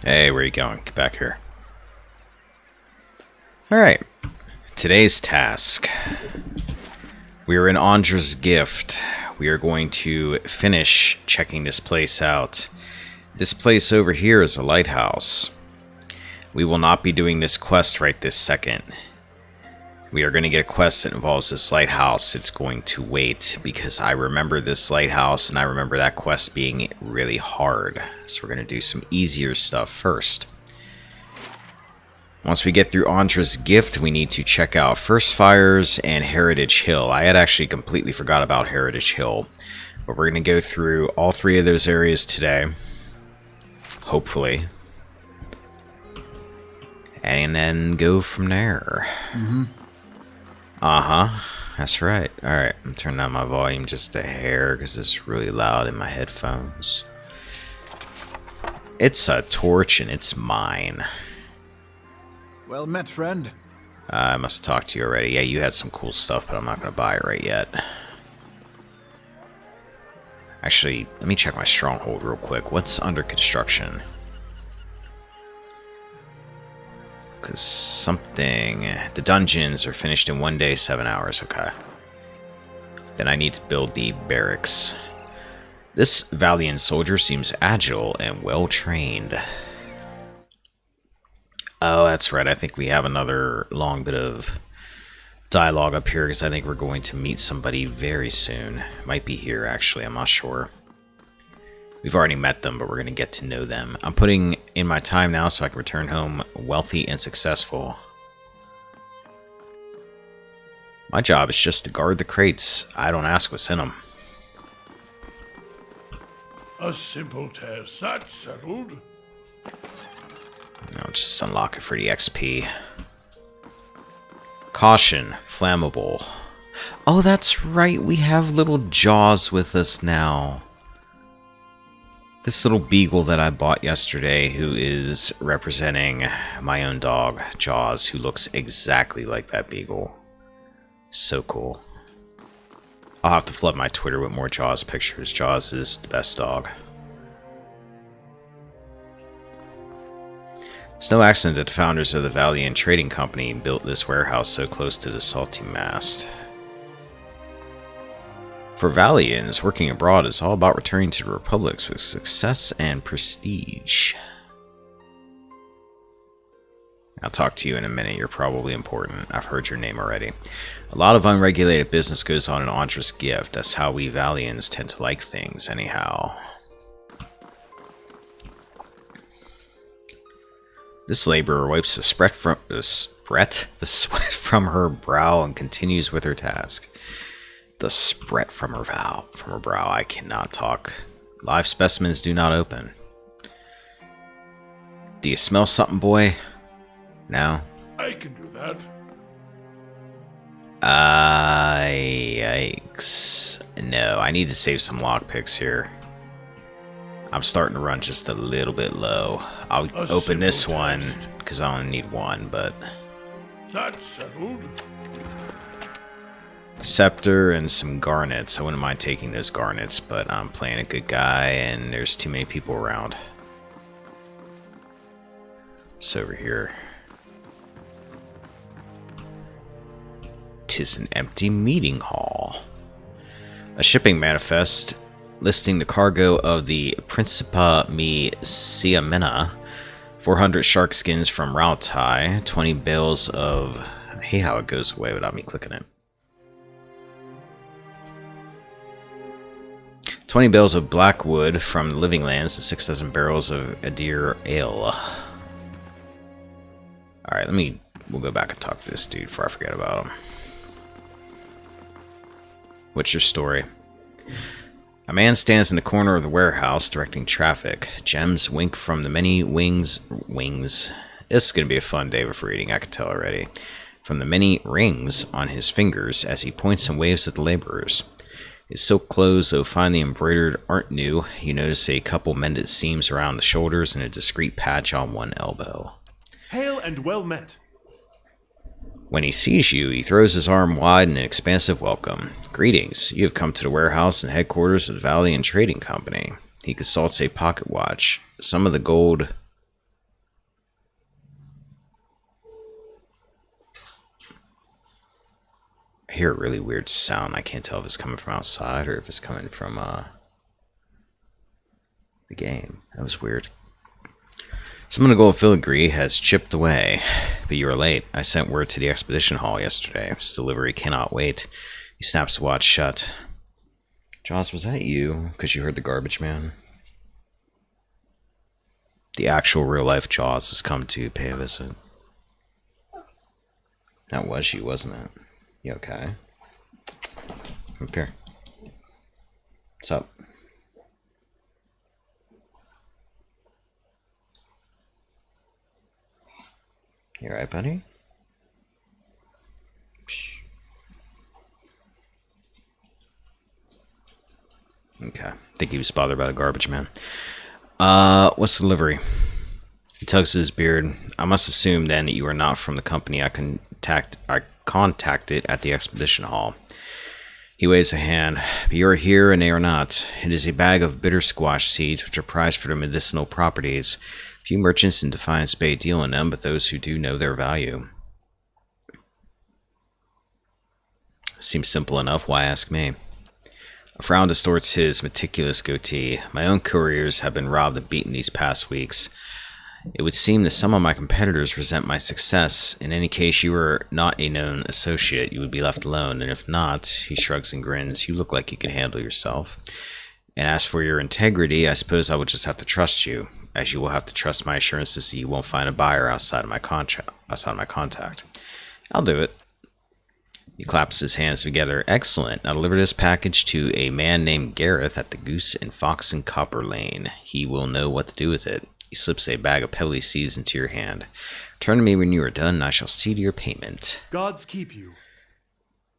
Hey, where you going? Get back here. Alright. Today's task. We are in Andra's gift. We are going to finish checking this place out. This place over here is a lighthouse. We will not be doing this quest right this second. We are going to get a quest that involves this lighthouse. It's going to wait because I remember this lighthouse and I remember that quest being really hard. So we're going to do some easier stuff first. Once we get through Andra's gift, we need to check out First Fires and Heritage Hill. I had actually completely forgot about Heritage Hill. But we're going to go through all three of those areas today. Hopefully. And then go from there. That's right. Alright, I'm turning down my volume just a hair because it's really loud in my headphones. It's a torch and it's mine. Well met, friend. I must have talked to you already. Yeah, you had some cool stuff, but I'm not going to buy it right yet. Actually, let me check my stronghold real quick. What's under construction? Because something... The dungeons are finished in 1 day, 7 hours. Okay. Then I need to build the barracks. This valiant soldier seems agile and well-trained. Oh, that's right. I think we have another long bit of dialogue up here because I think we're going to meet somebody very soon. Might be here, actually. I'm not sure. We've already met them, but we're going to get to know them. I'm putting in my time now so I can return home wealthy and successful. My job is just to guard the crates. I don't ask what's in them. A simple test, that's settled. I'll just unlock it for the XP. Caution, flammable. Oh, that's right. We have little Jaws with us now. This little beagle that I bought yesterday, who is representing my own dog, Jaws, who looks exactly like that beagle. So cool. I'll have to flood my Twitter with more Jaws pictures. Jaws is the best dog. It's no accident that the founders of the Valiant Trading Company built this warehouse so close to the salty mast. For Valians, working abroad is all about returning to the Republics with success and prestige. I'll talk to you in a minute. You're probably important. I've heard your name already. A lot of unregulated business goes on in Andra's gift. That's how we Valians tend to like things, anyhow. This laborer wipes the sweat from her brow and continues with her task. The spreat from her brow. I cannot talk. Live specimens do not open. Do you smell something, boy? No? I can do that. Yikes. No, I need to save some lockpicks here. I'm starting to run just a little bit low. I'll open this one, because I only need one, but... That's settled. Scepter and some garnets. I wouldn't mind taking those garnets, but I'm playing a good guy, and there's too many people around. It's over here. 'Tis an empty meeting hall. A shipping manifest listing the cargo of the Principa Mi Siamena, 400 shark skins from Rautai, 20 bales of... I hate how it goes away without me clicking it. 20 bales of blackwood from the Living Lands and 6,000 barrels of Adir Ale. Alright, we'll go back and talk to this dude before I forget about him. What's your story? A man stands in the corner of the warehouse directing traffic. Gems wink from the many wings. This is going to be a fun day of reading, I can tell already. From the many rings on his fingers as he points and waves at the laborers. His silk clothes, though finely embroidered, aren't new. You notice a couple mended seams around the shoulders and a discreet patch on one elbow. Hail and well met. When he sees you, he throws his arm wide in an expansive welcome. Greetings. You have come to the warehouse and headquarters of the Valiant Trading Company. He consults a pocket watch. Some of the gold I hear a really weird sound. I can't tell if it's coming from outside or if it's coming from the game. That was weird. Some of the gold filigree has chipped away, but you were late. I sent word to the expedition hall yesterday. This delivery cannot wait. He snaps the watch shut. Jaws, was that you? Because you heard the garbage man? The actual real-life Jaws has come to pay a visit. That was you, wasn't it? You okay? Up here. What's up? You alright, buddy? Psh. Okay. I think he was bothered by the garbage man. What's the delivery? He tugs at his beard. I must assume then that you are not from the company I contacted at the expedition hall. He waves a hand. But you are here and they are not. It is a bag of bitter squash seeds which are prized for their medicinal properties. Few merchants in Defiance Bay deal in them, but those who do know their value. Seems simple enough, why ask me? A frown distorts his meticulous goatee. My own couriers have been robbed and beaten these past weeks. It would seem that some of my competitors resent my success. In any case, you are not a known associate. You would be left alone, and if not, he shrugs and grins, you look like you can handle yourself. And as for your integrity, I suppose I will just have to trust you, as you will have to trust my assurances that you won't find a buyer outside of my contact. I'll do it. He claps his hands together. Excellent. Now deliver this package to a man named Gareth at the Goose and Fox and Copper Lane. He will know what to do with it. He slips a bag of pebbly seeds into your hand. Turn to me when you are done, and I shall see to your payment. Gods keep you.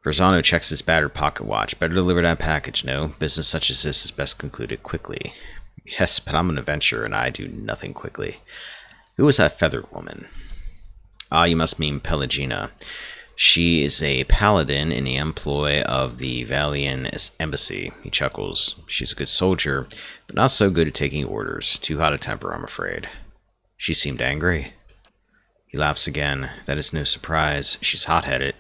Verzano checks his battered pocket watch. Better deliver that package, no? Business such as this is best concluded quickly. Yes, but I'm an adventurer, and I do nothing quickly. Who is that feathered woman? Ah, you must mean Pelagina. She is a paladin in the employ of the Valian embassy. He chuckles. She's a good soldier, but not so good at taking orders. Too hot a temper, I'm afraid. She seemed angry. He laughs again. That is no surprise. She's hot-headed.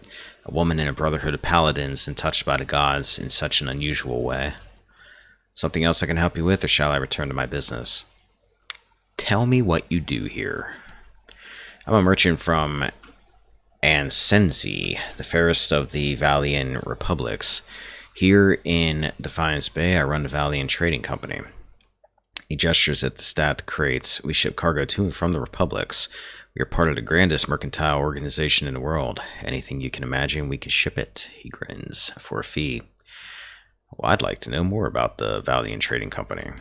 A woman in a brotherhood of paladins and touched by the gods in such an unusual way. Something else I can help you with, or shall I return to my business? Tell me what you do here. I'm a merchant from Ansenzi, the fairest of the Valian republics. Here in Defiance Bay, I run the Valian Trading Company. He gestures at the stacked crates. We ship cargo to and from the republics. We are part of the grandest mercantile organization in the world. Anything you can imagine, we can ship it. He grins. For a fee. Well, I'd like to know more about the Valian Trading Company.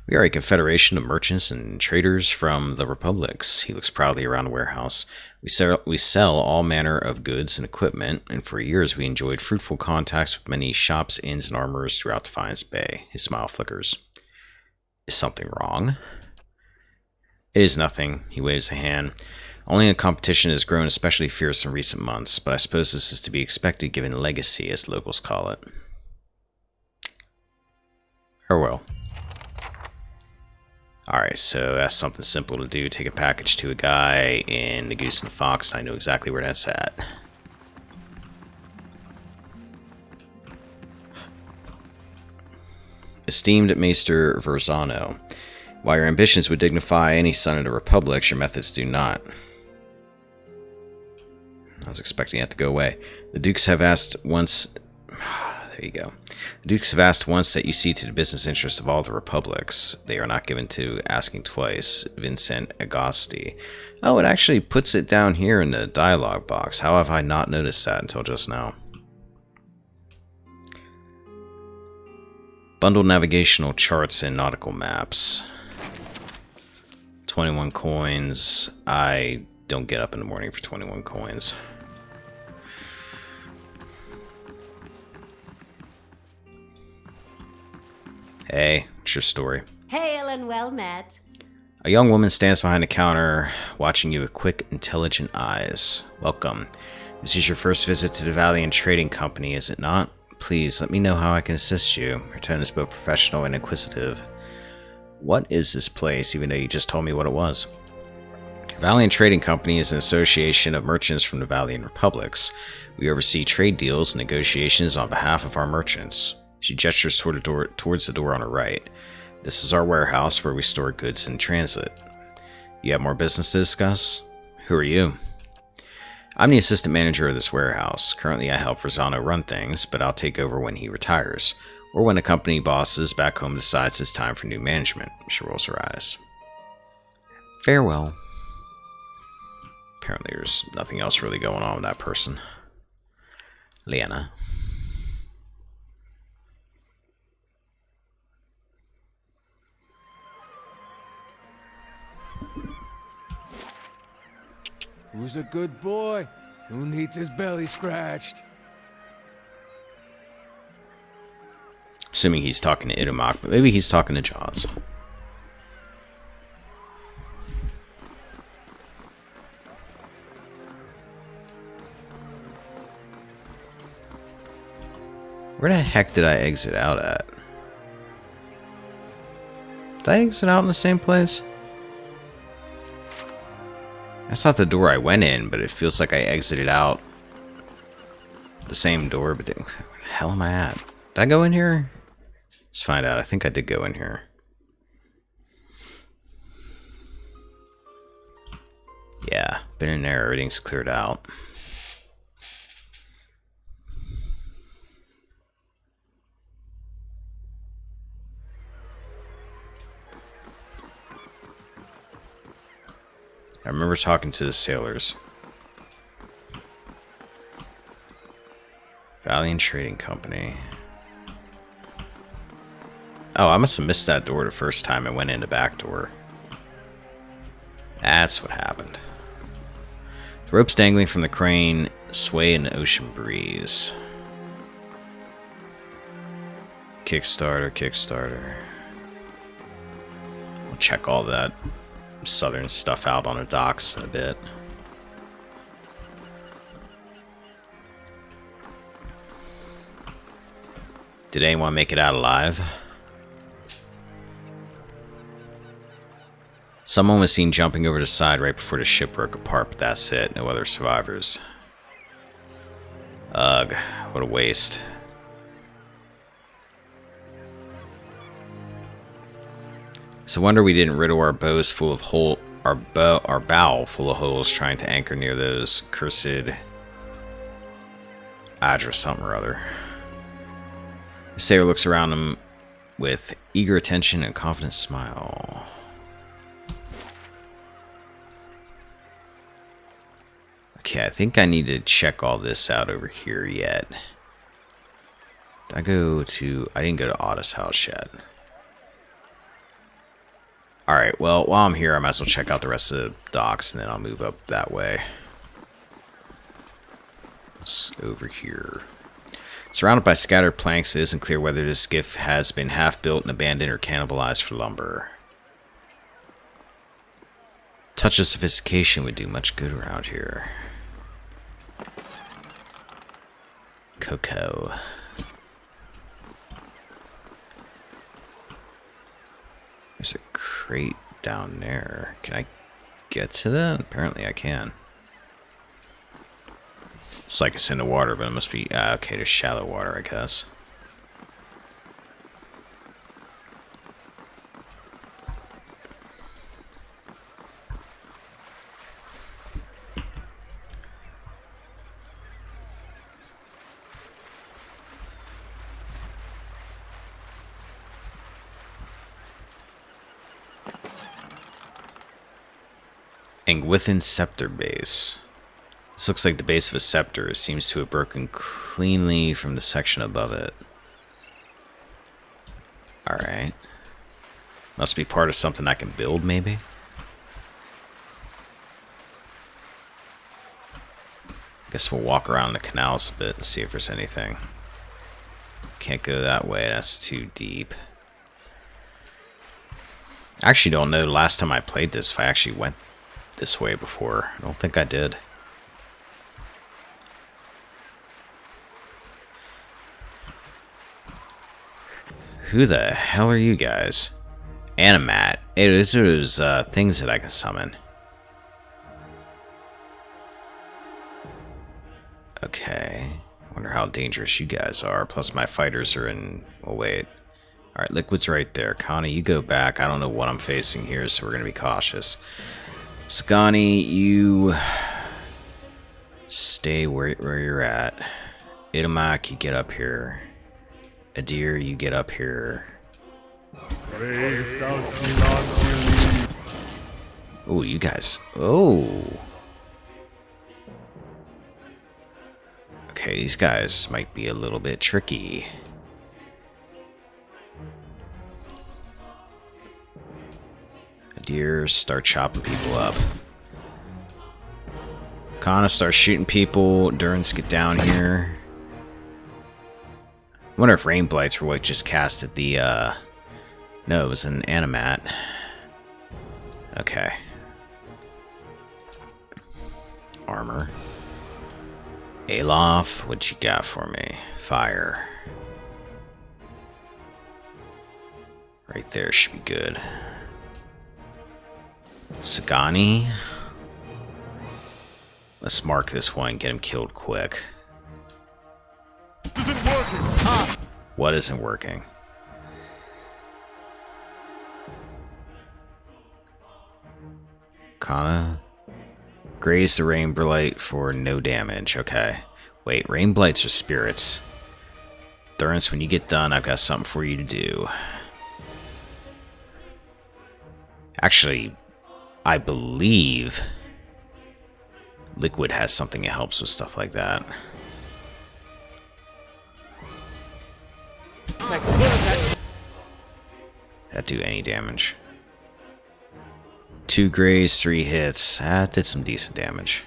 We are a confederation of merchants and traders from the republics. He looks proudly around the warehouse. We sell all manner of goods and equipment, and for years we enjoyed fruitful contacts with many shops, inns, and armorers throughout Defiance Bay. His smile flickers. Is something wrong? It is nothing. He waves a hand. Only the competition has grown especially fierce in recent months, but I suppose this is to be expected given legacy, as locals call it. Farewell. Alright, so that's something simple to do. Take a package to a guy in the Goose and the Fox. I know exactly where that's at. Esteemed Maester Verzano, while your ambitions would dignify any son of the Republic, your methods do not. I was expecting that to go away. The Dukes have asked once... There you go. The Dukes have asked once that you see to the business interests of all the republics. They are not given to asking twice. Vincent Agosti. Oh, it actually puts it down here in the dialogue box. How have I not noticed that until just now? Bundle navigational charts and nautical maps. 21 coins. I don't get up in the morning for 21 coins. Hey, what's your story? Hail and well met. A young woman stands behind the counter, watching you with quick, intelligent eyes. Welcome. This is your first visit to the Valian Trading Company, is it not? Please, let me know how I can assist you. Her tone is both professional and inquisitive. What is this place, even though you just told me what it was? Valiant Trading Company is an association of merchants from the Valiant Republics. We oversee trade deals and negotiations on behalf of our merchants. She gestures towards the door on her right. This is our warehouse where we store goods in transit. You have more business to discuss? Who are you? I'm the assistant manager of this warehouse. Currently, I help Rosano run things, but I'll take over when he retires, or when the company bosses back home decides it's time for new management. She rolls her eyes. Farewell. Apparently, there's nothing else really going on with that person. Liana. Who's a good boy? Who needs his belly scratched? Assuming he's talking to Itamok, but maybe he's talking to Jaws. Where the heck did I exit out at? Did I exit out in the same place? That's not the door I went in, but it feels like I exited out the same door. But where the hell am I at? Did I go in here? Let's find out. I think I did go in here. Yeah, been in there. Everything's cleared out. I remember talking to the sailors. Valiant Trading Company. Oh, I must have missed that door the first time I went in the back door. That's what happened. The ropes dangling from the crane sway in the ocean breeze. Kickstarter, Kickstarter. We'll check all that southern stuff out on the docks in a bit. Did anyone make it out alive? Someone was seen jumping over the side right before the ship broke apart, but that's it. No other survivors. Ugh, what a waste. It's a wonder we didn't riddle our bows full of our bow full of holes trying to anchor near those cursed Adra something or other. The sailor looks around him with eager attention and a confident smile. Okay, I think I need to check all this out over here yet. Did I didn't go to Otto's house yet. Alright, well, while I'm here, I might as well check out the rest of the docks, and then I'll move up that way. It's over here. Surrounded by scattered planks, it isn't clear whether this skiff has been half-built and abandoned or cannibalized for lumber. Touch of sophistication would do much good around here. Cocoa. There's a crate down there. Can I get to that? Apparently I can. It's like it's in the water, but it must be... okay, there's shallow water, I guess. Angwithan Scepter Base. This looks like the base of a scepter. It seems to have broken cleanly from the section above it. Alright. Must be part of something I can build, maybe? Guess we'll walk around the canals a bit and see if there's anything. Can't go that way, that's too deep. I actually don't know the last time I played this if I actually went this way before. I don't think I did. Who the hell are you guys? Animat. Hey, those are those things that I can summon. Okay. Wonder how dangerous you guys are. Plus my fighters are in... Oh, wait. Alright, Liquid's right there. Connie, you go back. I don't know what I'm facing here, so we're going to be cautious. Scani, you... Stay where you're at. Itamak, you get up here. Adir, you get up here. Oh, you guys. Oh. Okay, these guys might be a little bit tricky. Adir, start chopping people up. Kana, start shooting people. Durance, get down here. I wonder if Rain Blights were what just casted the, No, it was an Animat. Okay. Armor. Aloth, what you got for me? Fire. Right there should be good. Sagani. Let's mark this one and get him killed quick. Isn't working. What isn't working? Kana. Graze the Rain Blight for no damage. Okay. Wait, Rain Blights are spirits. Durance, when you get done, I've got something for you to do. Actually, I believe Liquid has something that helps with stuff like that. That do any damage. 2 graze, 3 hits. That did some decent damage.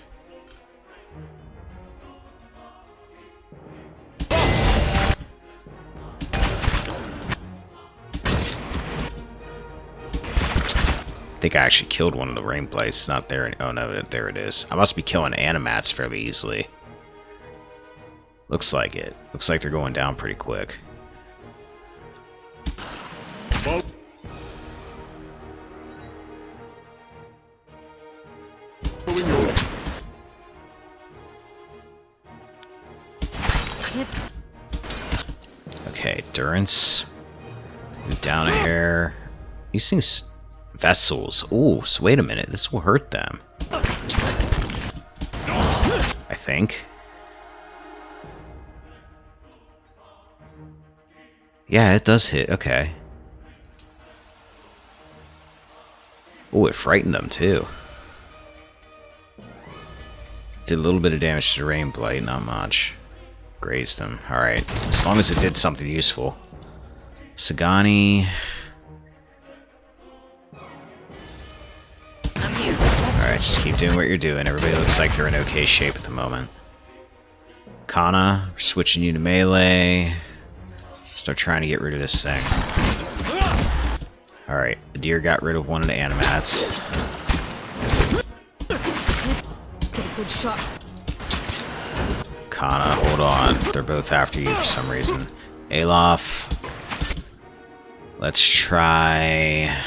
I think I actually killed one of the Rain Blights. It's not there. Oh no, there it is. I must be killing Animats fairly easily. Looks like it. Looks like they're going down pretty quick. Okay, Durance. Move down a hair. These things... Vessels. Ooh, so wait a minute. This will hurt them. I think. Yeah, it does hit. Okay. Ooh, it frightened them too. Did a little bit of damage to the Rain Blight, not much. Grazed him. Alright. As long as it did something useful. Sagani. Alright, just keep doing what you're doing. Everybody looks like they're in okay shape at the moment. Kana, we're switching you to melee. Start trying to get rid of this thing. Alright, the deer got rid of one of the Animats. Good shot. Kana, hold on. They're both after you for some reason. Aloth. Let's try...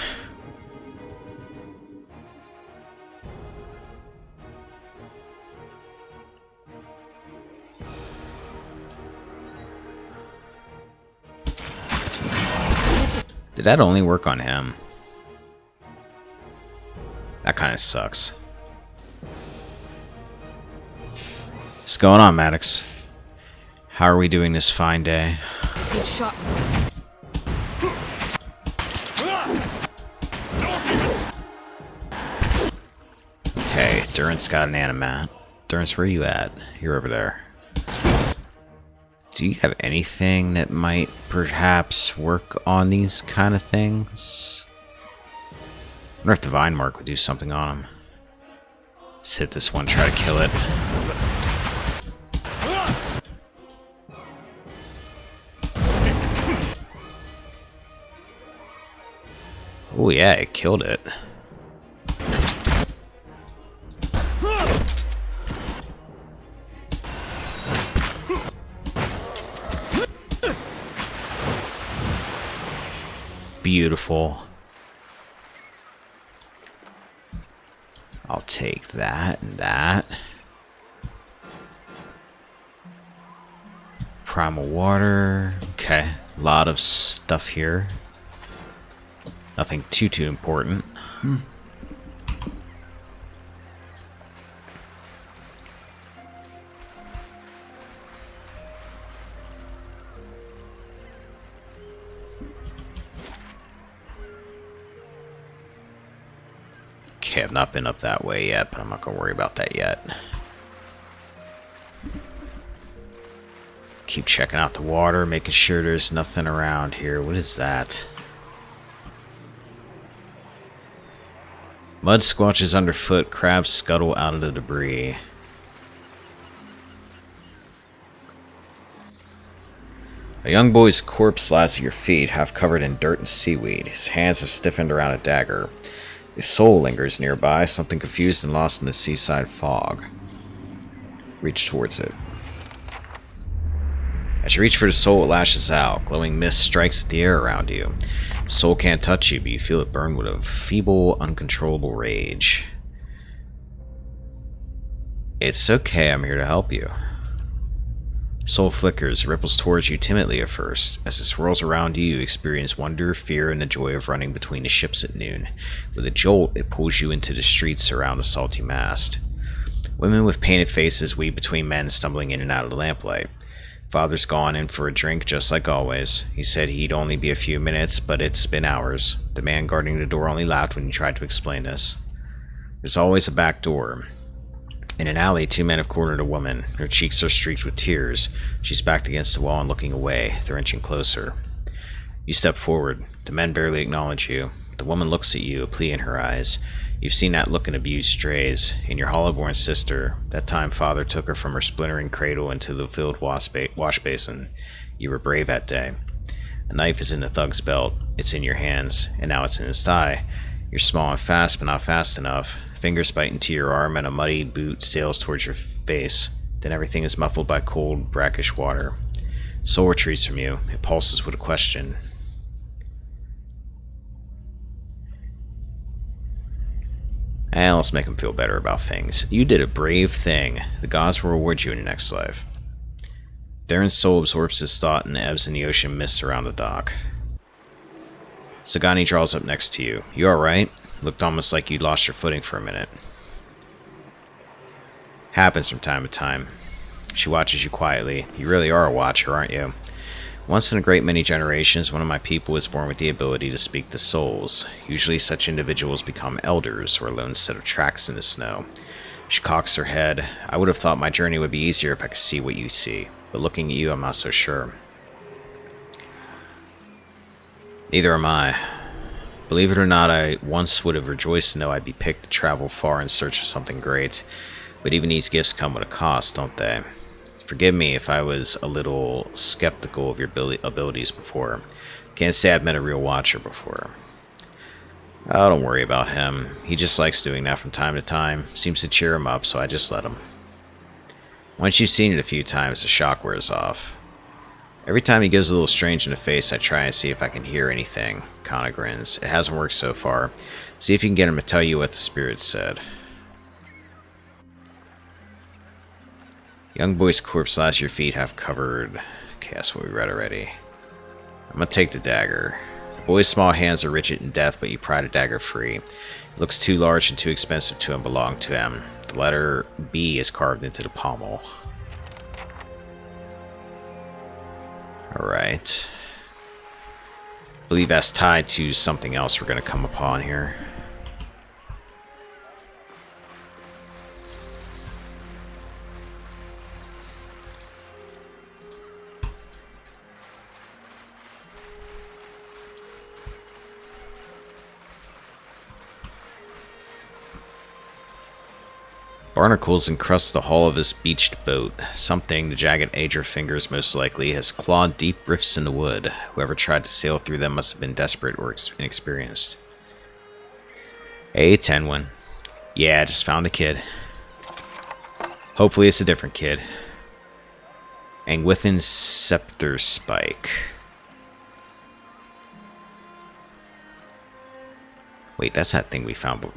Did that only work on him? That kind of sucks. What's going on, Maddox? How are we doing this fine day? Good shot. Okay, Durance got an Animat. Durance, where are you at? You're over there. Do you have anything that might perhaps work on these kind of things? I wonder if Divine Mark would do something on him. Let's hit this one, try to kill it. Oh yeah, it killed it. Beautiful. I'll take that and that. primal water. Okay, a lot of stuff here. Nothing too important. Okay, I've not been up that way yet, but I'm not going to worry about that yet. Keep checking out the water, making sure there's nothing around here. What is that? Mud squelches underfoot, crabs scuttle out of the debris. A young boy's corpse lies at your feet, half covered in dirt and seaweed. His hands have stiffened around a dagger. His soul lingers nearby, something confused and lost in the seaside fog. Reach towards it. As you reach for the soul, it lashes out. Glowing mist strikes at the air around you. The soul can't touch you, but you feel it burn with a feeble, uncontrollable rage. It's okay, I'm here to help you. Soul flickers, ripples towards you timidly at first. As it swirls around you, you experience wonder, fear, and the joy of running between the ships at noon. With a jolt, it pulls you into the streets around the salty mast. Women with painted faces weave between men stumbling in and out of the lamplight. Father's gone in for a drink just like always. He said he'd only be a few minutes, but it's been hours. The man guarding the door only laughed when you tried to explain this. There's always a back door. In an alley, two men have cornered a woman. Her cheeks are streaked with tears. She's backed against the wall and looking away. They're inching closer. You step forward. The men barely acknowledge you. The woman looks at you, a plea in her eyes. You've seen that look in abused strays. In your hollow-born sister, that time father took her from her splintering cradle into the filled wash basin. You were brave that day. A knife is in the thug's belt. It's in your hands, and now it's in his thigh. You're small and fast, but not fast enough. Fingers bite into your arm, and a muddy boot sails towards your face. Then everything is muffled by cold, brackish water. Soul retreats from you. It pulses with a question. And let's make him feel better about things. You did a brave thing. The gods will reward you in your next life. Darren's soul absorbs his thought and ebbs in the ocean mist around the dock. Sagani draws up next to you. You alright? Looked almost like you'd lost your footing for a minute. Happens from time to time. She watches you quietly. You really are a watcher, aren't you? Once in a great many generations, one of my people is born with the ability to speak to souls. Usually such individuals become elders or a lone set of tracks in the snow. She cocks her head. I would have thought my journey would be easier if I could see what you see, but looking at you, I'm not so sure. Neither am I. Believe it or not, I once would have rejoiced to know I'd be picked to travel far in search of something great. But even these gifts come with a cost, don't they? Forgive me if I was a little skeptical of your abilities before. Can't say I've met a real watcher before. Oh, don't worry about him. He just likes doing that from time to time. Seems to cheer him up, so I just let him. Once you've seen it a few times, the shock wears off. Every time he goes a little strange in the face, I try and see if I can hear anything. Kana grins. It hasn't worked so far. See if you can get him to tell you what the spirits said. Young boy's corpse lies at your feet, half covered. Okay, that's what we read already. I'm gonna take the dagger. The boy's small hands are rigid in death, but you pry the dagger free. It looks too large and too expensive to belong to him. The letter B is carved into the pommel. Alright. I believe that's tied to something else we're going to come upon here. Barnacles encrust the hull of this beached boat. Something, the jagged edge of fingers most likely, has clawed deep rifts in the wood. Whoever tried to sail through them must have been desperate or inexperienced. Hey, Tenwin. Yeah, I just found a kid. Hopefully it's a different kid. Angwithan Scepter Spike. Wait, that's that thing we found.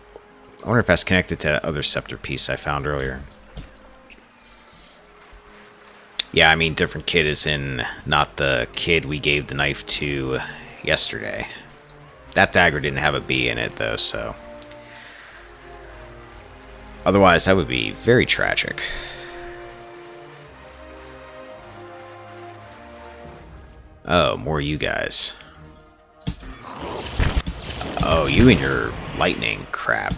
I wonder if that's connected to that other scepter piece I found earlier. Yeah, I mean, different kid is in, not the kid we gave the knife to yesterday. That dagger didn't have a B in it, though, so... Otherwise, that would be very tragic. Oh, more you guys. Oh, you and your lightning crap.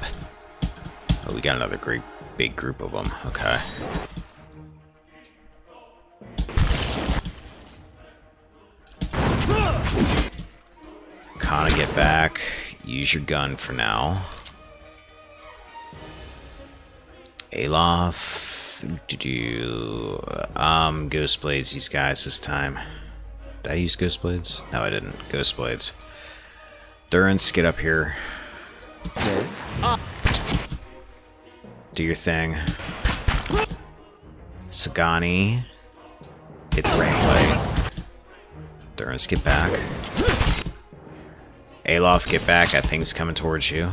Oh, we got another great big group of them. Okay. Kinda get back. Use your gun for now. Aloth. Ghost Blades these guys this time. Did I use Ghost Blades? No, I didn't. Ghost Blades. Durance, get up here. Do your thing. Sagani. Hit the rain blade. Durance, get back. Aloth, get back. That thing's coming towards you.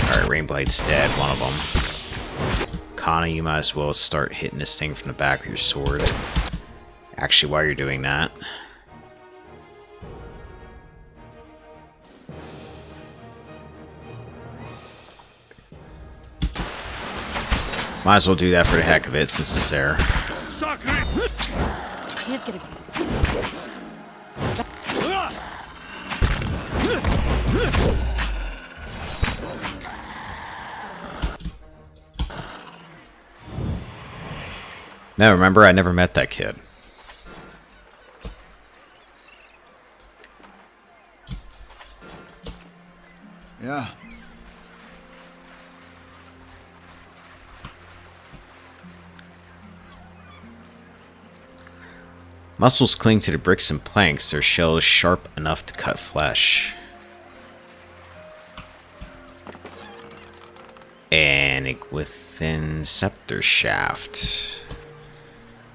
Alright, Rainblade's dead, one of them. Kana, you might as well start hitting this thing from the back with your sword. Actually, while you're doing that... Might as well do that for the heck of it, since it's there. Can't get a... No, remember, I never met that kid. Yeah. Muscles cling to the bricks and planks, their shells sharp enough to cut flesh. And within scepter shaft.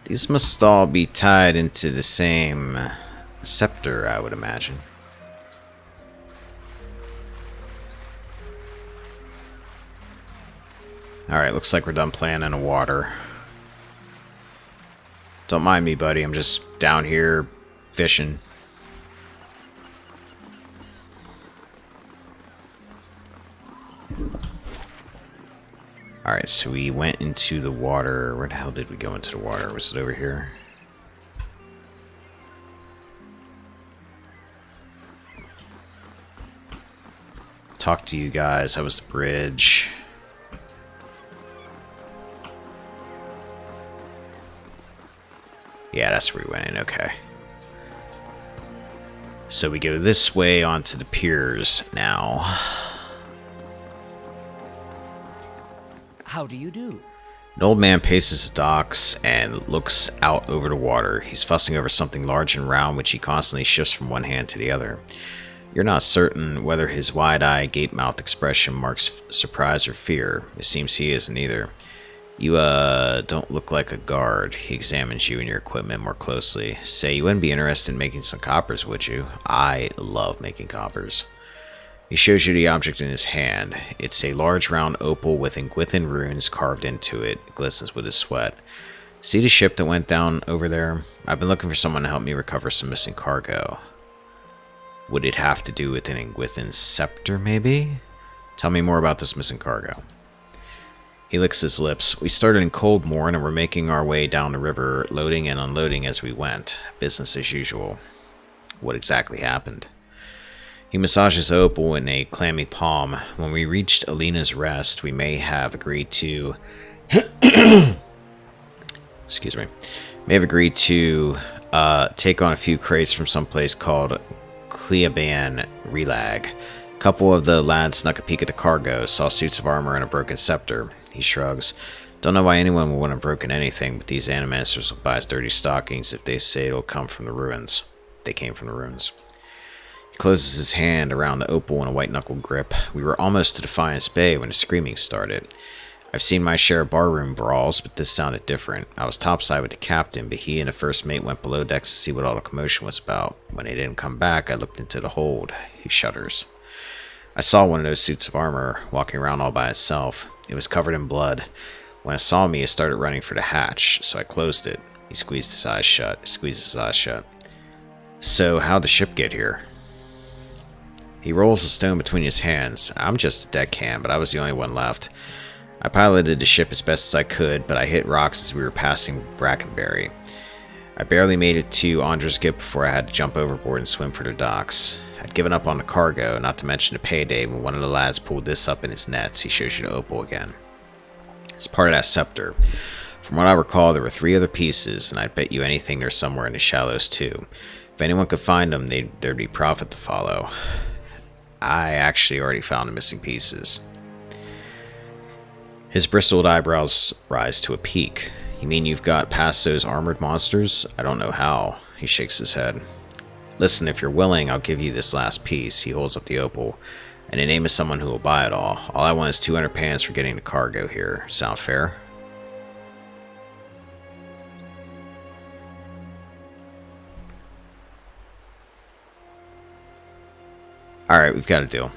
These must all be tied into the same scepter, I would imagine. Alright, looks like we're done playing in the water. Don't mind me, buddy. I'm just down here fishing. Alright, so we went into the water. Where the hell did we go into the water? Was it over here? Talk to you guys. That was the bridge. Yeah, that's where we went in. Okay. So we go this way onto the piers now. How do you do? An old man paces the docks and looks out over the water. He's fussing over something large and round, which he constantly shifts from one hand to the other. You're not certain whether his wide-eyed, gape-mouthed expression marks surprise or fear. It seems he isn't either. You, don't look like a guard. He examines you and your equipment more closely. Say, you wouldn't be interested in making some coppers, would you? I love making coppers. He shows you the object in his hand. It's a large round opal with Ingwithan runes carved into it. It glistens with his sweat. See the ship that went down over there? I've been looking for someone to help me recover some missing cargo. Would it have to do with an Ingwithan scepter, maybe? Tell me more about this missing cargo. He licks his lips. We started in Coldmore and we're making our way down the river, loading and unloading as we went. Business as usual. What exactly happened? He massages opal in a clammy palm. When we reached Alina's Rest, we may have agreed to... Excuse me. May have agreed to take on a few crates from some place called Cleaban Relag. A couple of the lads snuck a peek at the cargo, saw suits of armor and a broken scepter. He shrugs. Don't know why anyone would want to broken anything, but these animasters will buy his dirty stockings if they say it'll come from the ruins. They came from the ruins. He closes his hand around the opal in a white-knuckle grip. We were almost to Defiance Bay when the screaming started. I've seen my share of barroom brawls, but this sounded different. I was topside with the captain, but he and the first mate went below decks to see what all the commotion was about. When they didn't come back, I looked into the hold. He shudders. I saw one of those suits of armor walking around all by itself. It was covered in blood. When it saw me, it started running for the hatch, so I closed it. He squeezed his eyes shut. So, how'd the ship get here? He rolls a stone between his hands. I'm just a deckhand, but I was the only one left. I piloted the ship as best as I could, but I hit rocks as we were passing Brackenbury. I barely made it to Andra's Gip before I had to jump overboard and swim for the docks. I'd given up on the cargo, not to mention the payday, when one of the lads pulled this up in his nets. He shows you the opal again. It's part of that scepter. From what I recall, there were 3 other pieces, and I'd bet you anything they're somewhere in the shallows too. If anyone could find them, there'd be profit to follow. I actually already found the missing pieces. His bristled eyebrows rise to a peak. You mean you've got past those armored monsters? I don't know how. He shakes his head. Listen, if you're willing, I'll give you this last piece. He holds up the opal. In the name of someone who will buy it all. All I want is 200 pounds for getting the cargo here. Sound fair? Alright, we've got a deal.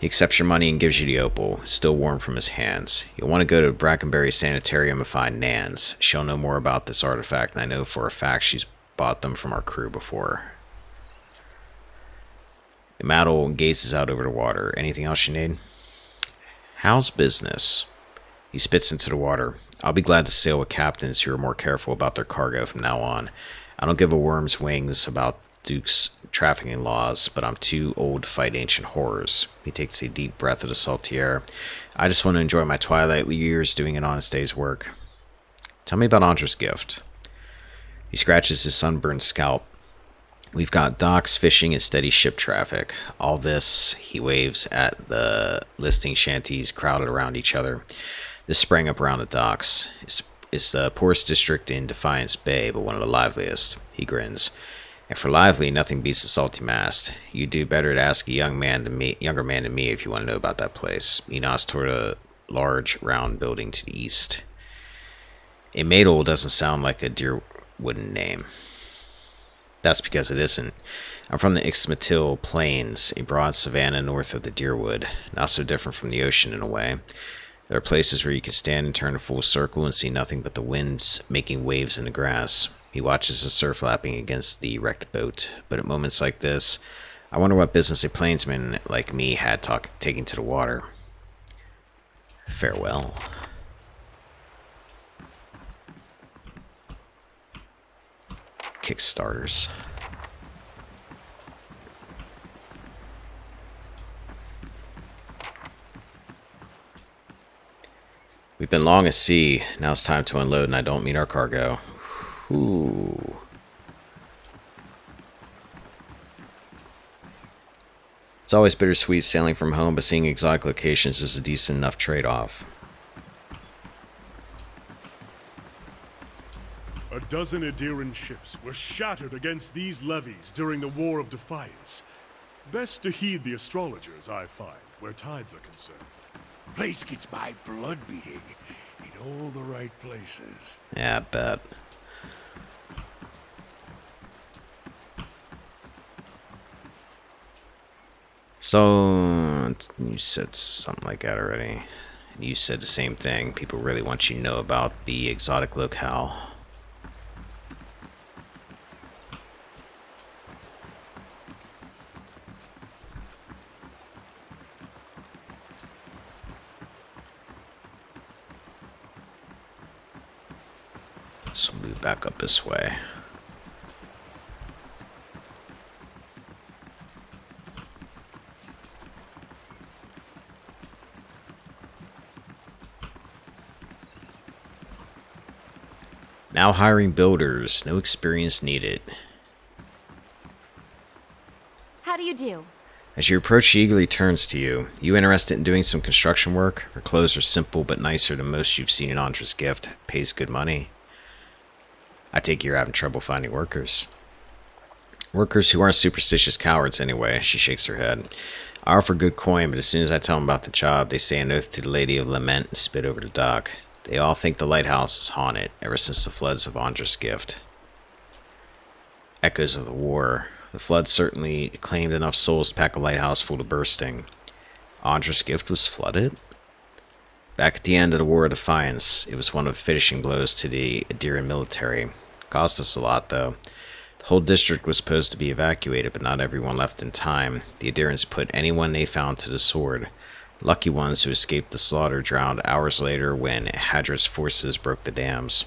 He accepts your money and gives you the opal, still warm from his hands. You'll want to go to Brackenbury Sanitarium and find Nans. She'll know more about this artifact, and I know for a fact she's bought them from our crew before. Imadel gazes out over the water. Anything else you need? How's business? He spits into the water. I'll be glad to sail with captains who are more careful about their cargo from now on. I don't give a worm's wings about Duke's trafficking laws, but I'm too old to fight ancient horrors. He takes a deep breath of the salty air. I just want to enjoy my twilight years doing an honest day's work. Tell me about Andra's gift. He scratches his sunburned scalp. We've got docks, fishing, and steady ship traffic. All this, he waves at the listing shanties crowded around each other. This sprang up around the docks. It's the poorest district in Defiance Bay, but one of the liveliest. He grins. And for lively, nothing beats the salty mast. You'd do better to ask a younger man than me if you want to know about that place. He nods toward a large, round building to the east. A Madol doesn't sound like a Deerwooden name. That's because it isn't. I'm from the Ixmitil Plains, a broad savanna north of the Deerwood. Not so different from the ocean in a way. There are places where you can stand and turn a full circle and see nothing but the winds making waves in the grass. He watches the surf lapping against the wrecked boat, but at moments like this, I wonder what business a plainsman like me had taking to the water. Farewell. Kickstarters. We've been long at sea. Now it's time to unload, and I don't mean our cargo. Ooh. It's always bittersweet sailing from home, but seeing exotic locations is a decent enough trade-off. A dozen Adiran ships were shattered against these levees during the War of Defiance. Best to heed the astrologers, I find, where tides are concerned. Place gets my blood beating in all the right places. Yeah, I bet. So, you said something like that already. You said the same thing. People really want you to know about the exotic locale. Let's move back up this way. Now hiring builders, no experience needed. How do you do? As you approach, she eagerly turns to you. You interested in doing some construction work? Her clothes are simple but nicer than most you've seen in Andra's Gift. Pays good money. I take it you're having trouble finding workers. Workers who aren't superstitious cowards anyway. She shakes her head. I offer good coin, but as soon as I tell them about the job, they say an oath to the Lady of Lament and spit over the dock. They all think the lighthouse is haunted, ever since the floods of Andra's Gift. Echoes of the war. The flood certainly claimed enough souls to pack a lighthouse full to bursting. Andra's Gift was flooded? Back at the end of the War of Defiance, it was one of the finishing blows to the Adirian military. Cost us a lot, though. The whole district was supposed to be evacuated, but not everyone left in time. The Adirians put anyone they found to the sword. Lucky ones who escaped the slaughter drowned hours later when Hadra's forces broke the dams.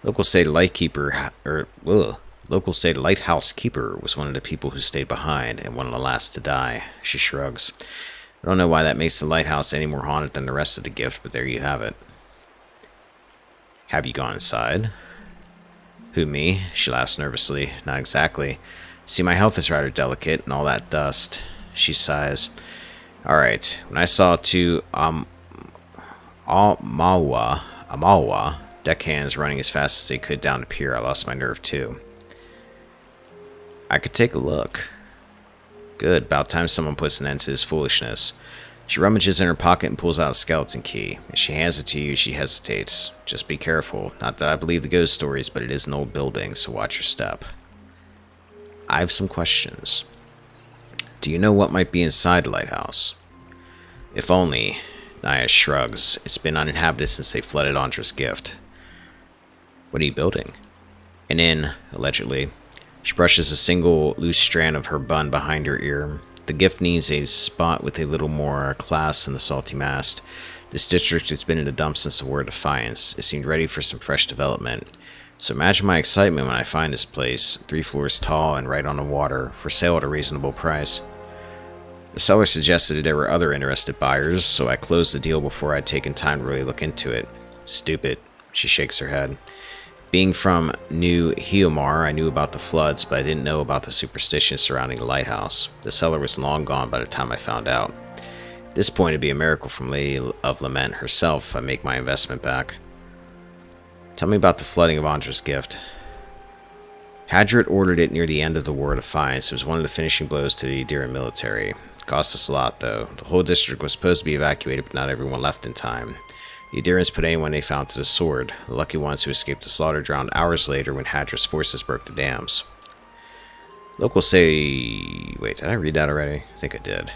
Locals say the lighthouse keeper was one of the people who stayed behind and one of the last to die. She shrugs. I don't know why that makes the lighthouse any more haunted than the rest of the gift, but there you have it. Have you gone inside? Who, me? She laughs nervously. Not exactly. See, my health is rather delicate and all that dust. She sighs. Alright, when I saw two Amalwa deckhands running as fast as they could down the pier, I lost my nerve too. I could take a look. Good, about time someone puts an end to this foolishness. She rummages in her pocket and pulls out a skeleton key. As she hands it to you, she hesitates. Just be careful. Not that I believe the ghost stories, but it is an old building, so watch your step. I have some questions. Do you know what might be inside the lighthouse? If only. Naya shrugs. It's been uninhabited since they flooded Andra's Gift. What are you building? An inn, allegedly. She brushes a single loose strand of her bun behind her ear. The gift needs a spot with a little more class than the salty mast. This district has been in the dumps since the War of Defiance. It seemed ready for some fresh development. So imagine my excitement when I find this place, 3 floors tall and right on the water, for sale at a reasonable price. The seller suggested there were other interested buyers, so I closed the deal before I'd taken time to really look into it. Stupid. She shakes her head. Being from New Hiomar, I knew about the floods, but I didn't know about the superstition surrounding the lighthouse. The seller was long gone by the time I found out. At this point, it'd be a miracle from Lady of Lament herself if I make my investment back. Tell me about the flooding of Andra's Gift. Hadrat ordered it near the end of the War of Defiance. It was one of the finishing blows to the Adirian military. It cost us a lot, though. The whole district was supposed to be evacuated, but not everyone left in time. The Adirians put anyone they found to the sword. The lucky ones who escaped the slaughter drowned hours later when Hadra's forces broke the dams. Locals say... Wait, did I read that already? I think I did.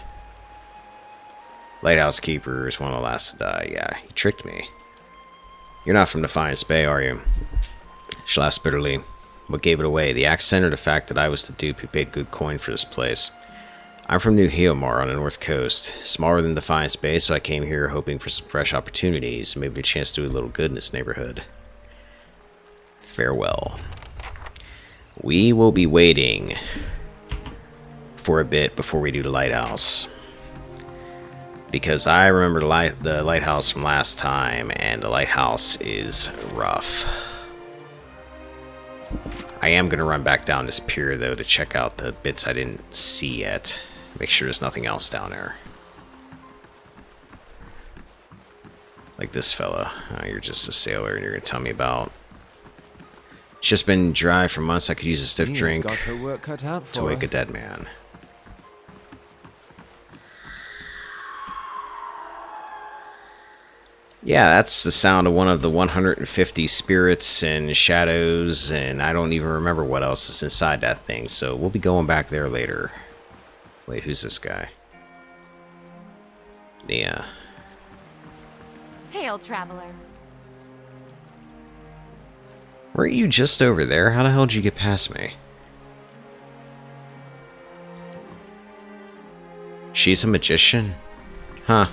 Lighthouse Keeper is one of the last to die. Yeah, he tricked me. You're not from Defiance Bay, are you? She laughs bitterly. What gave it away? The accent or the fact that I was the dupe who paid good coin for this place? I'm from New Hiomar on the north coast. Smaller than Defiance Bay, so I came here hoping for some fresh opportunities, maybe a chance to do a little good in this neighborhood. Farewell. We will be waiting for a bit before we do the lighthouse. Because I remember the lighthouse from last time, and the lighthouse is rough. I am going to run back down this pier, though, to check out the bits I didn't see yet. Make sure there's nothing else down there. Like this fella. You're just a sailor, and you're going to tell me about... It's just been dry for months. I could use a stiff drink got her work cut out to for wake her. a dead man. Yeah, that's the sound of one of the 150 spirits and shadows, and I don't even remember what else is inside that thing, so we'll be going back there later. Wait, who's this guy? Nia. Hail, traveler. Weren't you just over there? How the hell did you get past me? She's a magician? Huh.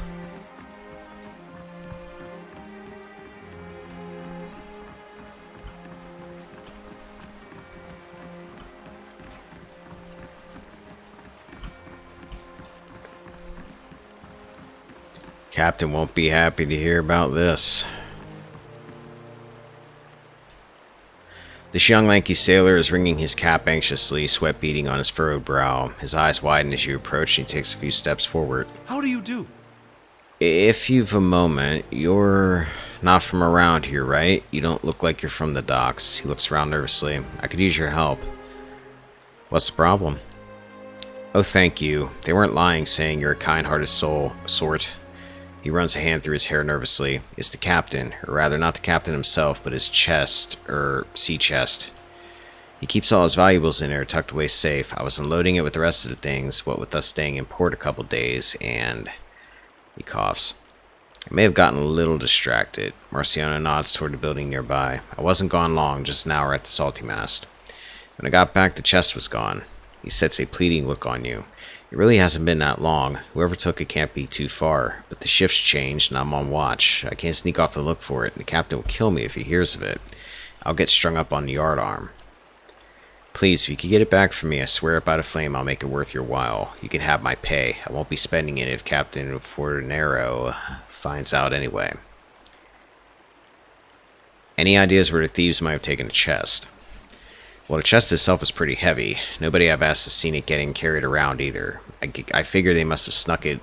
Captain won't be happy to hear about this. This young lanky sailor is wringing his cap anxiously, sweat beading on his furrowed brow. His eyes widen as you approach and he takes a few steps forward. How do you do? If you've a moment, you're not from around here, right? You don't look like you're from the docks. He looks around nervously. I could use your help. What's the problem? Oh, thank you. They weren't lying, saying you're a kind-hearted sort. He runs a hand through his hair nervously. It's the captain, or rather not the captain himself, but his chest, sea chest. He keeps all his valuables in there, tucked away safe. I was unloading it with the rest of the things, what with us staying in port a couple days, and... He coughs. I may have gotten a little distracted. Marciano nods toward the building nearby. I wasn't gone long, just an hour at the salty mast. When I got back, the chest was gone. He sets a pleading look on you. It really hasn't been that long. Whoever took it can't be too far. But the shift's changed, and I'm on watch. I can't sneak off to look for it, and the captain will kill me if he hears of it. I'll get strung up on the yardarm. Please, if you could get it back for me, I swear up by the flame I'll make it worth your while. You can have my pay. I won't be spending it if Captain Fornero finds out anyway. Any ideas where the thieves might have taken the chest? Well, the chest itself is pretty heavy. Nobody I've asked has seen it getting carried around either. I figure they must have snuck it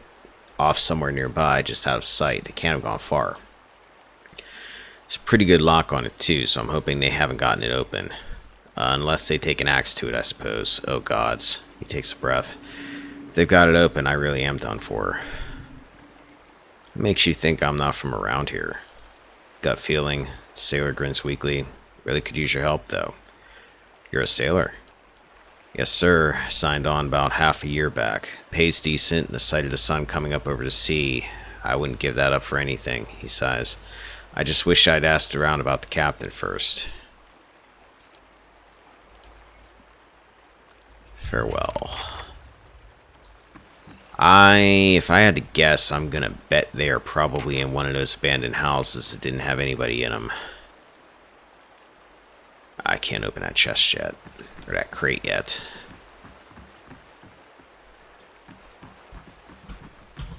off somewhere nearby, just out of sight. They can't have gone far. There's a pretty good lock on it too, so I'm hoping they haven't gotten it open. Unless they take an axe to it, I suppose. Oh gods. He takes a breath. If they've got it open, I really am done for. What makes you think I'm not from around here? Gut feeling. Sailor grins weakly. Really could use your help, though. You're a sailor? Yes, sir. Signed on about half a year back. Pays decent, and the sight of the sun coming up over the sea. I wouldn't give that up for anything, he sighs. I just wish I'd asked around about the captain first. Farewell. If I had to guess, I'm gonna bet they are probably in one of those abandoned houses that didn't have anybody in them. I can't open that chest yet, or that crate yet.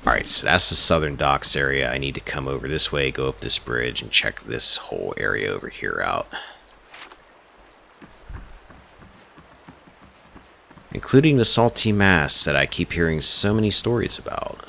Alright, so that's the southern docks area. I need to come over this way, go up this bridge, and check this whole area over here out. Including the salty mass that I keep hearing so many stories about.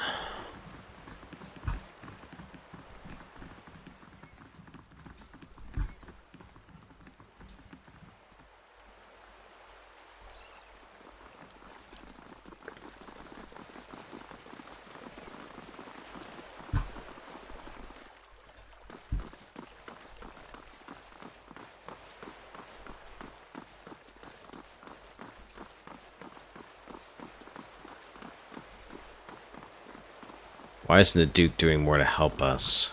Why isn't the Duke doing more to help us?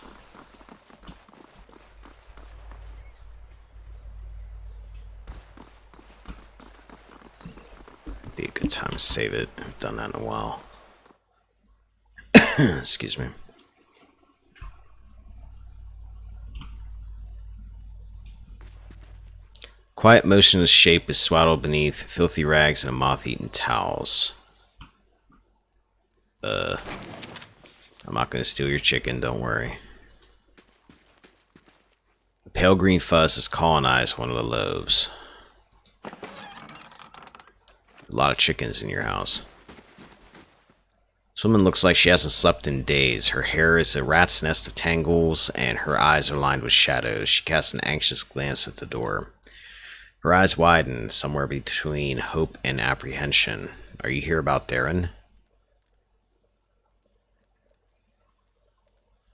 Be a good time to save it. I've done that in a while. Excuse me. Quiet, motionless shape is swaddled beneath filthy rags and moth-eaten towels. I'm not going to steal your chicken, don't worry. The pale green fuzz has colonized one of the loaves. A lot of chickens in your house. This woman looks like she hasn't slept in days. Her hair is a rat's nest of tangles, and her eyes are lined with shadows. She casts an anxious glance at the door. Her eyes widen, somewhere between hope and apprehension. Are you here about Darren?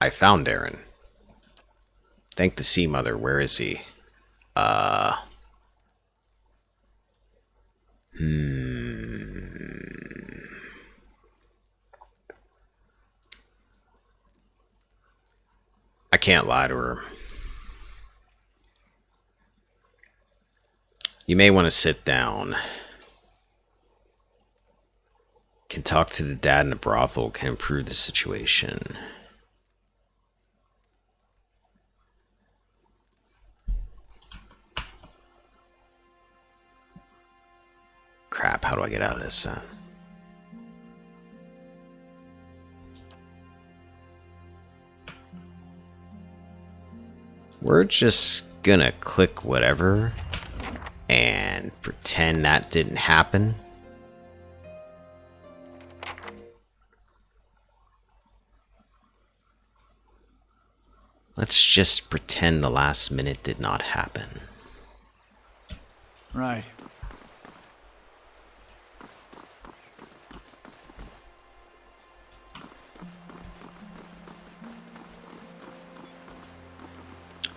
I found Darren. Thank the Sea Mother. Where is he? I can't lie to her. You may want to sit down. Can talk to the dad in a brothel, can improve the situation. Crap, how do I get out of this? We're just gonna click whatever and pretend that didn't happen. Let's just pretend the last minute did not happen. Right.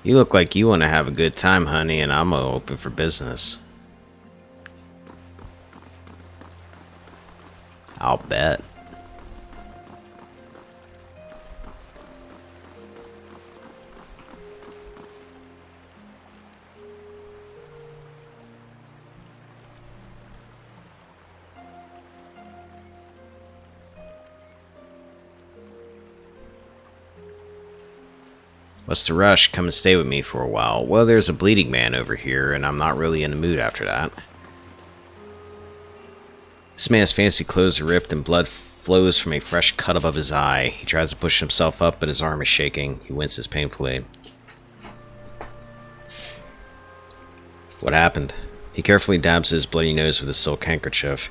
You look like you want to have a good time, honey, and I'm open for business. I'll bet. What's the rush? Come and stay with me for a while. Well, there's a bleeding man over here, and I'm not really in the mood after that. This man's fancy clothes are ripped, and blood flows from a fresh cut above his eye. He tries to push himself up, but his arm is shaking. He winces painfully. What happened? He carefully dabs his bloody nose with a silk handkerchief.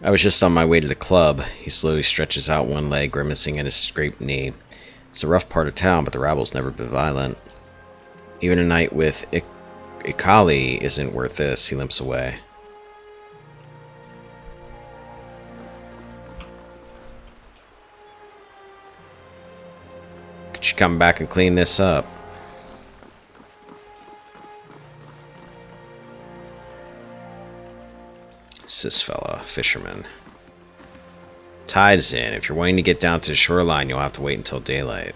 I was just on my way to the club. He slowly stretches out one leg, grimacing at his scraped knee. It's a rough part of town, but the rabble's never been violent. Even a night with Ikali isn't worth this. He limps away. Could you come back and clean this up? It's this fella, fisherman. Tide's in. If you're wanting to get down to the shoreline, you'll have to wait until daylight.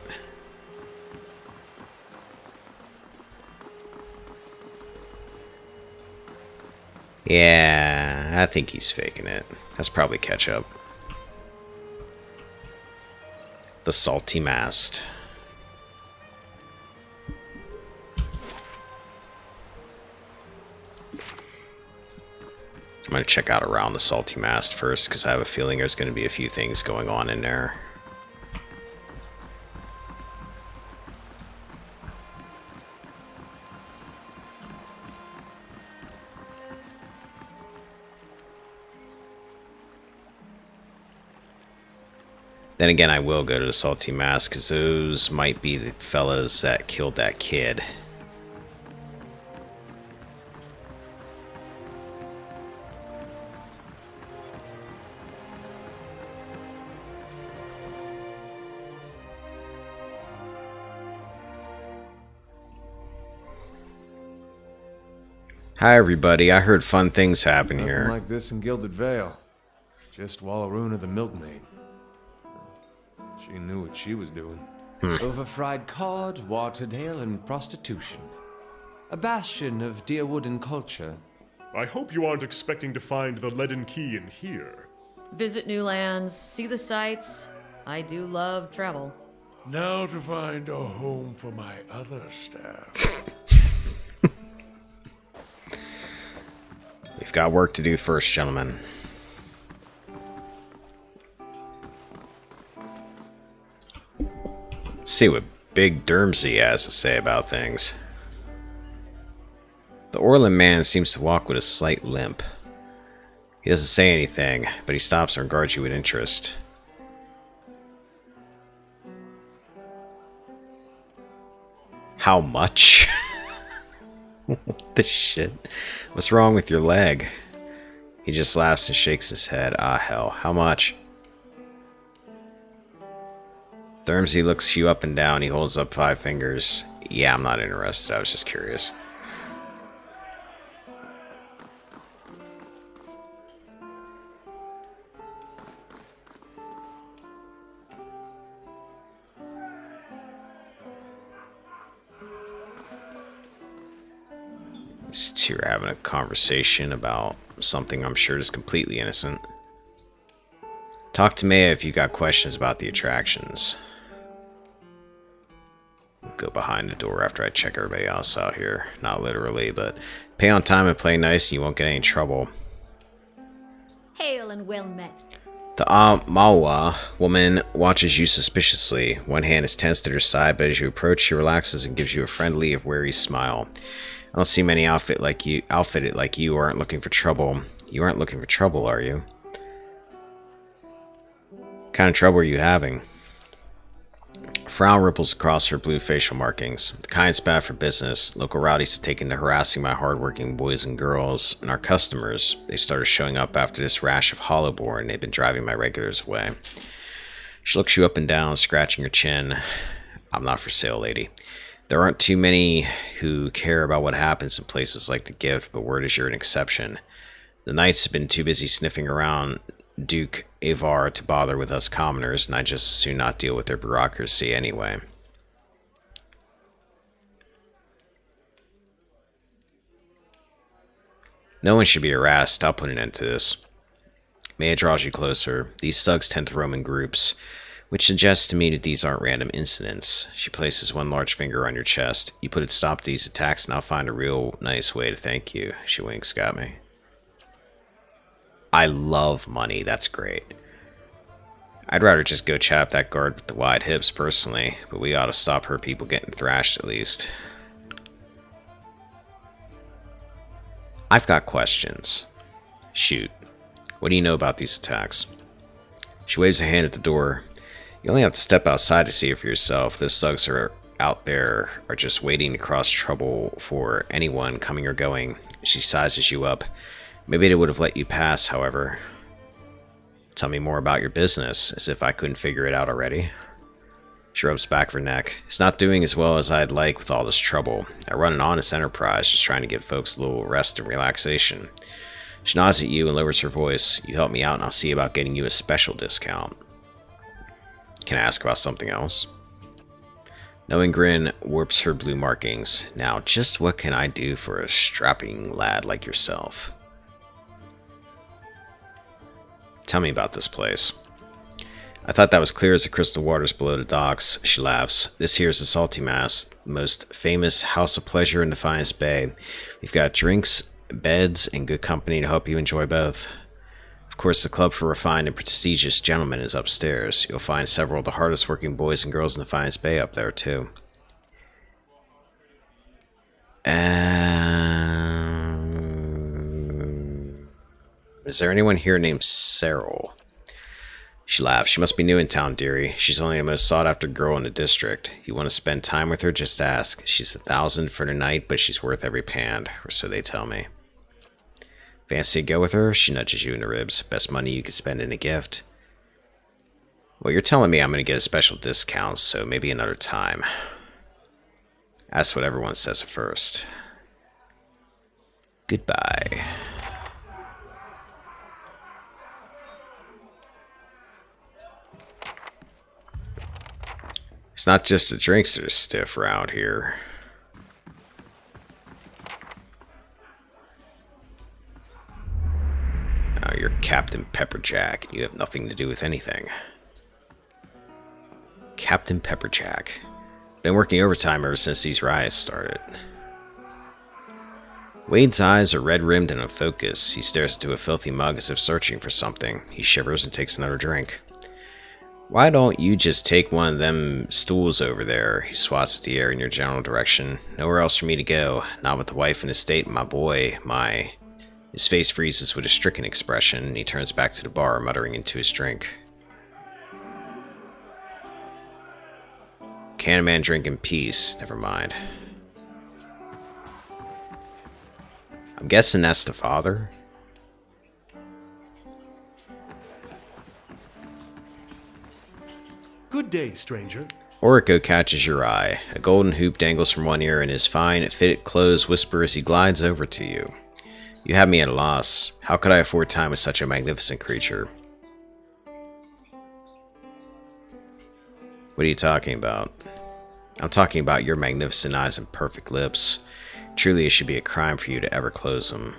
Yeah, I think he's faking it. That's probably ketchup. The salty mast. I'm going to check out around the salty mast first, because I have a feeling there's going to be a few things going on in there. Then again, I will go to the salty mast, because those might be the fellas that killed that kid. Hi everybody, I heard fun things happen Nothing here. like this in Gilded Vale. Just Wallaroon of the milkmaid. She knew what she was doing. Overfried cod, watered ale, and prostitution. A bastion of Deerwooden culture. I hope you aren't expecting to find the leaden key in here. Visit new lands, see the sights. I do love travel. Now to find a home for my other staff. We've got work to do first, gentlemen. Let's see what Big Dermsey has to say about things. The Orland man seems to walk with a slight limp. He doesn't say anything, but he stops and regards you with interest. How much? What the shit? What's wrong with your leg? He just laughs and shakes his head. Ah, hell. How much? Dermsey looks you up and down. He holds up 5 fingers. Yeah, I'm not interested. I was just curious. These two are having a conversation about something I'm sure is completely innocent. Talk to Maya if you got questions about the attractions. Go behind the door after I check everybody else out here. Not literally, but pay on time and play nice and you won't get any trouble. Hail and well met. The Mawa woman watches you suspiciously. One hand is tensed at her side, but as you approach, she relaxes and gives you a friendly, wary smile. I don't see many outfitted like you aren't looking for trouble. You aren't looking for trouble, are you? What kind of trouble are you having? A frown ripples across her blue facial markings. The kind's bad for business. Local rowdies have taken to harassing my hardworking boys and girls, and our customers. They started showing up after this rash of Hollowborn. They've been driving my regulars away. She looks you up and down, scratching her chin. I'm not for sale, lady. There aren't too many who care about what happens in places like the Gift, but word is you're an exception. The Knights have been too busy sniffing around Duke Avar to bother with us commoners, and I just as soon not deal with their bureaucracy anyway. No one should be harassed. I'll put an end to this. May it draws you closer. These thugs tend to roam in groups, which suggests to me that these aren't random incidents. She places one large finger on your chest. You put a stop to these attacks, and I'll find a real nice way to thank you. She winks at me. I love money. That's great. I'd rather just go chap that guard with the wide hips, personally, but we ought to stop her people getting thrashed at least. I've got questions. Shoot. What do you know about these attacks? She waves a hand at the door. You only have to step outside to see it for yourself. Those thugs are out there are just waiting to cause trouble for anyone coming or going. She sizes you up. Maybe they would have let you pass, however. Tell me more about your business, as if I couldn't figure it out already. She rubs back of her neck. It's not doing as well as I'd like with all this trouble. I run an honest enterprise, just trying to give folks a little rest and relaxation. She nods at you and lowers her voice. You help me out and I'll see about getting you a special discount. Can I ask about something else? Knowing grin warps her blue markings. Now, just what can I do for a strapping lad like yourself? Tell me about this place. I thought that was clear as the crystal waters below the docks. She laughs. This here's the Salty Mass, most famous house of pleasure in Defiance Bay. We've got drinks, beds, and good company to help you enjoy both. Of course, the club for refined and prestigious gentlemen is upstairs. You'll find several of the hardest working boys and girls in Defiance Bay up there, too. Is there anyone here named Cyril? She laughs. She must be new in town, dearie. She's only the most sought-after girl in the district. You want to spend time with her, just ask. She's 1,000 for the night, but she's worth every pound, or so they tell me. Fancy to go with her? She nudges you in the ribs. Best money you could spend in a gift. Well, you're telling me I'm going to get a special discount, so maybe another time. That's what everyone says at first. Goodbye. It's not just the drinks that are stiff around here. Now you're Captain Pepperjack, and you have nothing to do with anything. Captain Pepperjack. Been working overtime ever since these riots started. Wade's eyes are red-rimmed and unfocused. He stares into a filthy mug as if searching for something. He shivers and takes another drink. Why don't you just take one of them stools over there? He swats at the air in your general direction. Nowhere else for me to go. Not with the wife and estate and my boy, my... His face freezes with a stricken expression, and he turns back to the bar, muttering into his drink. Can a man drink in peace? Never mind. I'm guessing that's the father? Good day, stranger. Orico catches your eye. A golden hoop dangles from one ear, and his fine, fitted clothes whisper as he glides over to you. You have me at a loss. How could I afford time with such a magnificent creature? What are you talking about? I'm talking about your magnificent eyes and perfect lips. Truly, it should be a crime for you to ever close them.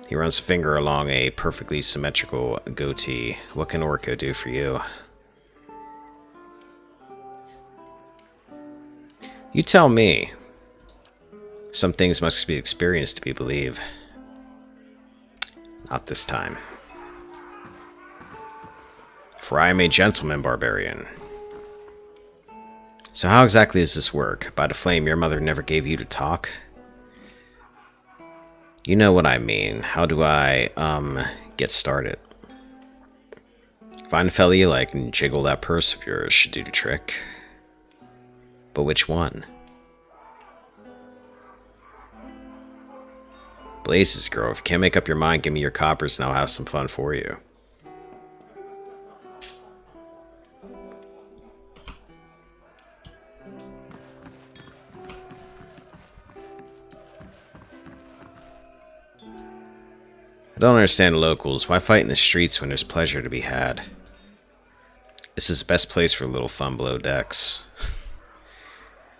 He runs a finger along a perfectly symmetrical goatee. What can Orico do for you? You tell me. Some things must be experienced to be believed. Not this time. For I am a gentleman, barbarian. So how exactly does this work? By the flame your mother never gave you to talk? You know what I mean. How do I, get started? Find a fella you like and jiggle that purse of yours should do the trick. But which one? Blazes, girl. If you can't make up your mind, give me your coppers and I'll have some fun for you. I don't understand locals. Why fight in the streets when there's pleasure to be had? This is the best place for a little fun below decks.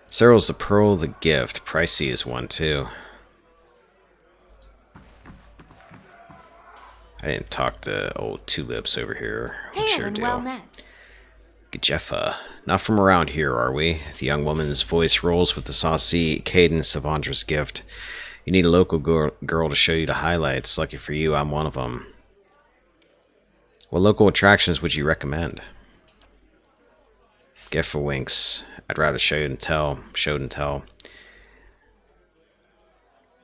Cyril's the pearl of the gift. Pricey is one too. I didn't talk to old Tulips over here. What's Hail your and deal? well met. Gajeffa. Not from around here, are we? The young woman's voice rolls with the saucy cadence of Andra's gift. You need a local girl to show you the highlights. Lucky for you, I'm one of them. What local attractions would you recommend? Gajeffa winks. I'd rather show and tell. Showed and tell.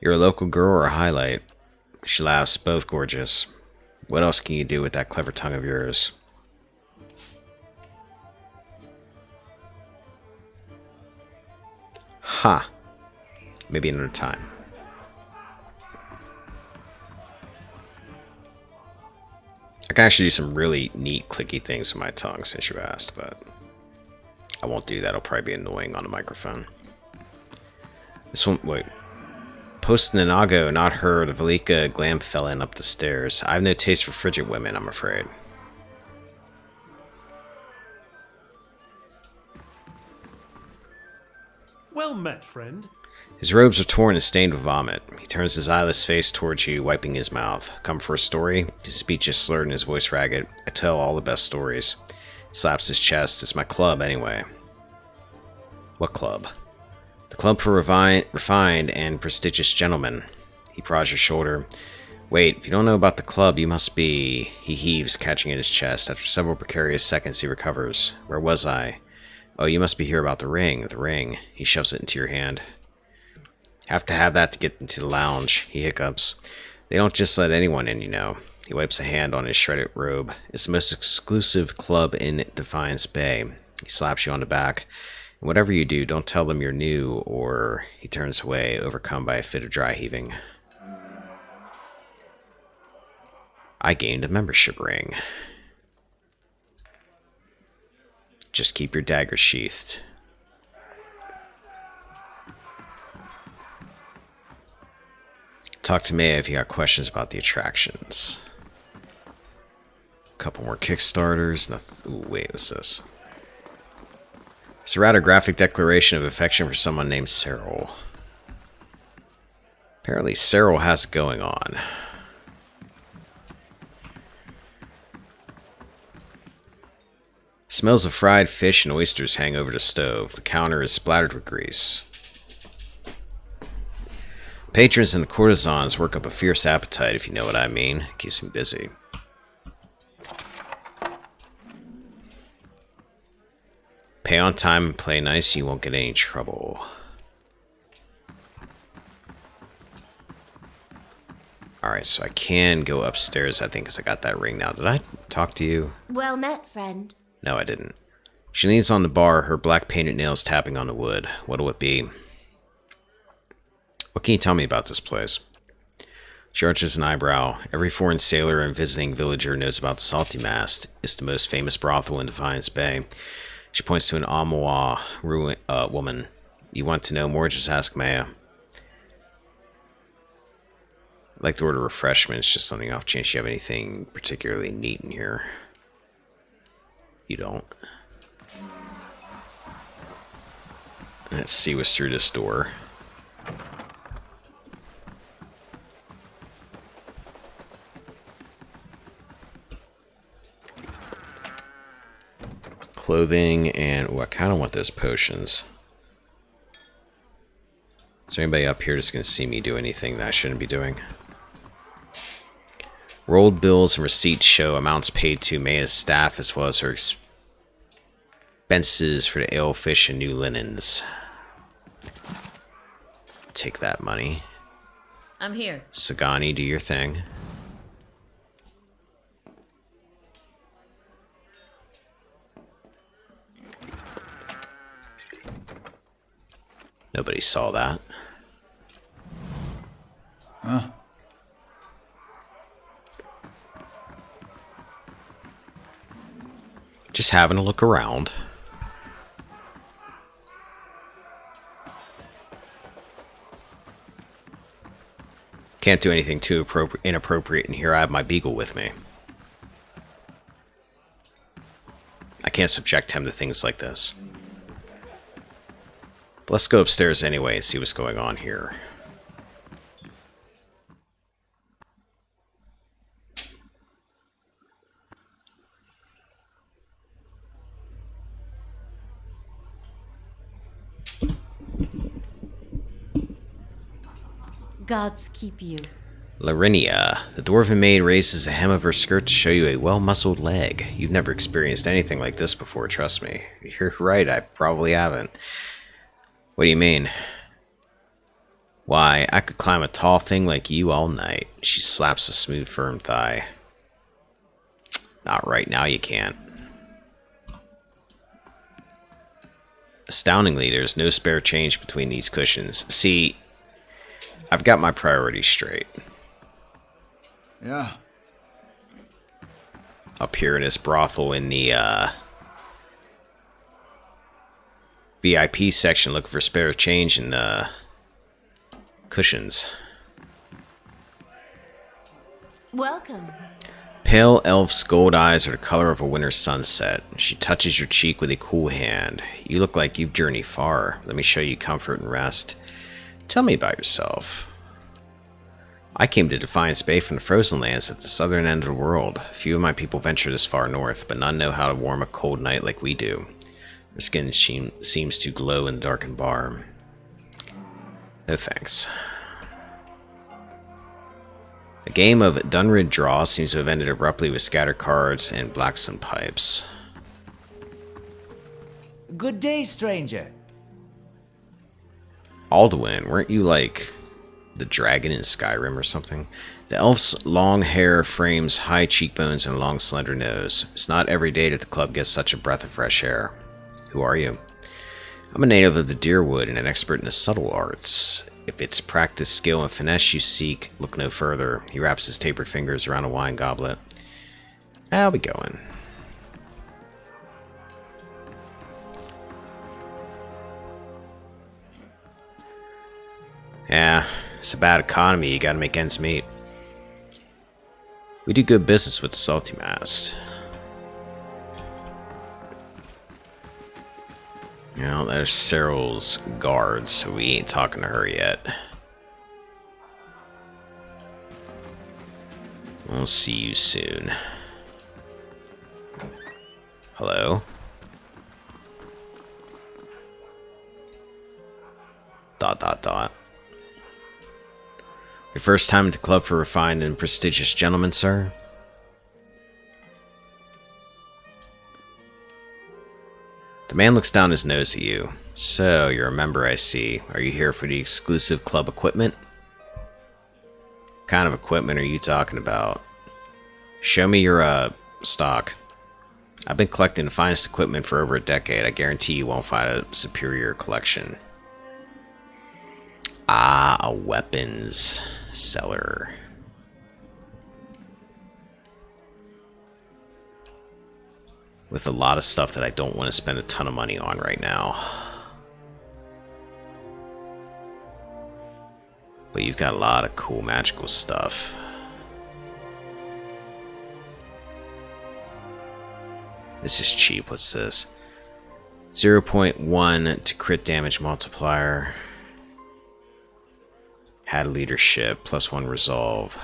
You're a local girl or a highlight? She laughs, both gorgeous. What else can you do with that clever tongue of yours? Ha. Maybe another time. I can actually do some really neat clicky things with my tongue since you asked, but I won't do that. It'll probably be annoying on a microphone. This one, wait. Post Nanago, not her. The Velika glam fell in up the stairs. I have no taste for frigid women, I'm afraid. Well met, friend. His robes are torn and stained with vomit. He turns his eyeless face towards you, wiping his mouth. Come for a story? His speech is slurred and his voice ragged. I tell all the best stories. He slaps his chest. It's my club, anyway. What club? The club for refined and prestigious gentlemen. He prods your shoulder. Wait, if you don't know about the club, you must be... He heaves, catching at his chest. After several precarious seconds, he recovers. Where was I? Oh, you must be here about the ring. The ring. He shoves it into your hand. Have to have that to get into the lounge. He hiccups. They don't just let anyone in, you know. He wipes a hand on his shredded robe. It's the most exclusive club in Defiance Bay. He slaps you on the back. And whatever you do, don't tell them you're new, or... He turns away, overcome by a fit of dry heaving. I gained a membership ring. Just keep your dagger sheathed. Talk to Maya if you got questions about the attractions. A couple more Kickstarters. Ooh, wait, what's this? It's a rather graphic declaration of affection for someone named Cyril. Apparently Cyril has it going on. Smells of fried fish and oysters hang over the stove. The counter is splattered with grease. Patrons and the courtesans work up a fierce appetite, if you know what I mean. Keeps me busy. Pay on time and play nice, you won't get any trouble. Alright, so I can go upstairs, I think, because I got that ring now. Did I talk to you? Well met, friend. No, I didn't. She leans on the bar, her black painted nails tapping on the wood. What'll it be? What can you tell me about this place? She arches an eyebrow. Every foreign sailor and visiting villager knows about the Salty Mast. It's the most famous brothel in Defiance Bay. She points to an Amoa woman. You want to know more, just ask Maya. I'd like to order refreshments, just something off chance you have anything particularly neat in here. You don't. Let's see what's through this door. Clothing and... Oh, I kind of want those potions. Is there anybody up here that's going to see me do anything that I shouldn't be doing? Rolled bills and receipts show amounts paid to Maya's staff as well as her expenses for the ale, fish, and new linens. Take that money. I'm here. Sagani, do your thing. Nobody saw that. Huh? Just having a look around. Can't do anything too inappropriate in here. I have my beagle with me. I can't subject him to things like this. But let's go upstairs anyway and see what's going on here. Gods keep you. Larinia, the dwarven maid raises the hem of her skirt to show you a well-muscled leg. You've never experienced anything like this before, trust me. You're right, I probably haven't. What do you mean? Why, I could climb a tall thing like you all night. She slaps a smooth, firm thigh. Not right now, you can't. Astoundingly, there's no spare change between these cushions. See, I've got my priorities straight. Yeah. Up here in this brothel in the VIP section, looking for spare change and cushions. Welcome. Pale elf's gold eyes are the color of a winter sunset. She touches your cheek with a cool hand. You look like you've journeyed far. Let me show you comfort and rest. Tell me about yourself. I came to Defiance Bay from the frozen lands at the southern end of the world. Few of my people venture this far north, but none know how to warm a cold night like we do. Their skin seems to glow in the darkened bar. No thanks. A game of Dunrid Draw seems to have ended abruptly with scattered cards and blacksome pipes. Good day, stranger. Alduin, weren't you like the dragon in Skyrim or something? The elf's long hair frames high cheekbones and a long slender nose. It's not every day that the club gets such a breath of fresh air. Who are you? I'm a native of the Deerwood and an expert in the subtle arts. If it's practice, skill, and finesse you seek, look no further. He wraps his tapered fingers around a wine goblet. I'll be going. Yeah, it's a bad economy. You gotta make ends meet. We do good business with the Salty Mast. Well, there's Cyril's guards, so we ain't talking to her yet. We'll see you soon. Hello? Dot dot dot. Your first time at the club for refined and prestigious gentlemen, sir? The man looks down his nose at you. So, you're a member, I see. Are you here for the exclusive club equipment? What kind of equipment are you talking about? Show me your, stock. I've been collecting the finest equipment for over a decade. I guarantee you won't find a superior collection. Ah, a weapons seller. With a lot of stuff that I don't want to spend a ton of money on right now. But you've got a lot of cool magical stuff. This is cheap. What's this? 0.1 to crit damage multiplier. Had leadership. +1 resolve.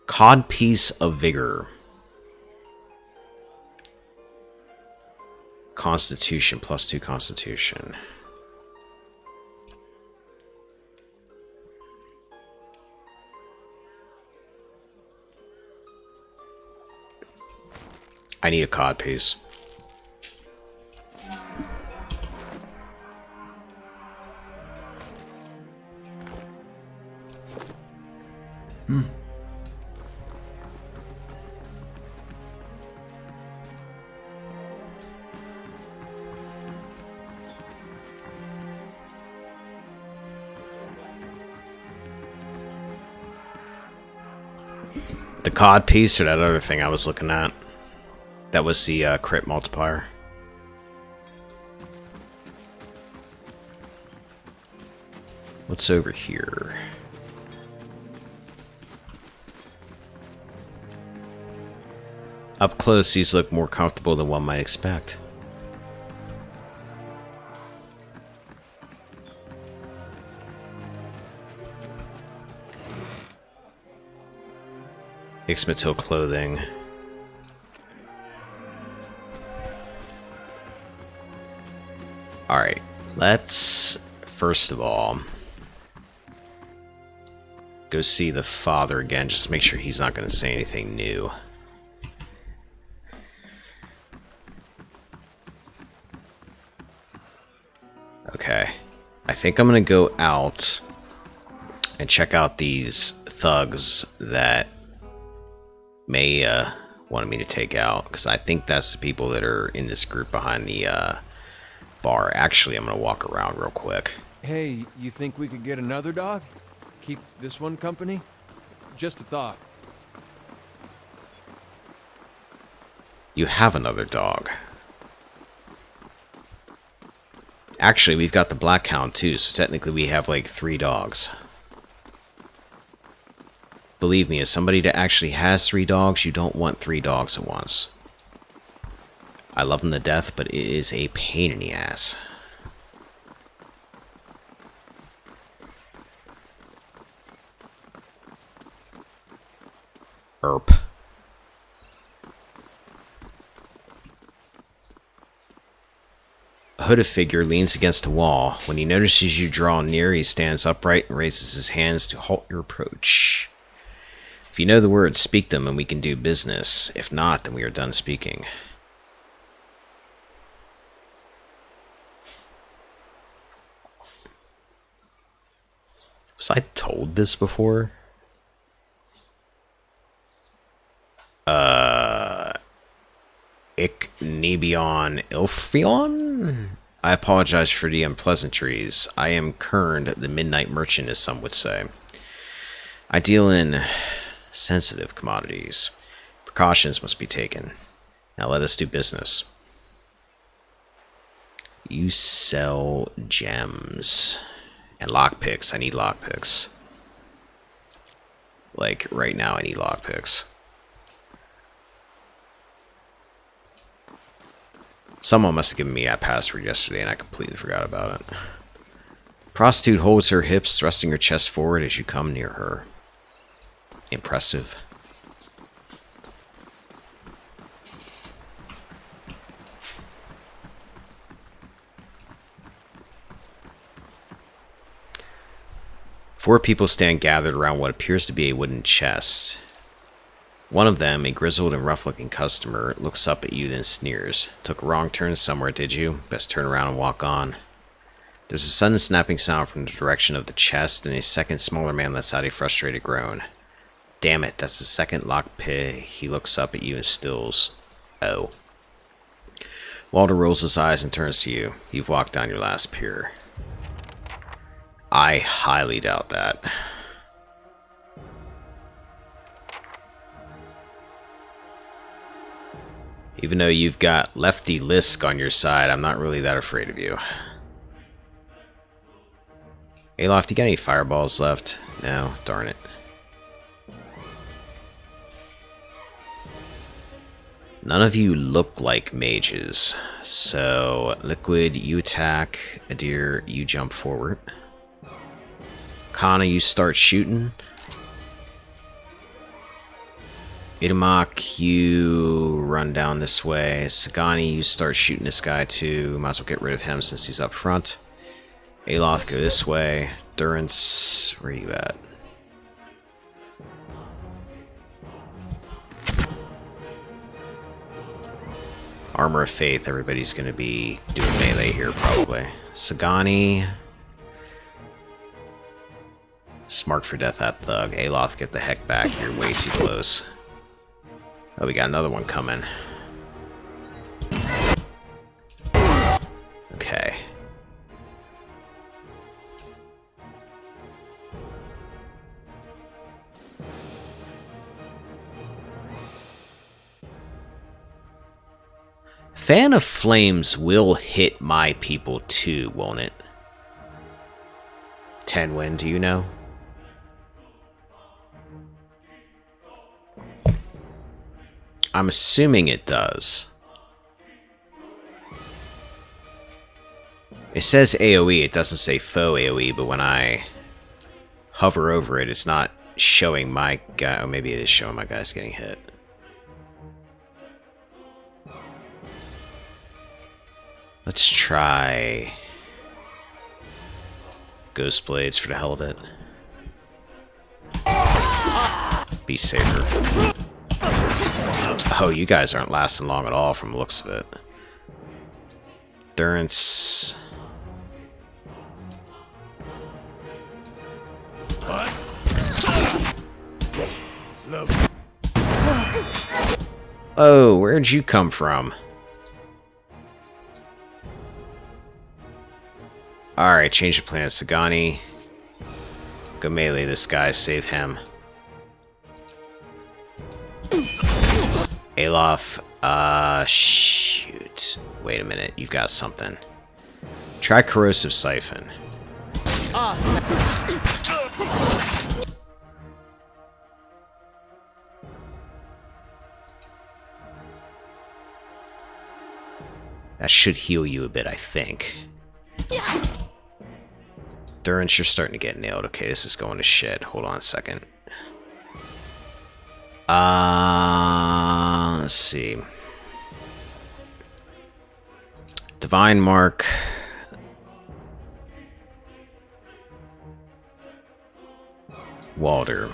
Codpiece of Vigor. Constitution. +2 Constitution. I need a codpiece. The cod piece or that other thing I was looking at? That was the crit multiplier. What's over here? Up close, these look more comfortable than one might expect. Ixmitil clothing. Alright, let's first of all go see the father again, just make sure he's not going to say anything new. Okay, I think I'm going to go out and check out these thugs that may wanted me to take out, because I think that's the people that are in this group behind the bar. Actually, I'm going to walk around real quick. Hey, you think we could get another dog? Keep this one company? Just a thought. You have another dog. Actually, we've got the Black Hound too, so technically we have like 3 dogs. Believe me, as somebody that actually has 3 dogs, you don't want 3 dogs at once. I love them to death, but it is a pain in the ass. Erp. A hooded figure leans against a wall. When he notices you draw near, he stands upright and raises his hands to halt your approach. If you know the words, speak them and we can do business. If not, then we are done speaking. Was I told this before? Nebion Ilfion? I apologize for the unpleasantries. I am Kern, the Midnight Merchant, as some would say. I deal in sensitive commodities. Precautions must be taken. Now let us do business. You sell gems. And lockpicks. I need lockpicks. Like, right now I need lockpicks. Someone must have given me that password yesterday and I completely forgot about it. Prostitute holds her hips, thrusting her chest forward as you come near her. Impressive. Four people stand gathered around what appears to be a wooden chest. One of them, a grizzled and rough-looking customer, looks up at you then sneers. Took a wrong turn somewhere, did you? Best turn around and walk on. There's a sudden snapping sound from the direction of the chest, and a second smaller man lets out a frustrated groan. Damn it, that's the second lockpick. He looks up at you and stills. Oh. Walter rolls his eyes and turns to you. You've walked down your last pier. I highly doubt that. Even though you've got Lefty Lisk on your side, I'm not really that afraid of you. Aloft, you got any fireballs left? No? Darn it. None of you look like mages. So, Liquid, you attack. Adir, you jump forward. Kana, you start shooting. Itamak, you run down this way. Sagani, you start shooting this guy too. Might as well get rid of him since he's up front. Aloth, go this way. Durance, where are you at? Armor of Faith, everybody's going to be doing melee here probably. Sagani. Smart for death, that thug. Aloth, get the heck back. You're way too close. Oh, we got another one coming. Okay. Fan of Flames will hit my people too, won't it? 10 win, do you know? I'm assuming it does. It says AoE, it doesn't say faux AoE, but when I hover over it, it's not showing my guy. Oh, maybe it is showing my guys getting hit. Let's try Ghost Blades for the hell of it. Be safer. Oh, you guys aren't lasting long at all from the looks of it. Endurance. Oh, where'd you come from? Alright, change the plan. Sagani. Go melee this guy, save him. Alof, shoot. Wait a minute, you've got something. Try Corrosive Siphon. That should heal you a bit, I think. Endurance, you're starting to get nailed. Okay, this is going to shit. Hold on a second. Let's see. Divine Mark. Walder.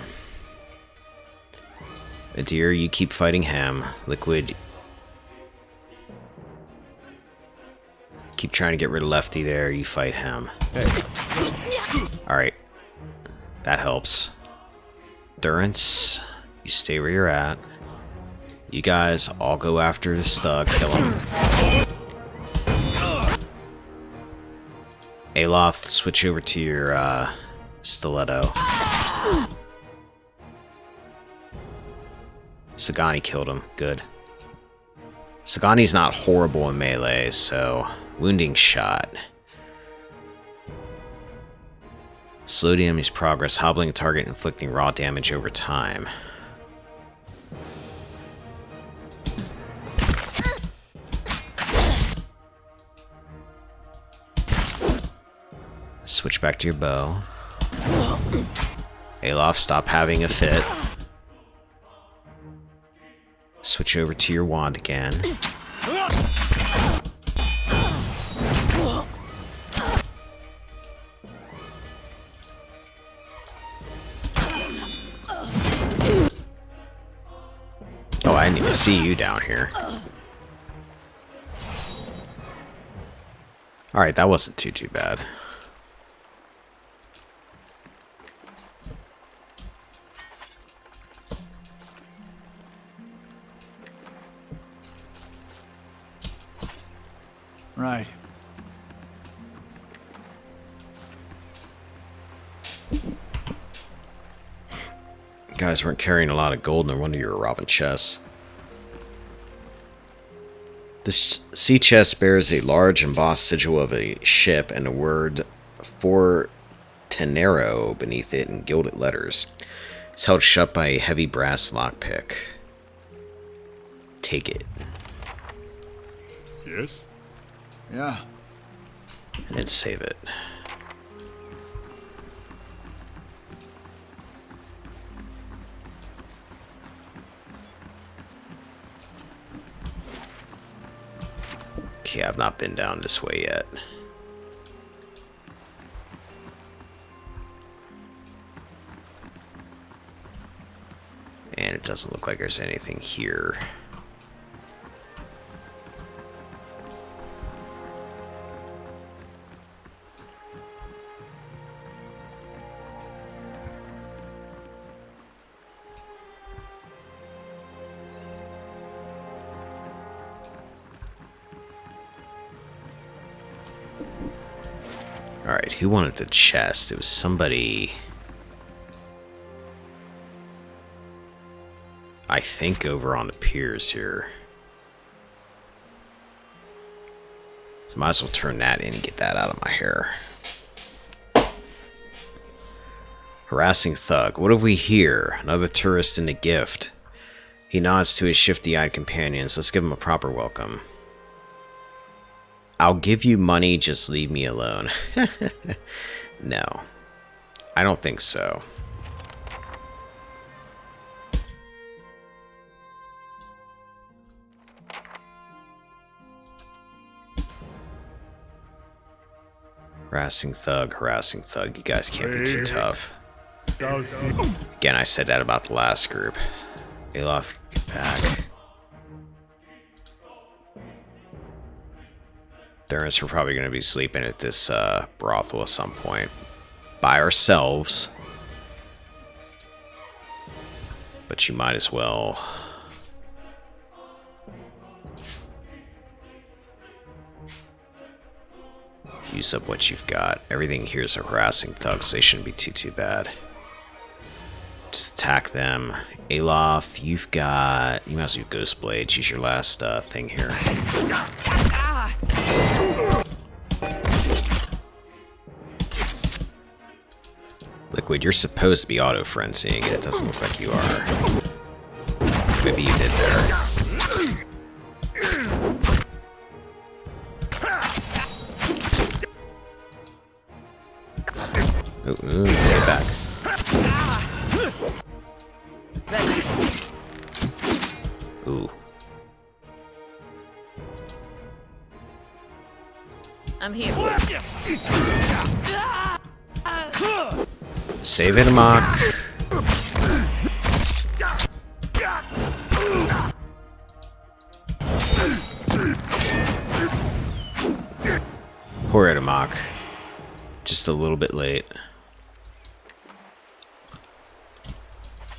Adir, you keep fighting him. Liquid. Keep trying to get rid of Lefty there. You fight him. Alright. That helps. Endurance. You stay where you're at. You guys all go after the Stug. Kill him. Aloth, switch over to your Stiletto. Sagani killed him. Good. Sagani's not horrible in melee, so... Wounding shot. Slow the enemy's progress, hobbling a target, inflicting raw damage over time. Switch back to your bow. Alof, stop having a fit. Switch over to your wand again. Oh, I didn't even see you down here. Alright, that wasn't too bad. Right. You guys weren't carrying a lot of gold, no wonder you were robbing chests. This sea chest bears a large embossed sigil of a ship and the word For Tenero beneath it in gilded letters. It's held shut by a heavy brass lockpick. Take it. Yes? Yeah. And save it. Okay, I've not been down this way yet. And it doesn't look like there's anything here. Alright, who wanted the chest? It was somebody... I think over on the piers here. So might as well turn that in and get that out of my hair. Harassing thug. What have we here? Another tourist in a gift. He nods to his shifty-eyed companions. Let's give him a proper welcome. I'll give you money, just leave me alone. No. I don't think so. Harassing thug, harassing thug. You guys can't be too tough. Again, I said that about the last group. Aloth, get back. Thurns, we're probably going to be sleeping at this brothel at some point. By ourselves. But you might as well... use up what you've got. Everything here is a harassing thug, so they shouldn't be too bad. Just attack them. Aloth, you've got... you might as well do Ghost Blade. Choose your last thing here. Liquid, you're supposed to be auto-frenzying it. It doesn't look like you are. Maybe you did there. Ooh, get back. Ooh. I'm here. Save it, Amok. Poor Amok. Just a little bit late.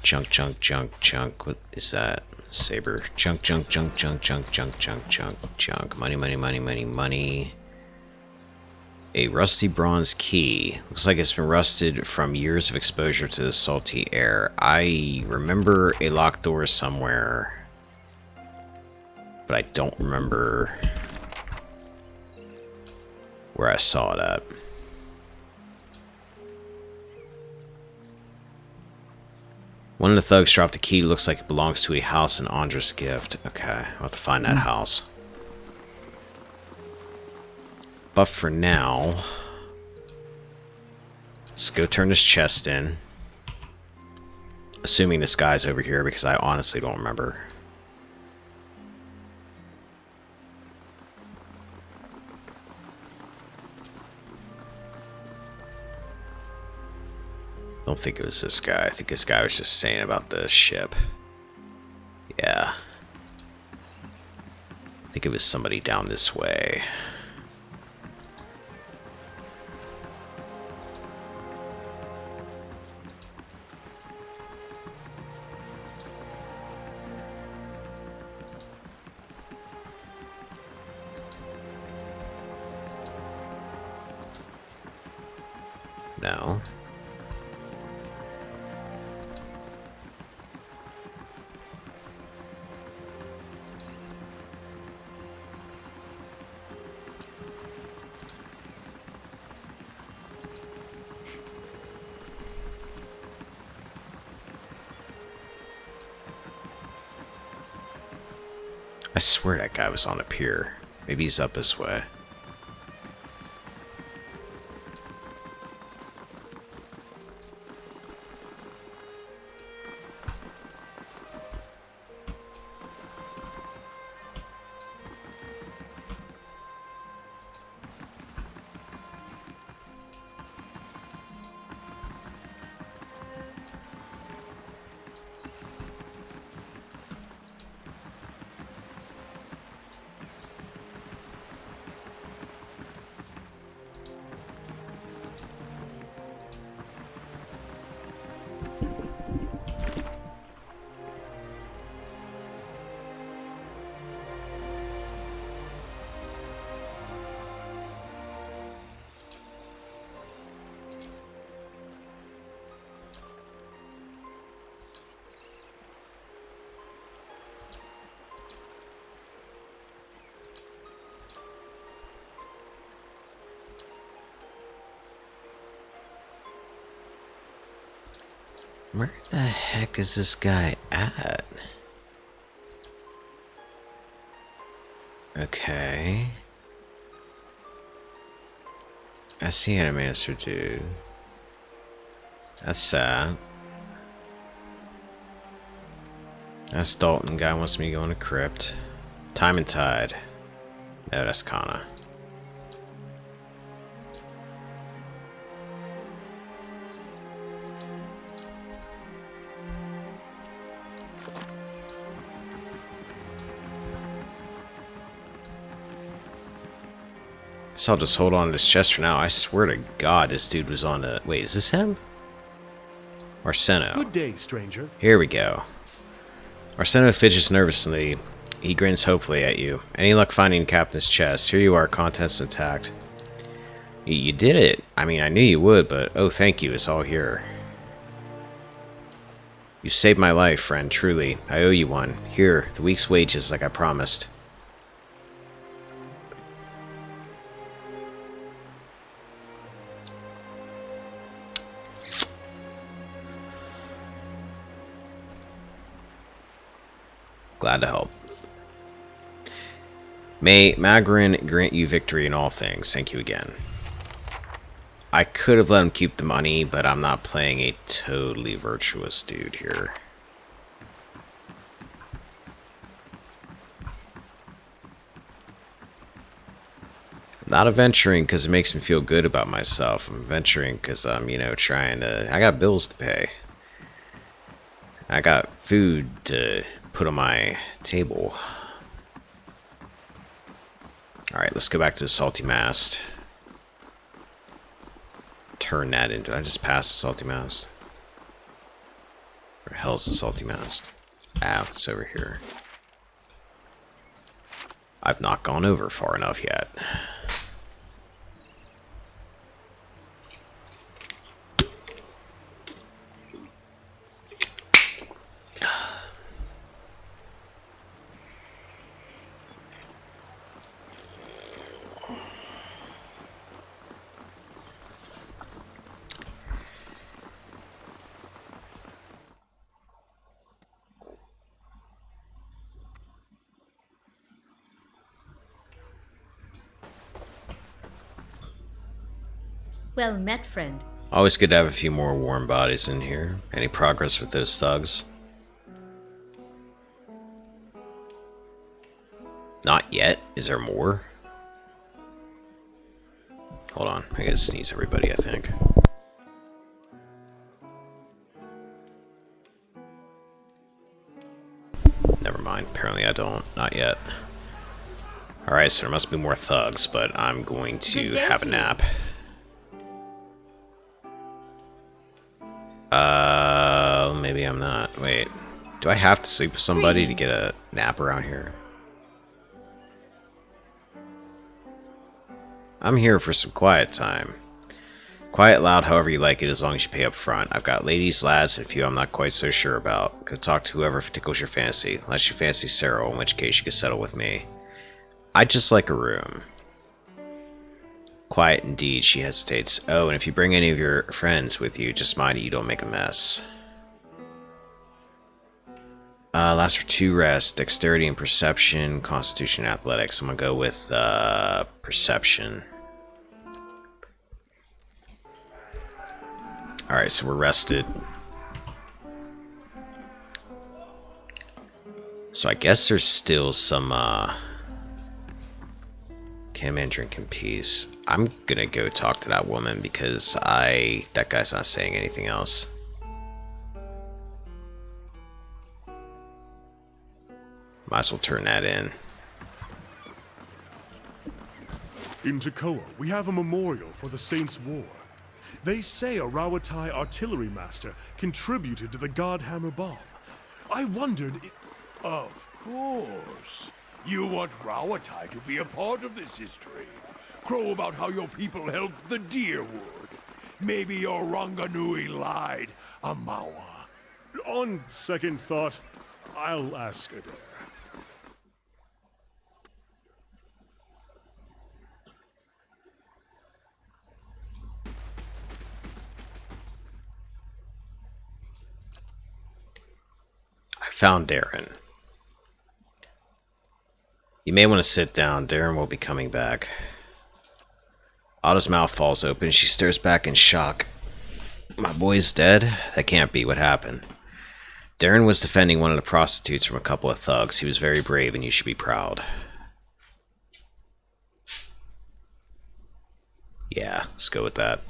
Junk, junk, junk, junk. What is that? Saber. Junk, junk, junk, junk, junk, junk, junk, junk, junk. Money, money, money, money, money. A rusty bronze key. Looks like it's been rusted from years of exposure to the salty air. I remember a locked door somewhere, but I don't remember where I saw it at. One of the thugs dropped the key. Looks like it belongs to a house in Andra's gift. Okay, I'll have to find that house. But for now, let's go turn this chest in. Assuming this guy's over here, because I honestly don't remember. Don't think it was this guy. I think this guy was just saying about the ship. Yeah. I think it was somebody down this way. No. I swear that guy was on a pier. Maybe he's up this way. Where the heck is this guy at? Okay. That's the Animaster dude. That's sad. That's Dalton. Guy wants me to go in a crypt. Time and Tide. No, that's Kana. So I'll just hold on to this chest for now. I swear to God, this dude was on the... Wait, is this him? Arseno. Good day, stranger. Here we go. Arseno fidgets nervously. He grins hopefully at you. Any luck finding Captain's chest? Here you are, contents intact. You did it. I mean, I knew you would, but oh, thank you. It's all here. You saved my life, friend, truly. I owe you one. Here, the week's wages, like I promised. Glad to help. May Magrin grant you victory in all things. Thank you again. I could have let him keep the money, but I'm not playing a totally virtuous dude here. I'm not adventuring because it makes me feel good about myself. I'm adventuring because I'm, you know, trying to... I got bills to pay. I got food to put on my table. Alright, let's go back to the Salty Mast. Turn that into... I just passed the Salty Mast. Where the hell's the Salty Mast? Ow, it's over here. I've not gone over far enough yet. Well met, friend. Always good to have a few more warm bodies in here. Any progress with those thugs? Not yet. Is there more? Hold on. I gotta sneeze everybody, I think. Never mind. Apparently I don't. Not yet. Alright, so there must be more thugs, but I'm going to have a nap. Maybe I'm not. Wait. Do I have to sleep with somebody to get a nap around here? I'm here for some quiet time. Quiet, loud, however you like it, as long as you pay up front. I've got ladies, lads, and a few I'm not quite so sure about. Go talk to whoever tickles your fancy. Unless you fancy Cyril, in which case you can settle with me. I'd just like a room. Quiet indeed, she hesitates. Oh, and if you bring any of your friends with you, just mind that you don't make a mess. Last for 2 rests. Dexterity and perception, constitution, athletics. I'm gonna go with perception. Alright, so we're rested. So I guess there's still some can't man drink in peace. I'm gonna go talk to that woman because that guy's not saying anything else. Might as well turn that in. In Tekoa, we have a memorial for the Saints' War. They say a Rawatai artillery master contributed to the Godhammer bomb. I wondered Of course. You want Rawatai to be a part of this history. Crow about how your people helped the Deerwood. Maybe your Ranganui lied, Amawa. On second thought, I'll ask Adair. Found Darren. You may want to sit down. Darren will be coming back. Otto's mouth falls open. She stares back in shock. My boy's dead? That can't be. What happened? Darren was defending one of the prostitutes from a couple of thugs. He was very brave, and you should be proud. Yeah, let's go with that.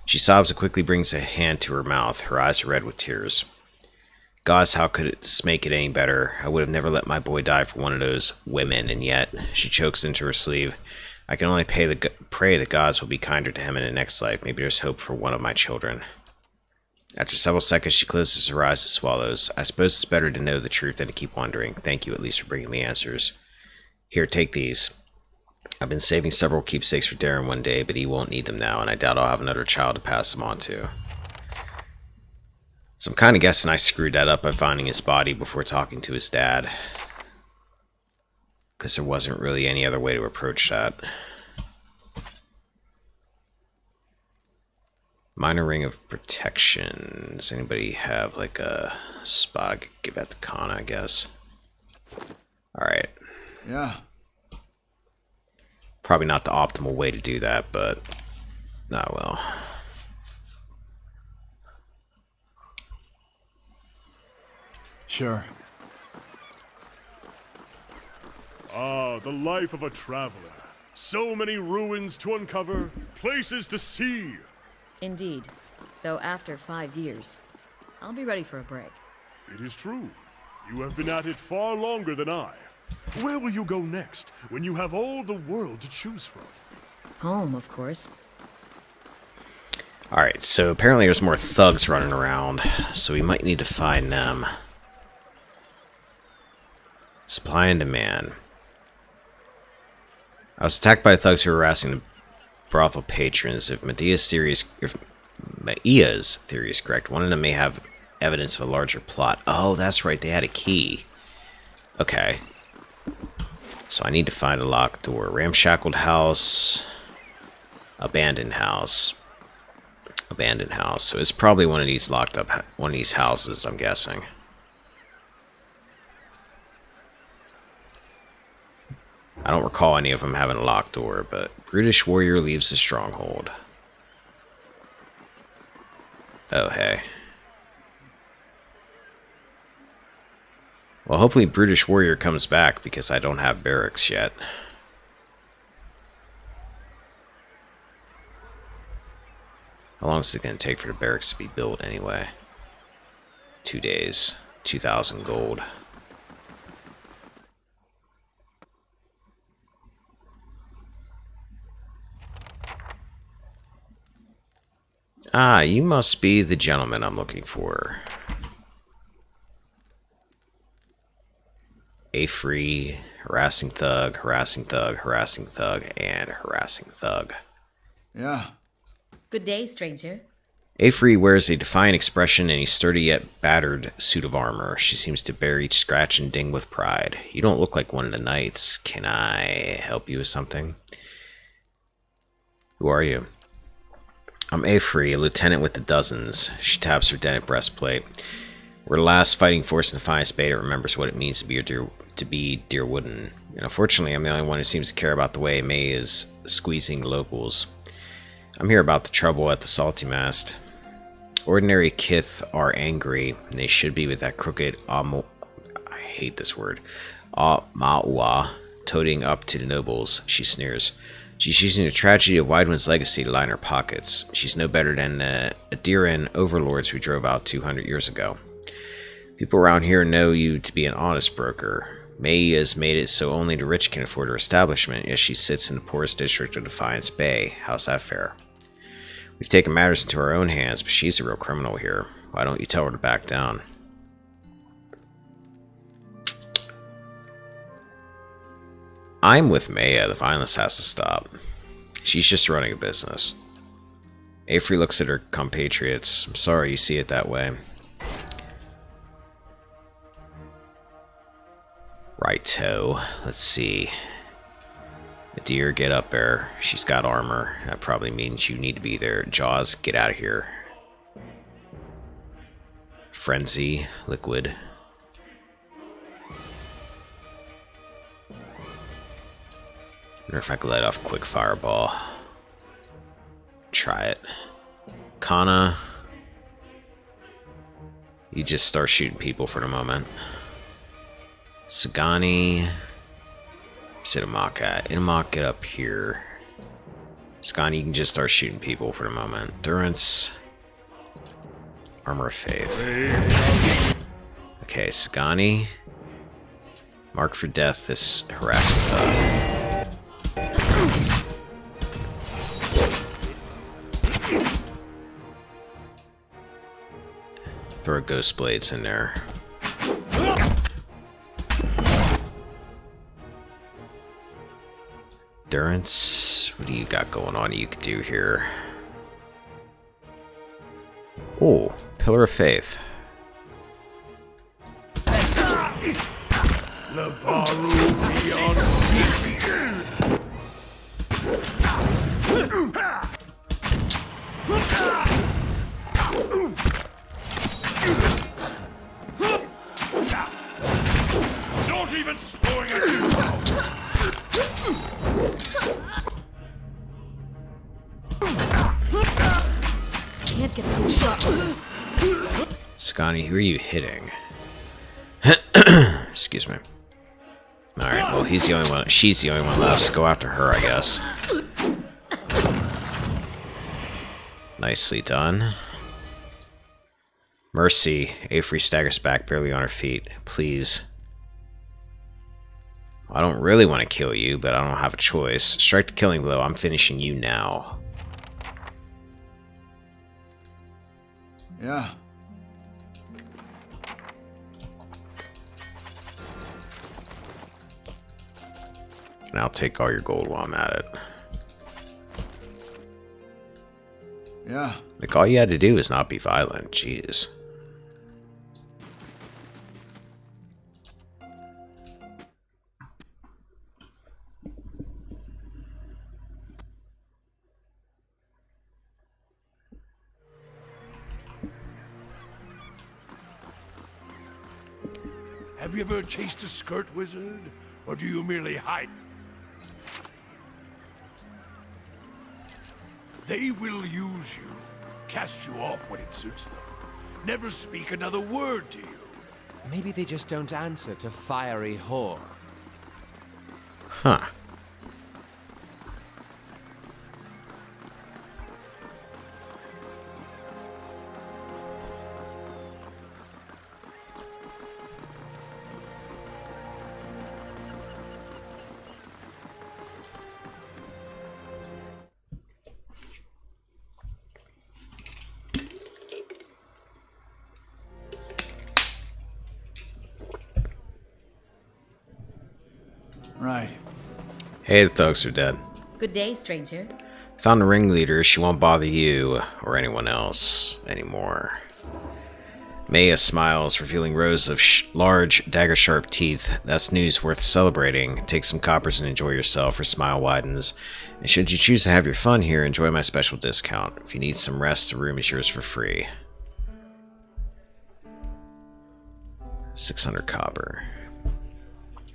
She sobs and quickly brings a hand to her mouth. Her eyes are red with tears. Gosh, how could it make it any better? I would have never let my boy die for one of those women, and yet she chokes into her sleeve. I can only pray the gods will be kinder to him in the next life. Maybe there's hope for one of my children. After several seconds, she closes her eyes and swallows. I suppose it's better to know the truth than to keep wondering. Thank you at least for bringing me answers. Here, take these. I've been saving several keepsakes for Darren one day, but he won't need them now, and I doubt I'll have another child to pass them on to. So I'm kind of guessing I screwed that up by finding his body before talking to his dad. Because there wasn't really any other way to approach that. Minor ring of protection. Does anybody have like a spot I could give at the con, I guess? Alright. Yeah. Probably not the optimal way to do that, but not well. Sure. Ah, the life of a traveler. So many ruins to uncover, places to see. Indeed. Though after 5 years, I'll be ready for a break. It is true. You have been at it far longer than I. Where will you go next, when you have all the world to choose from? Home, of course. Alright, so apparently there's more thugs running around, so we might need to find them. Supply and demand. I was attacked by thugs who were harassing the brothel patrons. If Medea's theory is correct, one of them may have evidence of a larger plot. Oh, that's right, they had a key. Okay. So I need to find a locked door. Ramshackled house. Abandoned house. Abandoned house. So it's probably one of these locked up, one of these houses, I'm guessing. I don't recall any of them having a locked door, but Brutish warrior leaves the stronghold. Oh, hey. Well, hopefully Brutish warrior comes back, because I don't have barracks yet. How long is it going to take for the barracks to be built anyway? 2 days. 2,000 gold. Ah, you must be the gentleman I'm looking for. A free, harassing thug, harassing thug, harassing thug, and harassing thug. Yeah. Good day, stranger. Avery wears a defiant expression and a sturdy yet battered suit of armor. She seems to bear each scratch and ding with pride. You don't look like one of the knights. Can I help you with something? Who are you? I'm Avery, a lieutenant with the Dozens. She taps her dented breastplate. We're the last fighting force in the Defiance Bay that remembers what it means to be Deerwooden. And unfortunately, I'm the only one who seems to care about the way May is squeezing locals. I'm here about the trouble at the Salty Mast. Ordinary kith are angry, and they should be with that crooked I hate this word. Maua, toting up to the nobles. She sneers. She's using the tragedy of Widewind's legacy to line her pockets. She's no better than the Adiran overlords who drove out 200 years ago. People around here know you to be an honest broker. May has made it so only the rich can afford her establishment, yet she sits in the poorest district of Defiance Bay. How's that fair? We've taken matters into our own hands, but she's a real criminal here. Why don't you tell her to back down? I'm with Maya. The violence has to stop. She's just running a business. Avery looks at her compatriots. I'm sorry you see it that way. Righto. Let's see. Deer, get up there. She's got armor. That probably means you need to be there. Jaws, get out of here. Frenzy, liquid. Wonder if I could let off a quick fireball. Try it. Kana, you just start shooting people for the moment. Sagani, where's Itamaka at? Itamaka, get up here. Sagani, you can just start shooting people for the moment. Durance, Armor of Faith. Okay, Sagani, mark for death this harassing bug. Throw ghost blades in there. Durance, what do you got going on you could do here? Oh, Pillar of Faith. Lavaru beyond sea. Not even slowing at you. Can't get a good shot on this. Sagani, who are you hitting? Excuse me. Alright, well, he's the only one. She's the only one left, so go after her, I guess. Nicely done. Mercy. Avery staggers back, barely on her feet. Please. I don't really want to kill you, but I don't have a choice. Strike the killing blow. I'm finishing you now. Yeah. And I'll take all your gold while I'm at it. Yeah. Like, all you had to do is not be violent. Jeez. Have you ever chased a skirt wizard? Or do you merely hide? They will use you, cast you off when it suits them. Never speak another word to you. Maybe they just don't answer to fiery whore. Huh. Right. Hey, the thugs are dead. Good day, stranger. Found a ringleader. She won't bother you or anyone else anymore. Maya smiles, revealing rows of large, dagger-sharp teeth. That's news worth celebrating. Take some coppers and enjoy yourself. Her smile widens. And should you choose to have your fun here, enjoy my special discount. If you need some rest, the room is yours for free. 600 copper.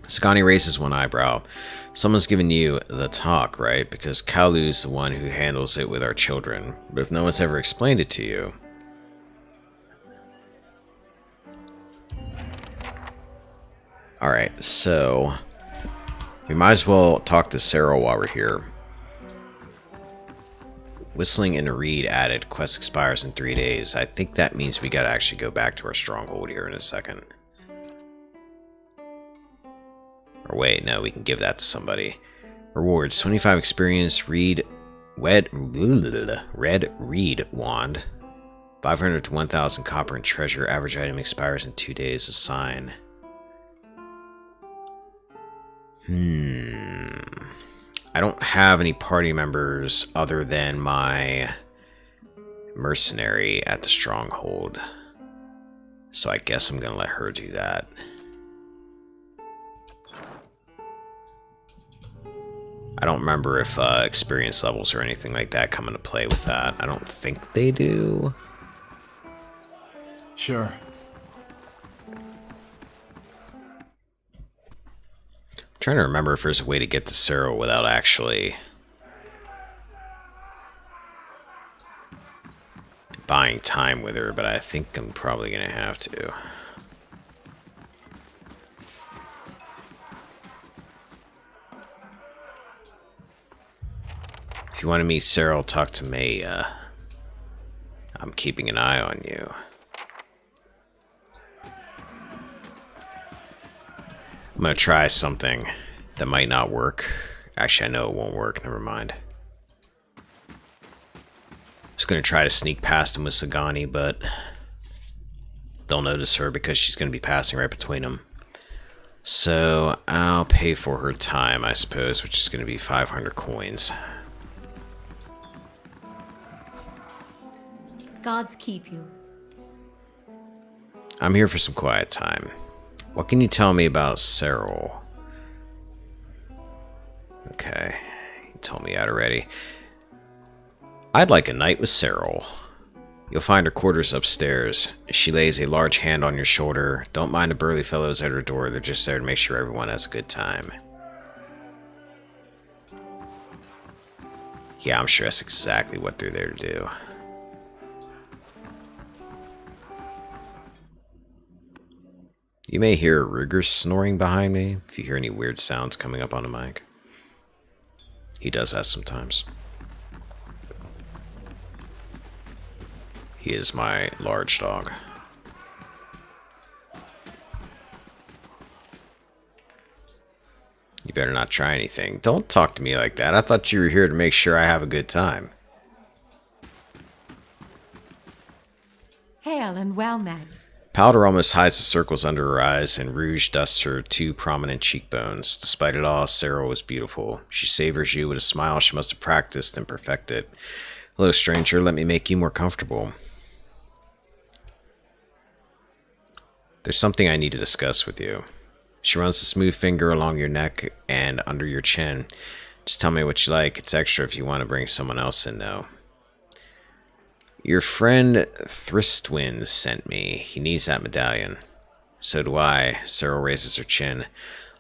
Sagani raises one eyebrow. Someone's giving you the talk, right? Because Kalu's the one who handles it with our children. But if no one's ever explained it to you... Alright, so... we might as well talk to Sarah while we're here. Whistling and a reed added. Quest expires in 3 days. I think that means we gotta actually go back to our stronghold here in a second. Or wait, no, we can give that to somebody. Rewards, 25 experience, red reed wand. 500 to 1,000 copper and treasure. Average item expires in 2 days. A sign. I don't have any party members other than my mercenary at the stronghold. So I guess I'm gonna let her do that. I don't remember if experience levels or anything like that come into play with that. I don't think they do. Sure. Trying to remember if there's a way to get to Cyril without actually buying time with her, but I think I'm probably gonna have to. If you want to meet Cyril, talk to me. I'm keeping an eye on you. I'm gonna try something that might not work. Actually, I know it won't work. Never mind. Just gonna try to sneak past him with Sagani, but they'll notice her because she's gonna be passing right between them. So I'll pay for her time, I suppose, which is gonna be 500 coins. Gods keep you. I'm here for some quiet time. What can you tell me about Cyril? Okay, you told me that already. I'd like a night with Cyril. You'll find her quarters upstairs. She lays a large hand on your shoulder. Don't mind the burly fellows at her door. They're just there to make sure everyone has a good time. Yeah, I'm sure that's exactly what they're there to do. You may hear Ruger snoring behind me if you hear any weird sounds coming up on the mic. He does that sometimes. He is my large dog. You better not try anything. Don't talk to me like that. I thought you were here to make sure I have a good time. Hail and well met. Powder almost hides the circles under her eyes, and rouge dusts her two prominent cheekbones. Despite it all, Sarah was beautiful. She savors you with a smile she must have practiced and perfected. Hello, stranger. Let me make you more comfortable. There's something I need to discuss with you. She runs a smooth finger along your neck and under your chin. Just tell me what you like. It's extra if you want to bring someone else in, though. Your friend Thristwin sent me. He needs that medallion. So do I. Cyril raises her chin.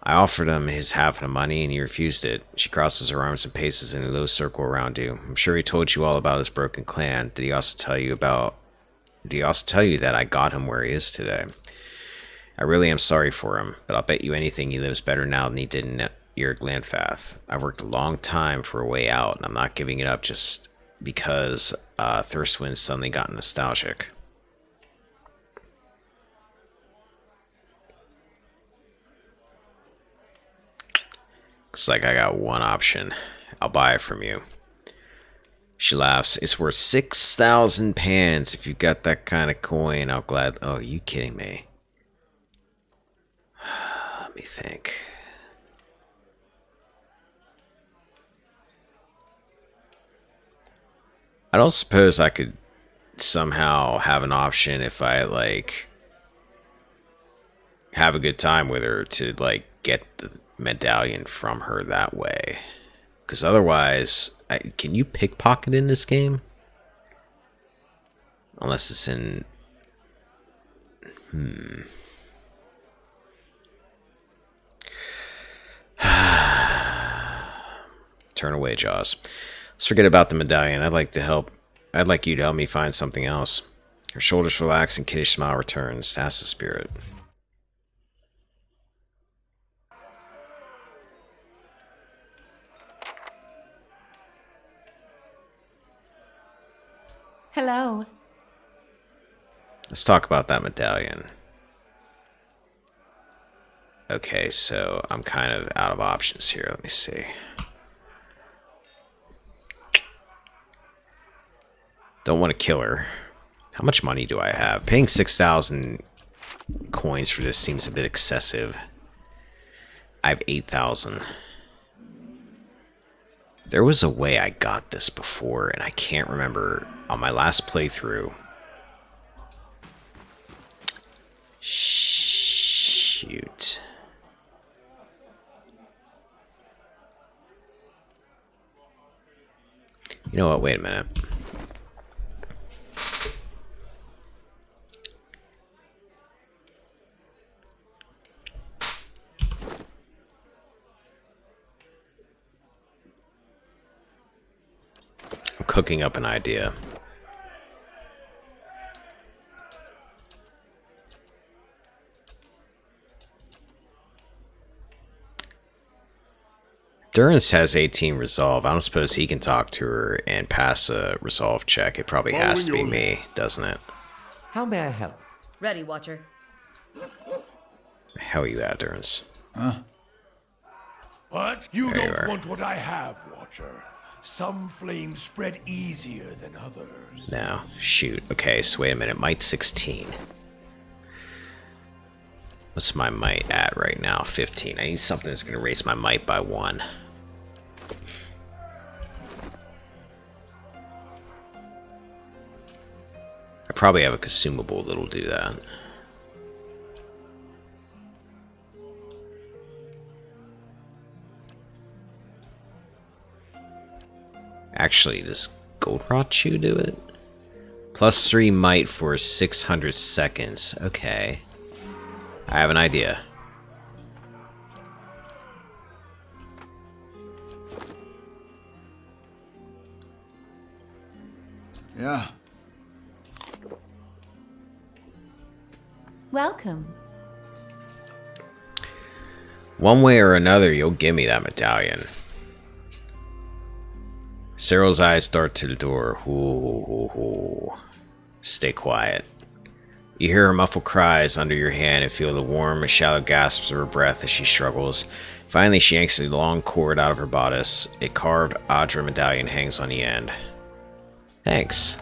I offered him his half of the money and he refused it. She crosses her arms and paces in a low circle around you. I'm sure he told you all about his broken clan. Did he also tell you that I got him where he is today? I really am sorry for him, but I'll bet you anything he lives better now than he did in Glanfath. I've worked a long time for a way out, and I'm not giving it up just because Thirstwind suddenly got nostalgic. Looks like I got one option. I'll buy it from you. She laughs. It's worth 6,000 pans. If you got that kind of coin, I'll glad... Oh, are you kidding me? Let me think. I don't suppose I could somehow have an option if I, like, have a good time with her to, like, get the medallion from her that way. Because otherwise, can you pickpocket in this game? Unless it's in... Turn away, Jaws. Let's forget about the medallion. I'd like you to help me find something else. Her shoulders relax and kiddish smile returns. That's the spirit. Hello. Let's talk about that medallion. Okay, so I'm kind of out of options here. Let me see. Don't want to kill her. How much money do I have? Paying 6,000 coins for this seems a bit excessive. I have 8,000. There was a way I got this before, and I can't remember. On my last playthrough. Shoot. You know what? Wait a minute. cooking up an idea. Durance has 18 resolve. I don't suppose he can talk to her and pass a resolve check. It probably has to be me, doesn't it? How may I help? Ready, Watcher. How are you at, Durance? What? You There you don't are. want what I have, Watcher. Some flames spread easier than others. No. Shoot. Okay, so wait a minute. Might 16. What's my might at right now? 15. I need something that's going to raise my might by 1. I probably have a consumable that'll do that. Actually, does Gold Rot Chew do it? Plus 3 might for 600 seconds. Okay. I have an idea. Yeah. Welcome. One way or another, you'll give me that medallion. Cyril's eyes dart to the door. Ooh. Stay quiet. You hear her muffled cries under your hand and feel the warm, shallow gasps of her breath as she struggles. Finally, she yanks a long cord out of her bodice. A carved Adra medallion hangs on the end. Thanks.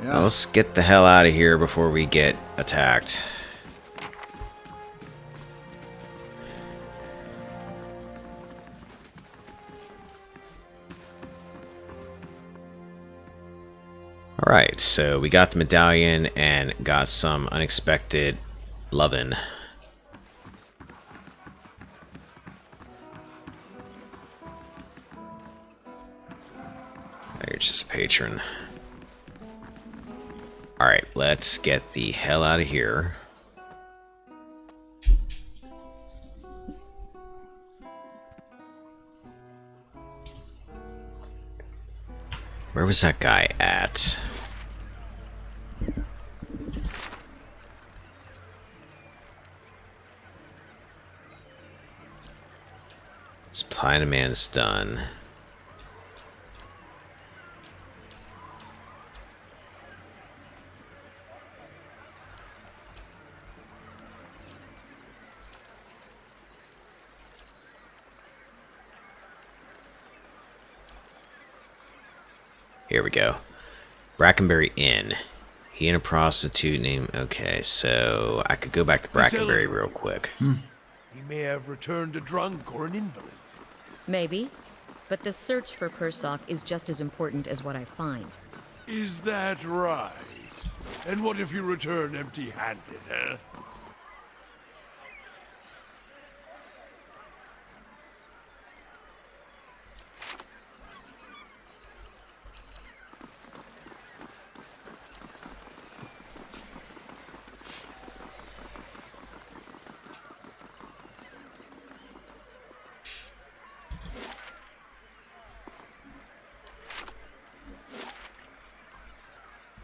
Yeah. Now let's get the hell out of here before we get attacked. Alright, so we got the medallion and got some unexpected lovin'. You're just a patron. Alright, let's get the hell out of here. Where was that guy at? Supply demand's done. Here we go. Brackenberry Inn. He and a prostitute named... Okay, so I could go back to Brackenberry real quick. He may have returned a drunk or an invalid. Maybe. But the search for Persock is just as important as what I find. Is that right? And what if you return empty-handed, huh?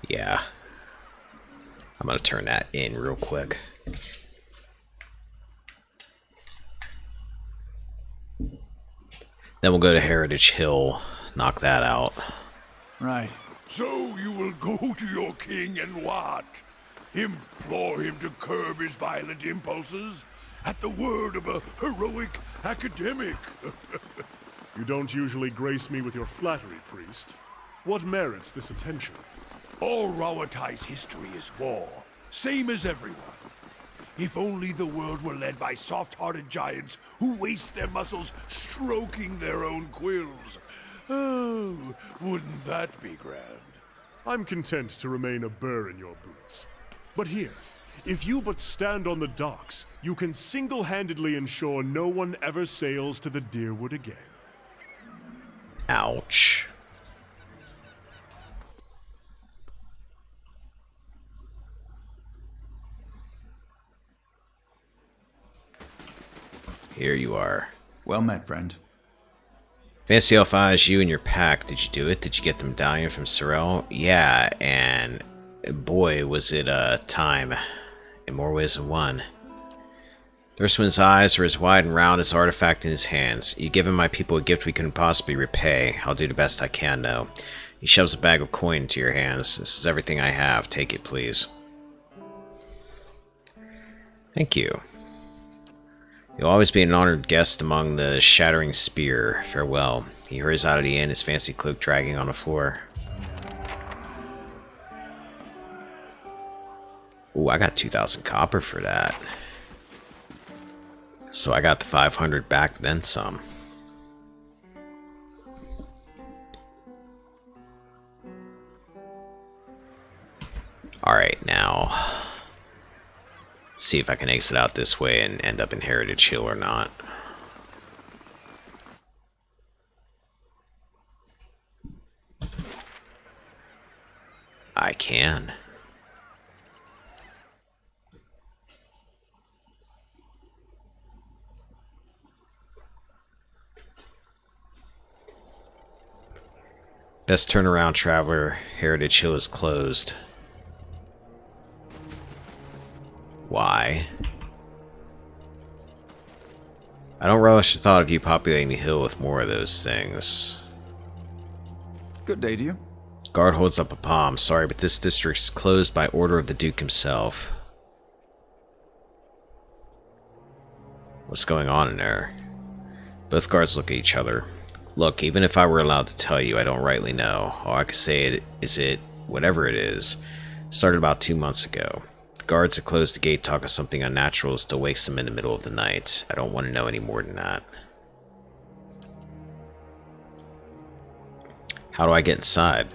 Yeah. I'm gonna turn that in real quick. Then we'll go to Heritage Hill, knock that out. Right. So you will go to your king and what? Implore him to curb his violent impulses? At the word of a heroic academic? You don't usually grace me with your flattery, priest. What merits this attention? All Rawatai's history is war, same as everyone. If only the world were led by soft-hearted giants who waste their muscles stroking their own quills. Oh, wouldn't that be grand? I'm content to remain a burr in your boots. But here, if you but stand on the docks, you can single-handedly ensure no one ever sails to the Deerwood again. Ouch. Here you are. Well met, friend. Fancy Elf Eyes, you and your pack, did you do it? Did you get the medallion from Sorrel? Yeah, and boy, was it a time. In more ways than one. Thurston's eyes are as wide and round as artifact in his hands. You've given my people a gift we couldn't possibly repay. I'll do the best I can, though. He shoves a bag of coin into your hands. This is everything I have. Take it, please. Thank you. You'll always be an honored guest among the Shattering Spear. Farewell. He hurries out of the inn, his fancy cloak dragging on the floor. Ooh, I got 2,000 copper for that. So I got the 500 back, then some. Alright, now. See if I can exit out this way and end up in Heritage Hill or not. I can. Best turnaround, traveler. Heritage Hill is closed. Why? I don't relish the thought of you populating the hill with more of those things. Good day to you. Guard holds up a palm. Sorry, but this district is closed by order of the Duke himself. What's going on in there? Both guards look at each other. Look, even if I were allowed to tell you, I don't rightly know. All I can say is whatever it is, started about 2 months ago. The guards that closed the gate talk of something unnatural still wakes them in the middle of the night. I don't want to know any more than that. How do I get inside?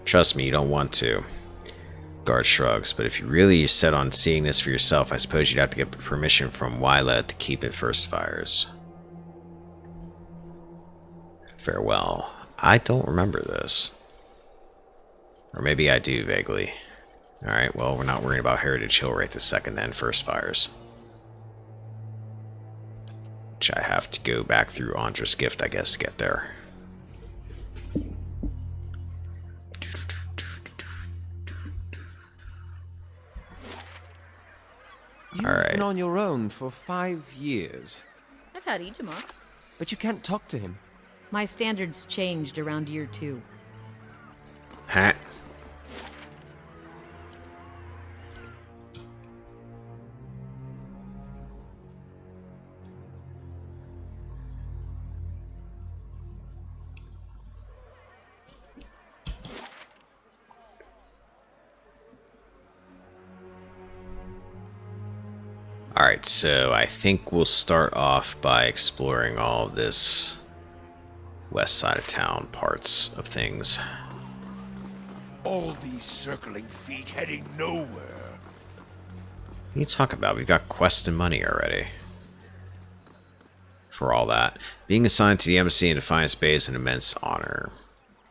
Trust me, you don't want to. Guard shrugs, but if you really set on seeing this for yourself, I suppose you'd have to get permission from Wyla to keep it first fires. Farewell. I don't remember this. Or maybe I do, vaguely. Alright, well, we're not worrying about Heritage Hill right this second then, first fires. Which I have to go back through Andra's Gift, I guess, to get there. You've All right. been on your own for 5 years, I've had Itamar. but you can't talk to him. My standards changed around year 2. Huh? Alright, so I think we'll start off by exploring all of this west side of town parts of things. All these circling feet heading nowhere. What are you talking about? We've got quest and money already. For all that. Being assigned to the embassy in Defiance Bay is an immense honor.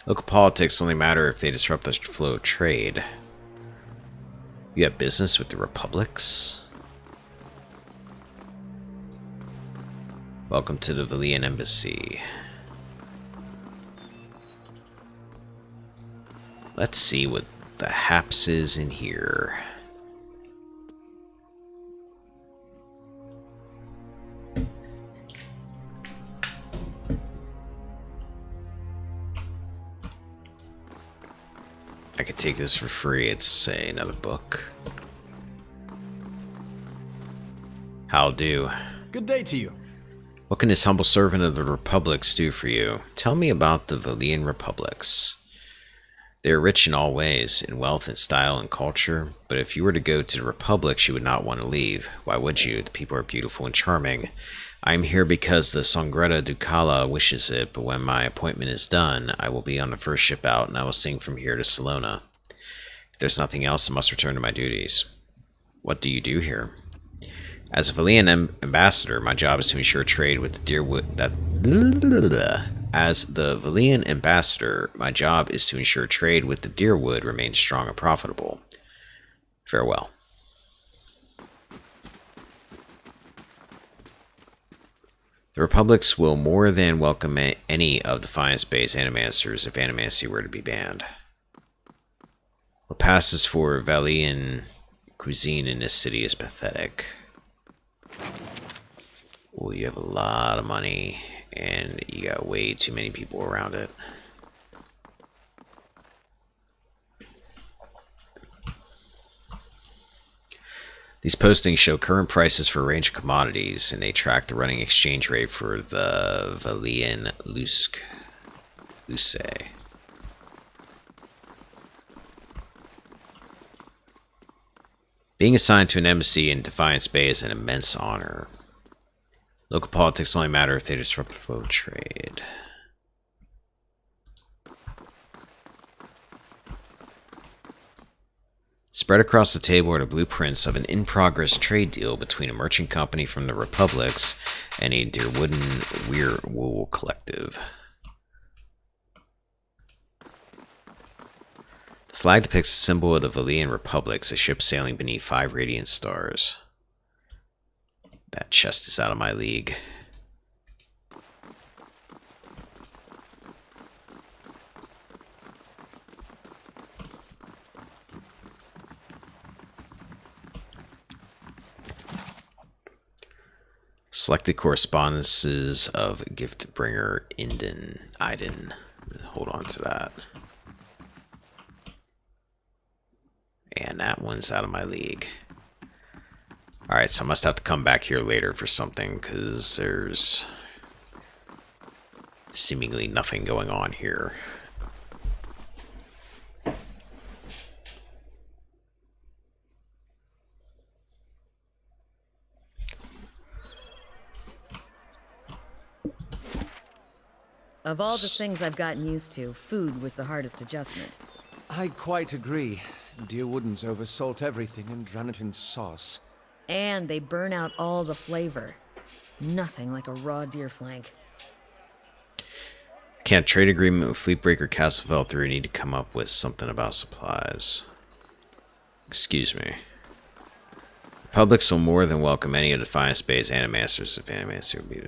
Local politics only matter if they disrupt the flow of trade. You have business with the republics? Welcome to the Valian Embassy. Let's see what the haps is in here. I could take this for free. It's, say, another book. How'll do. Good day to you. What can this humble servant of the Republics do for you? Tell me about the Valian Republics. They are rich in all ways, in wealth and style and culture, but if you were to go to the Republics, you would not want to leave. Why would you? The people are beautiful and charming. I am here because the Songreta Ducala wishes it, but when my appointment is done, I will be on the first ship out, and I will sing from here to Salona. If there's nothing else, I must return to my duties. What do you do here? As a Valian ambassador, my job is to ensure trade with the Deerwood As the Valian ambassador, my job is to ensure trade with the Deerwood remains strong and profitable. Farewell. The Republics will more than welcome any of the finest base animasters if animacy were to be banned. What passes for Valian cuisine in this city is pathetic. Oh, you have a lot of money, and you got way too many people around it. These postings show current prices for a range of commodities, and they track the running exchange rate for the Valian Luce. Being assigned to an embassy in Defiance Bay is an immense honor. Local politics only matter if they disrupt the flow of trade. Spread across the table are the blueprints of an in-progress trade deal between a merchant company from the Republics and a Deerwooden Weir-Wool collective. The flag depicts a symbol of the Valian Republics, a ship sailing beneath 5 radiant stars. That chest is out of my league. Selected correspondences of gift bringer Iden. Hold on to that. And that one's out of my league. Alright, so I must have to come back here later for something, because there's seemingly nothing going on here. Of all the things I've gotten used to, food was the hardest adjustment. I quite agree. Deerwoodens oversalt everything and drown it in sauce. And they burn out all the flavor. Nothing like a raw deer flank. Can't trade agreement with Fleetbreaker Castle fell through. Need to come up with something about supplies. Excuse me. Republics will more than welcome any of the Defiance Bay's animasters if animaster would be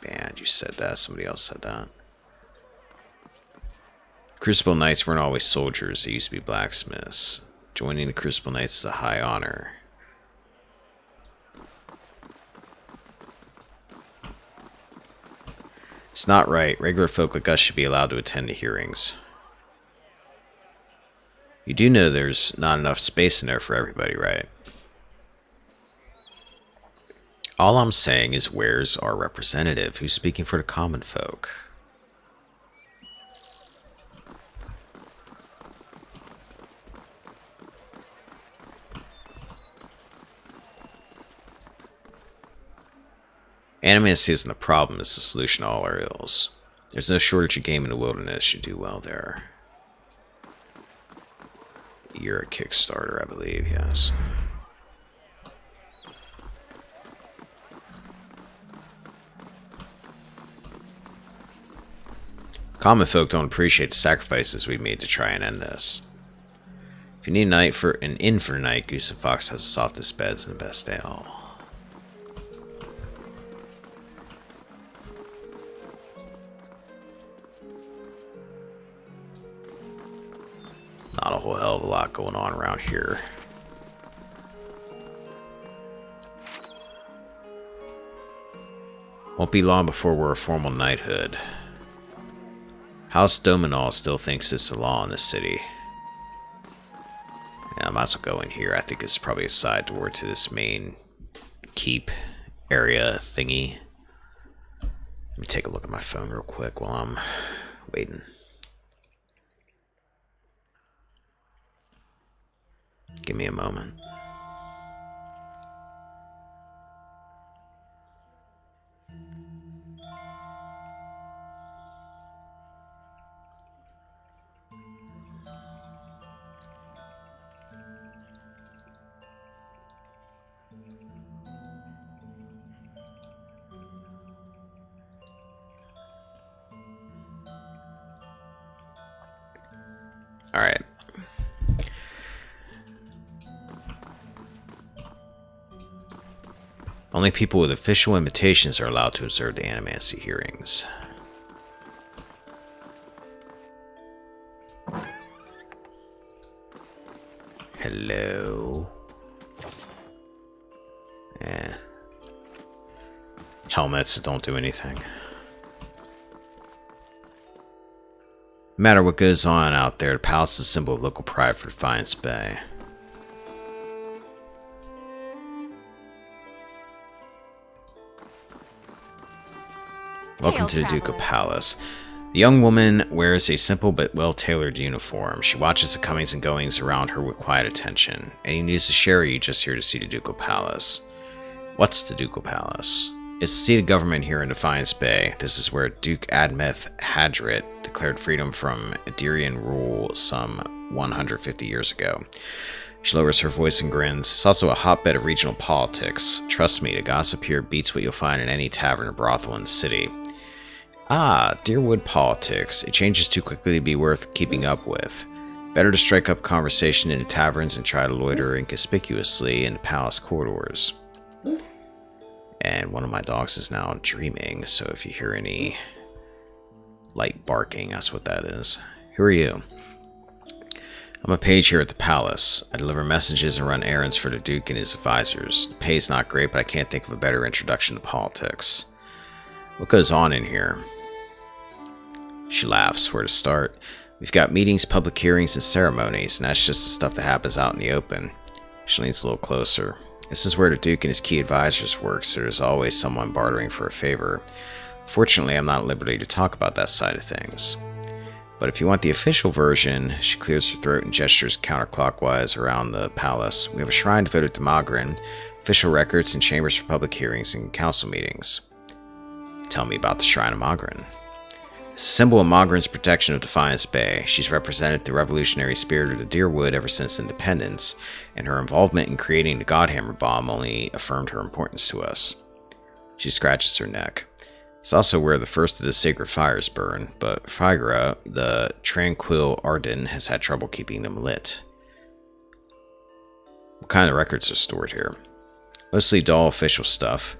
banned. You said that. Somebody else said that. Crucible Knights weren't always soldiers. They used to be blacksmiths. Joining the Crucible Knights is a high honor. It's not right. Regular folk like us should be allowed to attend the hearings. You do know there's not enough space in there for everybody, right? All I'm saying is, where's our representative who's speaking for the common folk? Animacy isn't the problem, it's the solution to all our ills. There's no shortage of game in the wilderness, you do well there. You're a Kickstarter, I believe, yes. Common folk don't appreciate the sacrifices we made to try and end this. If you need an inn for the night, Goose and Fox has the softest beds and the best ale. Not a whole hell of a lot going on around here. Won't be long before we're a formal knighthood. House Dominal still thinks it's the law in this city. Yeah, I might as well go in here. I think it's probably a side door to this main keep area thingy. Let me take a look at my phone real quick while I'm waiting. Give me a moment. All right. Only people with official invitations are allowed to observe the animancy hearings. Hello. Helmets that don't do anything. No matter what goes on out there, the palace is a symbol of local pride for Defiance Bay. Welcome to the Ducal Palace. The young woman wears a simple but well-tailored uniform. She watches the comings and goings around her with quiet attention. Any news to share, or are you just here to see the Ducal Palace? What's the Ducal Palace? It's the seat of government here in Defiance Bay. This is where Duke Admeth Hadrit declared freedom from Adirian rule some 150 years ago. She lowers her voice and grins. It's also a hotbed of regional politics. Trust me, the gossip here beats what you'll find in any tavern or brothel in the city. Ah, Deerwood politics. It changes too quickly to be worth keeping up with. Better to strike up conversation in the taverns and try to loiter inconspicuously in the palace corridors. And one of my dogs is now dreaming, so if you hear any light barking, that's what that is. Who are you? I'm a page here at the palace. I deliver messages and run errands for the Duke and his advisors. The pay's not great, but I can't think of a better introduction to politics. What goes on in here? She laughs. Where to start? We've got meetings, public hearings, and ceremonies, and that's just the stuff that happens out in the open. She leans a little closer. This is where the Duke and his key advisors work, so there's always someone bartering for a favor. Fortunately, I'm not at liberty to talk about that side of things. But if you want the official version, she clears her throat and gestures counterclockwise around the palace. We have a shrine devoted to Magrin, official records, and chambers for public hearings and council meetings. Tell me about the Shrine of Magrin. It's a symbol of Magrin's protection of Defiance Bay. She's represented the revolutionary spirit of the Deerwood ever since independence, and her involvement in creating the Godhammer bomb only affirmed her importance to us. She scratches her neck. It's also where the first of the sacred fires burn, but Figra, the tranquil Arden, has had trouble keeping them lit. What kind of records are stored here? Mostly dull official stuff.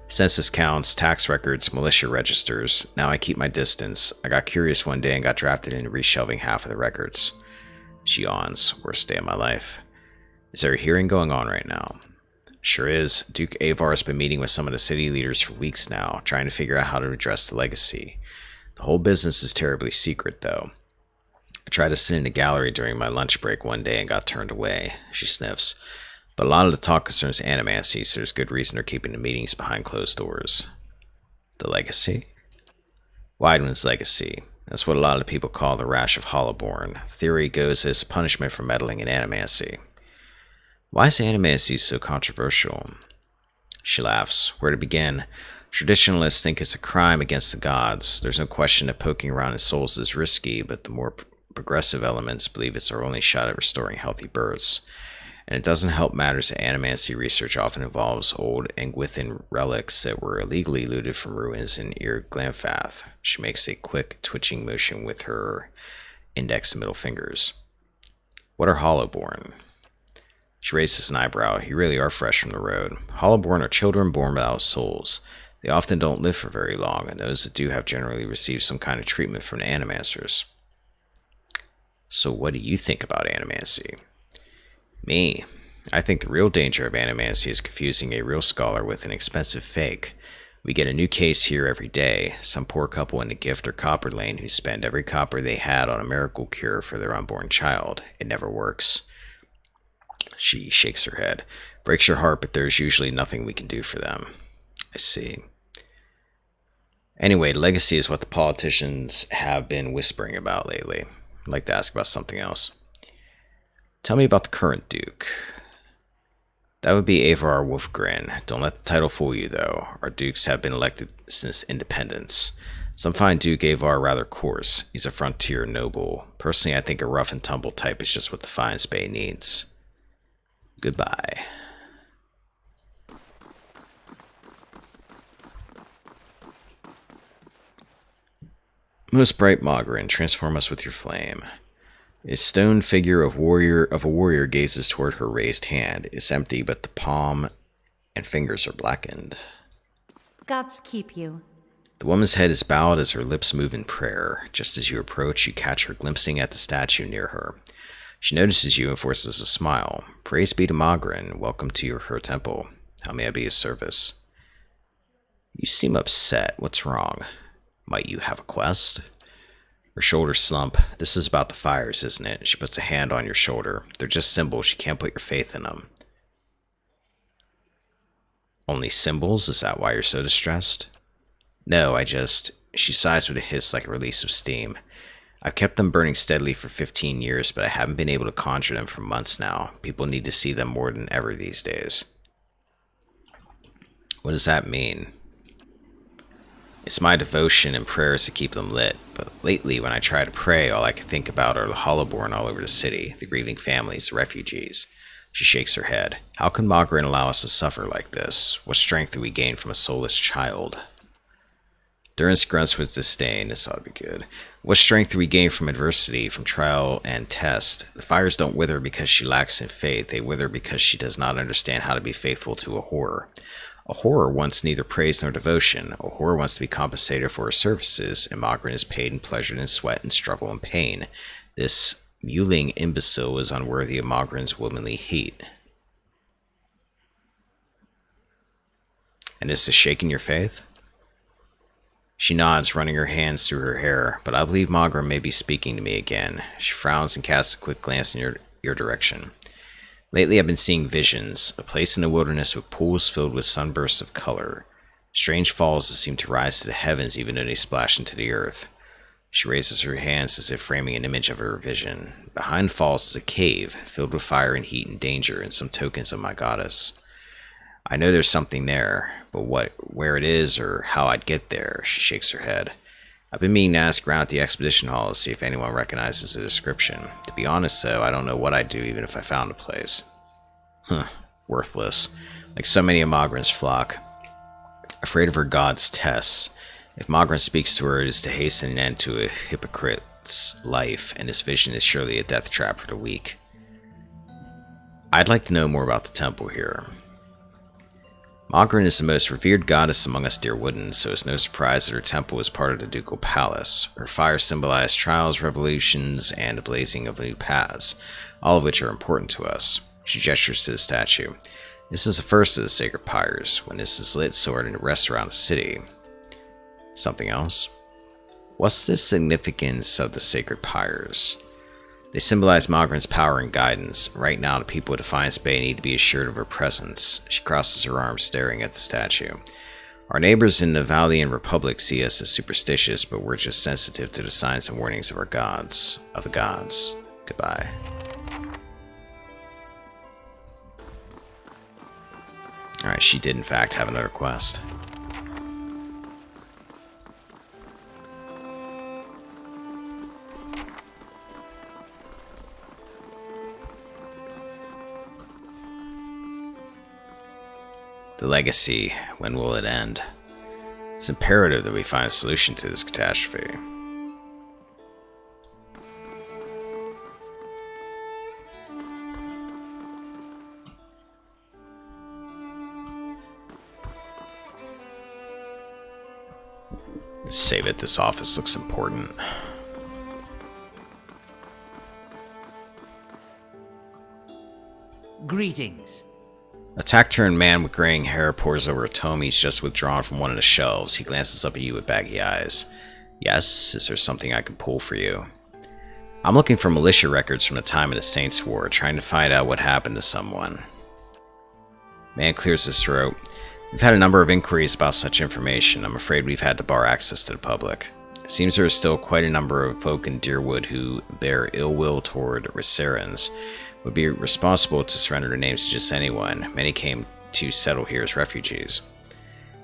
Census counts, tax records, militia registers. Now I keep my distance. I got curious one day and got drafted into reshelving half of the records. She yawns. Worst day of my life. Is there a hearing going on right now? Sure is. Duke Avar has been meeting with some of the city leaders for weeks now, trying to figure out how to address the legacy. The whole business is terribly secret, though. I tried to sit in the gallery during my lunch break one day and got turned away. She sniffs. But a lot of the talk concerns animancy, so there's good reason they're keeping the meetings behind closed doors. The legacy? Weidman's legacy. That's what a lot of people call the Rash of Hollowborn. The theory goes as punishment for meddling in animancy. Why is animancy so controversial? She laughs. Where to begin? Traditionalists think it's a crime against the gods. There's no question that poking around in souls is risky, but the more progressive elements believe it's our only shot at restoring healthy births. And it doesn't help matters that animancy research often involves old Angwithan relics that were illegally looted from ruins in Ir Glanfath. She makes a quick, twitching motion with her index and middle fingers. What are Hollowborn? She raises an eyebrow. You really are fresh from the road. Hollowborn are children born without souls. They often don't live for very long, and those that do have generally received some kind of treatment from the animancers. So what do you think about animancy? Me. I think the real danger of animancy is confusing a real scholar with an expensive fake. We get a new case here every day. Some poor couple in the Gift or Copper Lane who spend every copper they had on a miracle cure for their unborn child. It never works. She shakes her head. Breaks your heart, but there's usually nothing we can do for them. I see. Anyway, legacy is what the politicians have been whispering about lately. I'd like to ask about something else. Tell me about the current Duke. That would be Avar Wolfgren. Don't let the title fool you, though. Our Dukes have been elected since independence. Some find Duke Avar rather coarse. He's a frontier noble. Personally, I think a rough and tumble type is just what Defiance Bay needs. Goodbye. Most bright Mogren, transform us with your flame. A stone figure of a warrior gazes toward her raised hand. It's empty, but the palm and fingers are blackened. Gods keep you. The woman's head is bowed as her lips move in prayer. Just as you approach, you catch her glimpsing at the statue near her. She notices you and forces a smile. Praise be to Magrin. Welcome to her temple. How may I be of service? You seem upset. What's wrong? Might you have a quest? Her shoulders slump. This is about the fires, isn't it? She puts a hand on your shoulder. They're just symbols. You can't put your faith in them. Only symbols? Is that why you're so distressed? No, She sighs with a hiss like a release of steam. I've kept them burning steadily for 15 years, but I haven't been able to conjure them for months now. People need to see them more than ever these days. What does that mean? It's my devotion and prayers to keep them lit, but lately when I try to pray, all I can think about are the hollowborn all over the city, the grieving families, the refugees. She shakes her head. How can Magrin allow us to suffer like this? What strength do we gain from a soulless child? Durance grunts with disdain. This ought to be good. What strength do we gain from adversity, from trial and test? The fires don't wither because she lacks in faith. They wither because she does not understand how to be faithful to a horror. A horror wants neither praise nor devotion. A horror wants to be compensated for her services, and Magrin is paid and pleasured in sweat and struggle and pain. This mewling imbecile is unworthy of Magrin's womanly heat. And is this shaking your faith? She nods, running her hands through her hair, but I believe Magrin may be speaking to me again. She frowns and casts a quick glance in your direction. Lately I've been seeing visions, a place in the wilderness with pools filled with sunbursts of color. Strange falls that seem to rise to the heavens even though they splash into the earth. She raises her hands as if framing an image of her vision. Behind falls is a cave, filled with fire and heat and danger and some tokens of my goddess. I know there's something there, but where it is or how I'd get there, she shakes her head. I've been meaning to ask around at the expedition hall to see if anyone recognizes the description. To be honest, though, I don't know what I'd do even if I found a place. Worthless. Like so many of Magrin's flock. Afraid of her god's tests. If Magrin speaks to her, it is to hasten an end to a hypocrite's life, and this vision is surely a death trap for the weak. I'd like to know more about the temple here. Magrin is the most revered goddess among us Deerwoodens, so it's no surprise that her temple is part of the ducal palace. Her fire symbolized trials, revolutions, and the blazing of new paths, all of which are important to us. She gestures to the statue. This is the first of the sacred pyres. When this is lit, so are the rest around the city. Something else? What's the significance of the sacred pyres? They symbolize Magrin's power and guidance. Right now, the people of Defiance Bay need to be assured of her presence. She crosses her arms, staring at the statue. Our neighbors in the Valian Republic see us as superstitious, but we're just sensitive to the signs and warnings of our gods. Of the gods. Goodbye. Alright, she did in fact have another quest. The legacy, when will it end? It's imperative that we find a solution to this catastrophe. Let's save it, this office looks important. Greetings. A taciturn man with graying hair pores over a tome he's just withdrawn from one of the shelves. He glances up at you with baggy eyes. Yes, is there something I can pull for you? I'm looking for militia records from the time of the Saints' War, trying to find out what happened to someone. Man clears his throat. We've had a number of inquiries about such information. I'm afraid we've had to bar access to the public. It seems there is still quite a number of folk in Deerwood who bear ill will toward Reserans. Would be responsible to surrender their names to just anyone. Many came to settle here as refugees.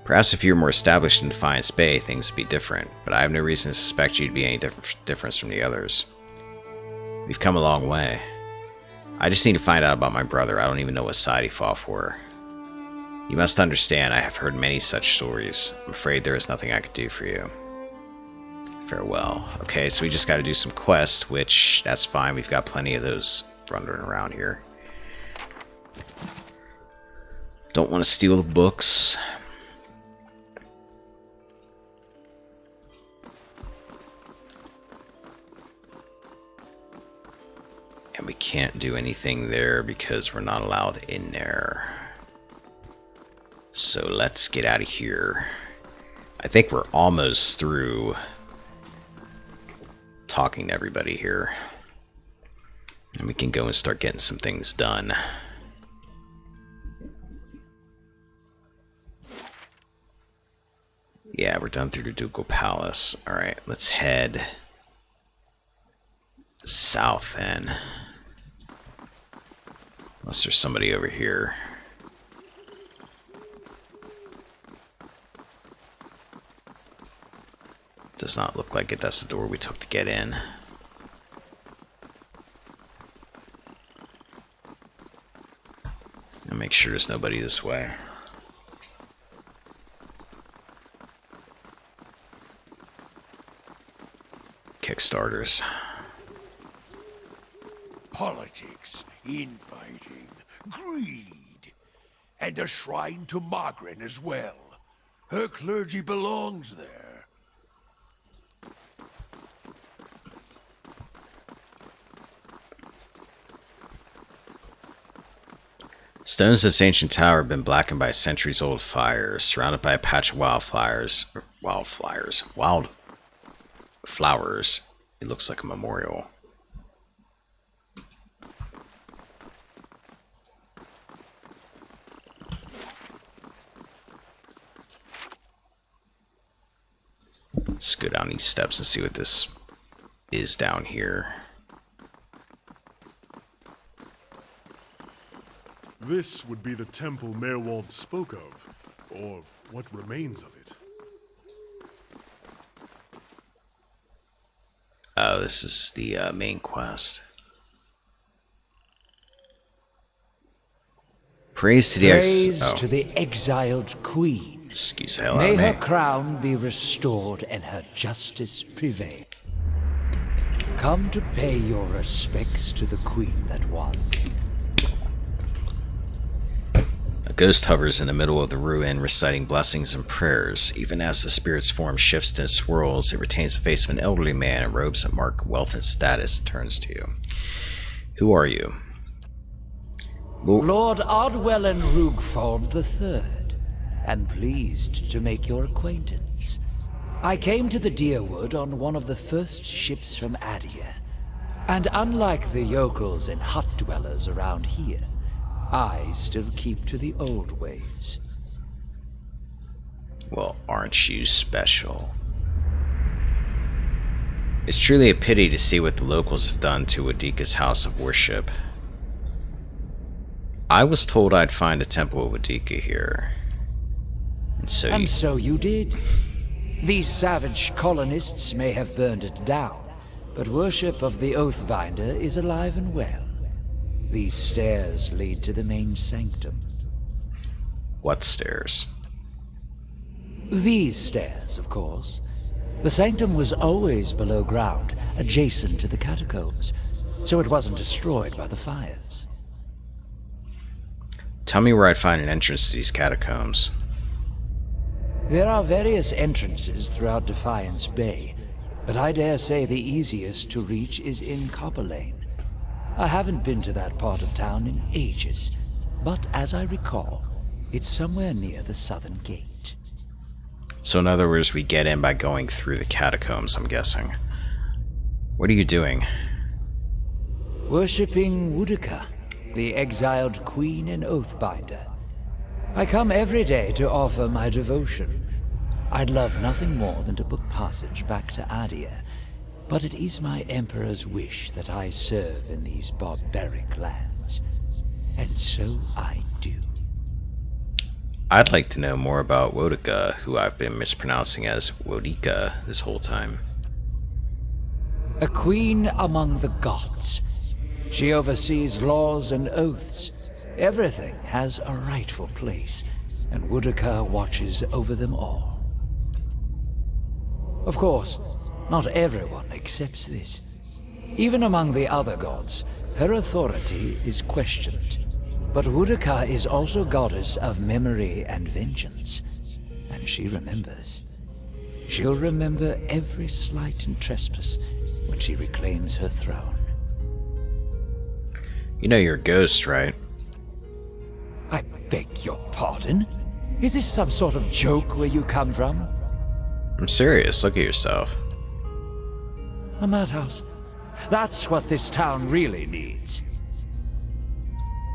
Perhaps if you were more established in Defiance Bay, things would be different, but I have no reason to suspect you to be any difference from the others. We've come a long way. I just need to find out about my brother. I don't even know what side he fought for. You must understand, I have heard many such stories. I'm afraid there is nothing I could do for you. Farewell. Okay, so we just got to do some quests, which, that's fine. We've got plenty of those running around here. Don't want to steal the books. And we can't do anything there because we're not allowed in there. So let's get out of here. I think we're almost through talking to everybody here. And we can go and start getting some things done. Yeah, we're done through the Ducal Palace. Alright, let's head south then. Unless there's somebody over here. Does not look like it. That's the door we took to get in. And make sure there's nobody this way. Kickstarters. Politics, infighting, greed, and a shrine to Margaret as well. Her clergy belongs there. Stones of this ancient tower have been blackened by centuries-old fires, surrounded by a patch of wildflowers. It looks like a memorial. Let's go down these steps and see what this is down here. This would be the temple Merwald spoke of, or what remains of it. Oh, this is the main quest. Praise to the to the exiled queen. Excuse the hell out May of me. her crown be restored and her justice prevail. Come to pay your respects to the queen that was. A ghost hovers in the middle of the ruin, reciting blessings and prayers. Even as the spirit's form shifts and swirls, it retains the face of an elderly man in robes that mark wealth and status. It turns to you. Who are you? Lord Ardwellan Rugfold III, and pleased to make your acquaintance. I came to the Deerwood on one of the first ships from Adia, and unlike the yokels and hut dwellers around here, I still keep to the old ways. Well, aren't you special? It's truly a pity to see what the locals have done to Wadika's house of worship. I was told I'd find a temple of Wadika here. And so you did. These savage colonists may have burned it down, but worship of the Oathbinder is alive and well. These stairs lead to the main sanctum. What stairs? These stairs, of course. The sanctum was always below ground, adjacent to the catacombs, so it wasn't destroyed by the fires. Tell me where I'd find an entrance to these catacombs. There are various entrances throughout Defiance Bay, but I dare say the easiest to reach is in Copper Lane. I haven't been to that part of town in ages, but as I recall, it's somewhere near the southern gate. So in other words, we get in by going through the catacombs, I'm guessing. What are you doing? Worshipping Wudika, the exiled queen and Oathbinder. I come every day to offer my devotion. I'd love nothing more than to book passage back to Adia, but it is my Emperor's wish that I serve in these barbaric lands. And so I do. I'd like to know more about Wodika, who I've been mispronouncing as Wodika this whole time. A queen among the gods. She oversees laws and oaths. Everything has a rightful place, and Wodika watches over them all. Of course, not everyone accepts this. Even among the other gods, her authority is questioned. But Wudaka is also goddess of memory and vengeance, and she remembers. She'll remember every slight and trespass when she reclaims her throne. You know you're a ghost, right? I beg your pardon? Is this some sort of joke where you come from? I'm serious. Look at yourself. A madhouse. That's what this town really needs.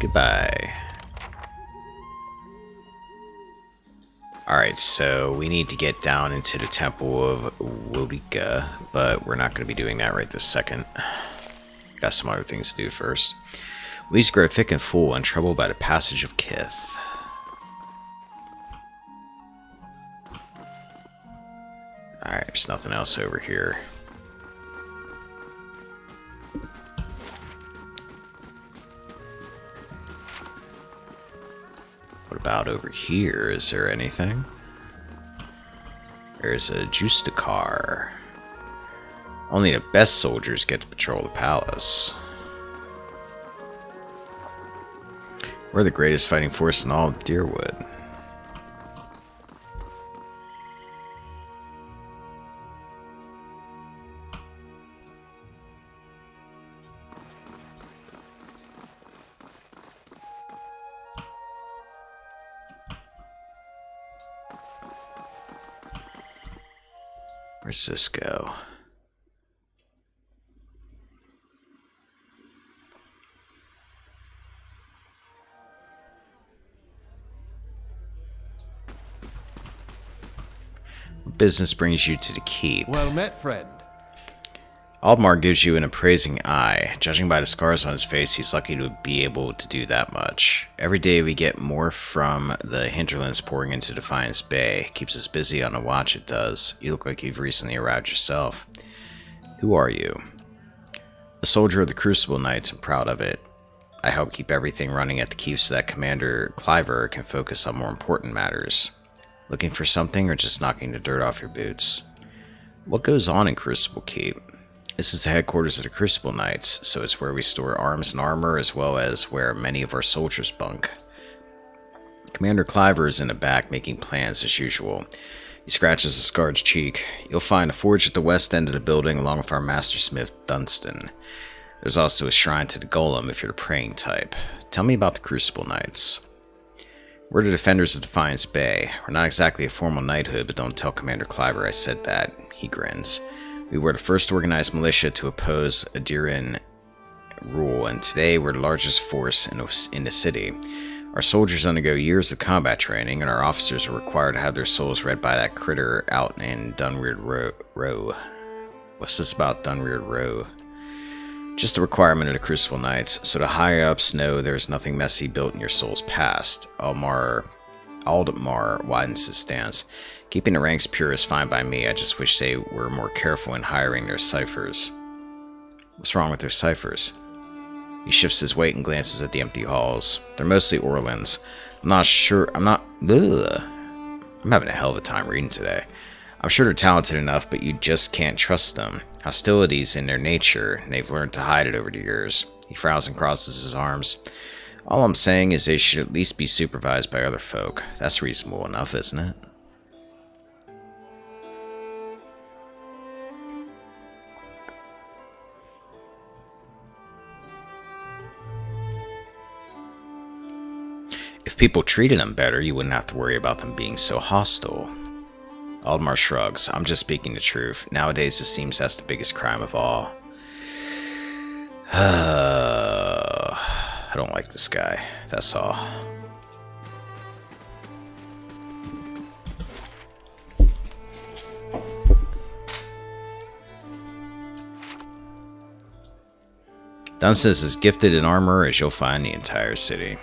Goodbye. Alright, so we need to get down into the Temple of Wodika, but we're not going to be doing that right this second. Got some other things to do first. Weeds grow thick and full and troubled by the passage of Kith. Alright, there's nothing else over here. What about over here? Is there anything? There's a Justicar. Only the best soldiers get to patrol the palace. We're the greatest fighting force in all of Deerwood. Where's this go? What business brings you to the keep? Well met, friend. Aldmar gives you an appraising eye. Judging by the scars on his face, he's lucky to be able to do that much. Every day we get more from the hinterlands pouring into Defiance Bay. Keeps us busy on the watch, it does. You look like you've recently arrived yourself. Who are you? A soldier of the Crucible Knights. I'm proud of it. I help keep everything running at the keep so that Commander Cliver can focus on more important matters. Looking for something or just knocking the dirt off your boots? What goes on in Crucible Keep? This is the headquarters of the Crucible Knights, so it's where we store arms and armor, as well as where many of our soldiers bunk. Commander Cliver is in the back making plans as usual. He scratches a scarred cheek. You'll find a forge at the west end of the building along with our mastersmith Dunstan. There's also a shrine to the Golem if you're the praying type. Tell me about the Crucible Knights. We're the defenders of Defiance Bay. We're not exactly a formal knighthood, but don't tell Commander Cliver I said that. He grins. We were the first organized militia to oppose Adiran rule, and today we're the largest force in the city. Our soldiers undergo years of combat training, and our officers are required to have their souls read by that critter out in Dunweird Row. What's this about Dunweird Row? Just a requirement of the Crucible Knights, so the higher-ups know there's nothing messy built in your soul's past. Aldmar widens his stance. Keeping the ranks pure is fine by me. I just wish they were more careful in hiring their ciphers. What's wrong with their ciphers? He shifts his weight and glances at the empty halls. They're mostly Orlans. I'm having a hell of a time reading today. I'm sure they're talented enough, but you just can't trust them. Hostility's in their nature, and they've learned to hide it over the years. He frowns and crosses his arms. All I'm saying is they should at least be supervised by other folk. That's reasonable enough, isn't it? If people treated them better, you wouldn't have to worry about them being so hostile. Aldmar shrugs. I'm just speaking the truth. Nowadays, it seems that's the biggest crime of all. I don't like this guy. That's all. Dunstan is as gifted in armor as you'll find the entire city.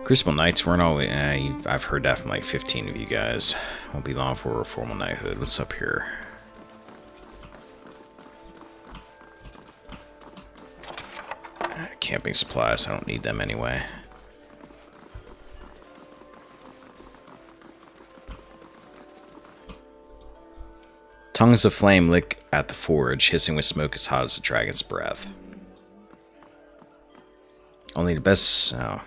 Crucible Knights weren't always... I've heard that from like 15 of you guys. Won't be long for a formal knighthood. What's up here? Camping supplies. I don't need them anyway. Tongues of flame lick at the forge, hissing with smoke as hot as a dragon's breath. Only the best... Oh,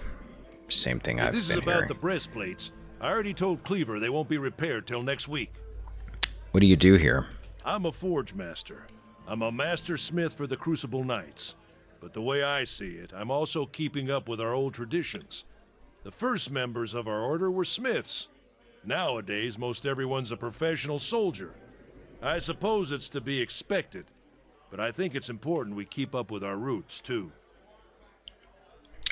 same thing I've This is been about hearing. the breastplates. I already told Cleaver they won't be repaired till next week. What do you do here? I'm a forge master. I'm a master smith for the Crucible Knights. But the way I see it, I'm also keeping up with our old traditions. The first members of our order were smiths. Nowadays, most everyone's a professional soldier. I suppose it's to be expected, but I think it's important we keep up with our roots, too.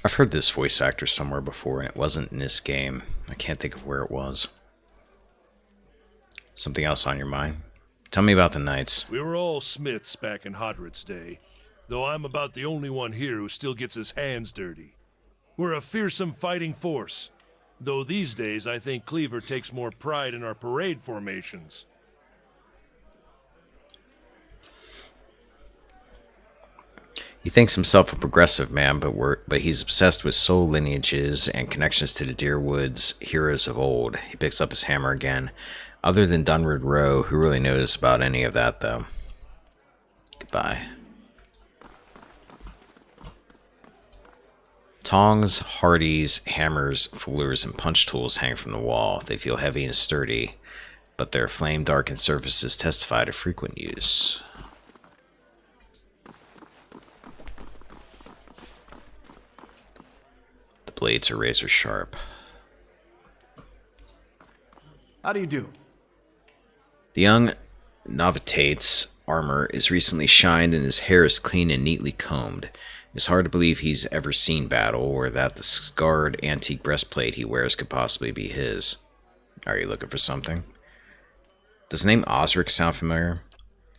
I've heard this voice actor somewhere before, and it wasn't in this game. I can't think of where it was. Something else on your mind? Tell me about the Knights. We were all smiths back in Hodred's day, though I'm about the only one here who still gets his hands dirty. We're a fearsome fighting force, though these days I think Cleaver takes more pride in our parade formations. He thinks himself a progressive man, but he's obsessed with soul lineages and connections to the Deerwood's heroes of old. He picks up his hammer again. Other than Dunwood Rowe, who really knows about any of that, though? Goodbye. Tongs, hardies, hammers, fullers, and punch tools hang from the wall. They feel heavy and sturdy, but their flame-darkened surfaces testify to frequent use. The blades are razor sharp. How do you do? The young novitate's armor is recently shined and his hair is clean and neatly combed. It's hard to believe he's ever seen battle, or that the scarred antique breastplate he wears could possibly be his. Are you looking for something? Does the name Osric sound familiar?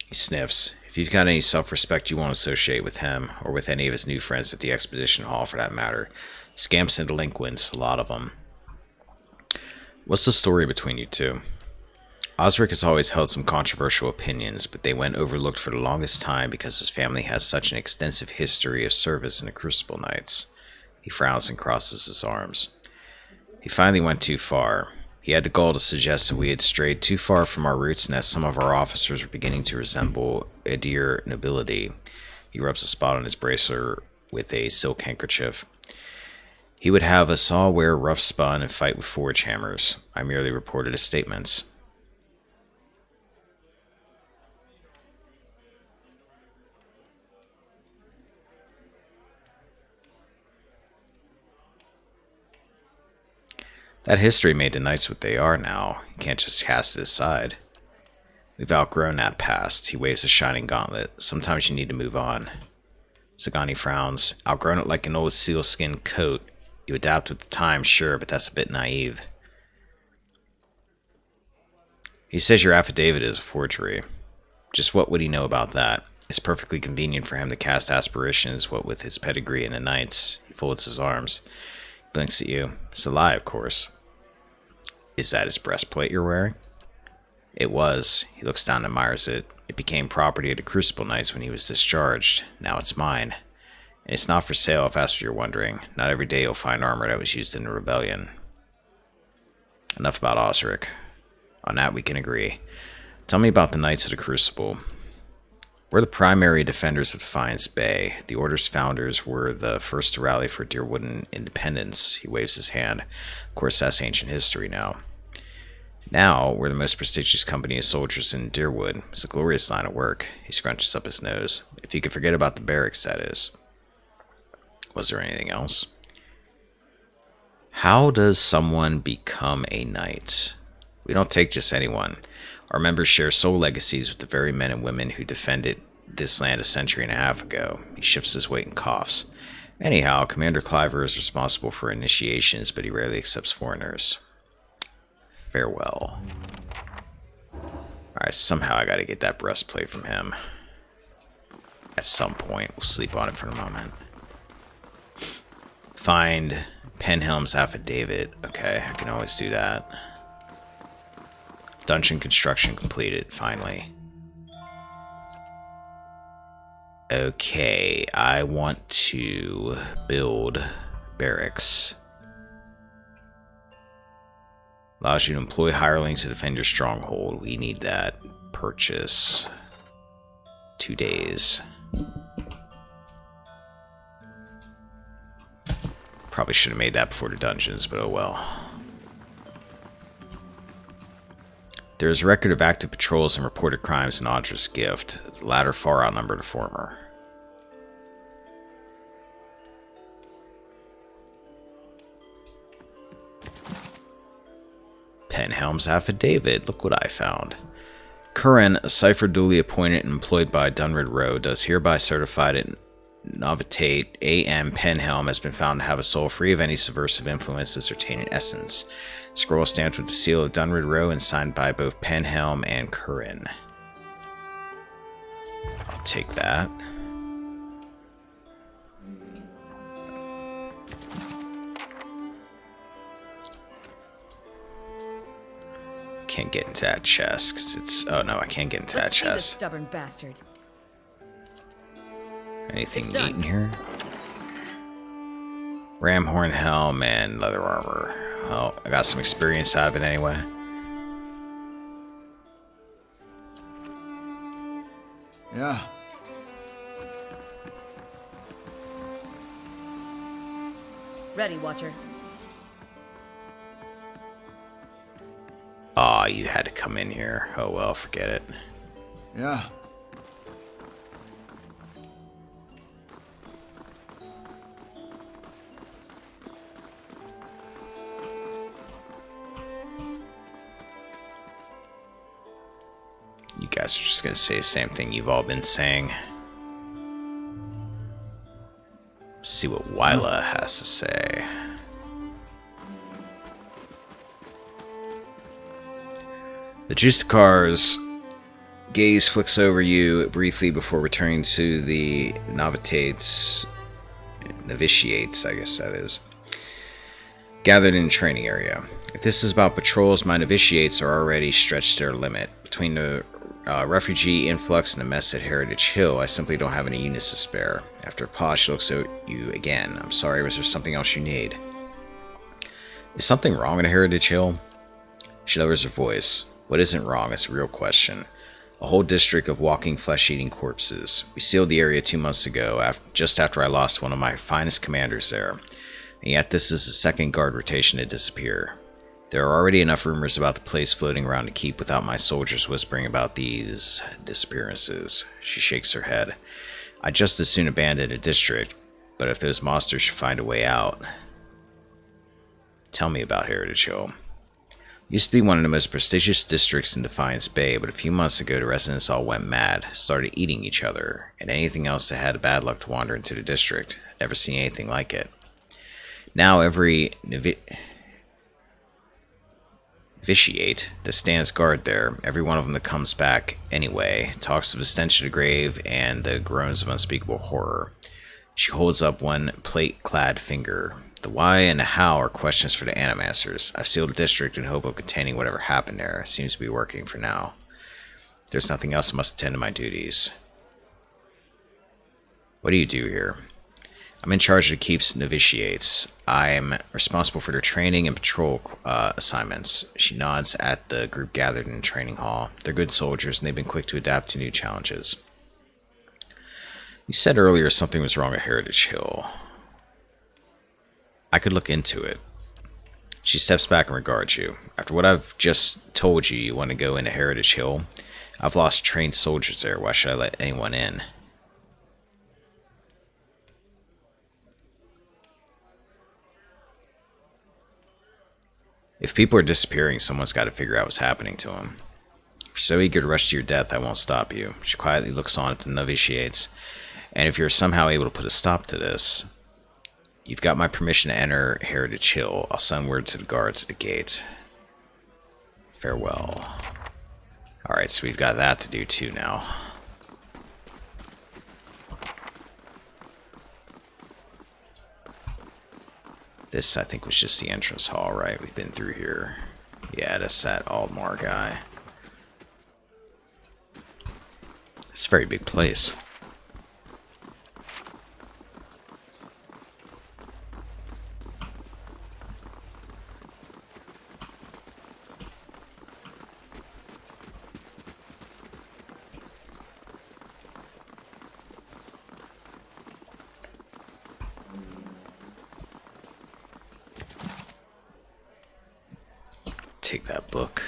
He sniffs. If you've got any self-respect, you won't associate with him, or with any of his new friends at the Expedition Hall for that matter. Scamps and delinquents, a lot of them. What's the story between you two? Osric has always held some controversial opinions, but they went overlooked for the longest time because his family has such an extensive history of service in the Crucible Knights. He frowns and crosses his arms. He finally went too far. He had the gall to suggest that we had strayed too far from our roots and that some of our officers were beginning to resemble Adir nobility. He rubs a spot on his bracer with a silk handkerchief. He would have us all wear rough spun and fight with forge hammers. I merely reported his statements. That history made the Knights what they are now. You can't just cast it aside. We've outgrown that past. He waves a shining gauntlet. Sometimes you need to move on. Sagani frowns. Outgrown it like an old sealskin coat. You adapt with the time, sure, but that's a bit naive. He says your affidavit is a forgery. Just what would he know about that? It's perfectly convenient for him to cast aspirations, what with his pedigree in the Knights. He folds his arms. Blinks at you. It's a lie, of course. Is that his breastplate you're wearing? It was. He looks down and admires it. It became property of the Crucible Knights when he was discharged. Now it's mine. And it's not for sale, if that's what you're wondering. Not every day you'll find armor that was used in the rebellion. Enough about Osric. On that we can agree. Tell me about the Knights of the Crucible. We're the primary defenders of Defiance Bay. The Order's founders were the first to rally for Deerwooden independence. He waves his hand. Of course, that's ancient history now. Now, we're the most prestigious company of soldiers in Deerwood. It's a glorious line of work. He scrunches up his nose. If you could forget about the barracks, that is. Was there anything else? How does someone become a knight? We don't take just anyone. Our members share soul legacies with the very men and women who defended this land a century and a half ago. He shifts his weight and coughs. Anyhow, Commander Cliver is responsible for initiations, but he rarely accepts foreigners. Farewell. Alright, somehow I gotta get that breastplate from him. At some point, we'll sleep on it for a moment. Find Penhelm's affidavit. Okay, I can always do that. Dungeon construction completed, finally. Okay, I want to build barracks. Allows you to employ hirelings to defend your stronghold. We need that. Purchase. 2 days. Probably should have made that before the dungeons, but oh well. There is a record of active patrols and reported crimes in Audra's Gift. The latter far outnumber the former. Penhelm's affidavit. Look what I found. Curran, a cipher duly appointed and employed by Dunrid Row, does hereby certify that Novitate A.M. Penhelm has been found to have a soul free of any subversive influences or tainted essence. Scroll stamped with the seal of Dunrid Row and signed by both Penhelm and Curran. I'll take that. Can't get into that chest because it's... Oh no, I can't get into that chest. This stubborn bastard. Anything neat in here? Ramhorn helm and leather armor. Oh, I got some experience out of it anyway. Yeah. Ready, Watcher. Aw, you had to come in here. Oh well, forget it. Yeah. You guys are just gonna say the same thing you've all been saying. Let's see what Wyla has to say. The Justicar's gaze flicks over you briefly before returning to the novitiates, I guess that is, gathered in the training area. If this is about patrols, my novitiates are already stretched to their limit. Between the refugee influx and the mess at Heritage Hill, I simply don't have any units to spare. After a pause, she looks at you again. I'm sorry, was there something else you need? Is something wrong at Heritage Hill? She lowers her voice. What isn't wrong is a real question. A whole district of walking flesh-eating corpses. We sealed the area 2 months ago, just after I lost one of my finest commanders there. And yet this is the second guard rotation to disappear. There are already enough rumors about the place floating around to keep without my soldiers whispering about these disappearances. She shakes her head. I'd just as soon abandon a district, but if those monsters should find a way out... Tell me about Heritage Hill. Used to be one of the most prestigious districts in Defiance Bay, but a few months ago the residents all went mad, started eating each other, and anything else that had the bad luck to wander into the district. Never seen anything like it. Now every novitiate that stands guard there, every one of them that comes back anyway, talks of the stench of the grave and the groans of unspeakable horror. She holds up one plate-clad finger. The why and the how are questions for the Animasters. I've sealed the district in hope of containing whatever happened there. Seems to be working for now. There's nothing else I must attend to my duties. What do you do here? I'm in charge of the keep's novitiates. I'm responsible for their training and patrol assignments. She nods at the group gathered in the training hall. They're good soldiers and they've been quick to adapt to new challenges. You said earlier something was wrong at Heritage Hill. I could look into it. She steps back and regards you. After what I've just told you, you want to go into Heritage Hill? I've lost trained soldiers there. Why should I let anyone in? If people are disappearing, someone's got to figure out what's happening to them. If you're so eager to rush to your death, I won't stop you. She quietly looks on at the novitiates. And if you're somehow able to put a stop to this... You've got my permission to enter Heritage Hill. I'll send word to the guards at the gate. Farewell. Alright, so we've got that to do too now. This, I think, was just the entrance hall, right? We've been through here. Yeah, that's that Aldmar guy. It's a very big place. take that book.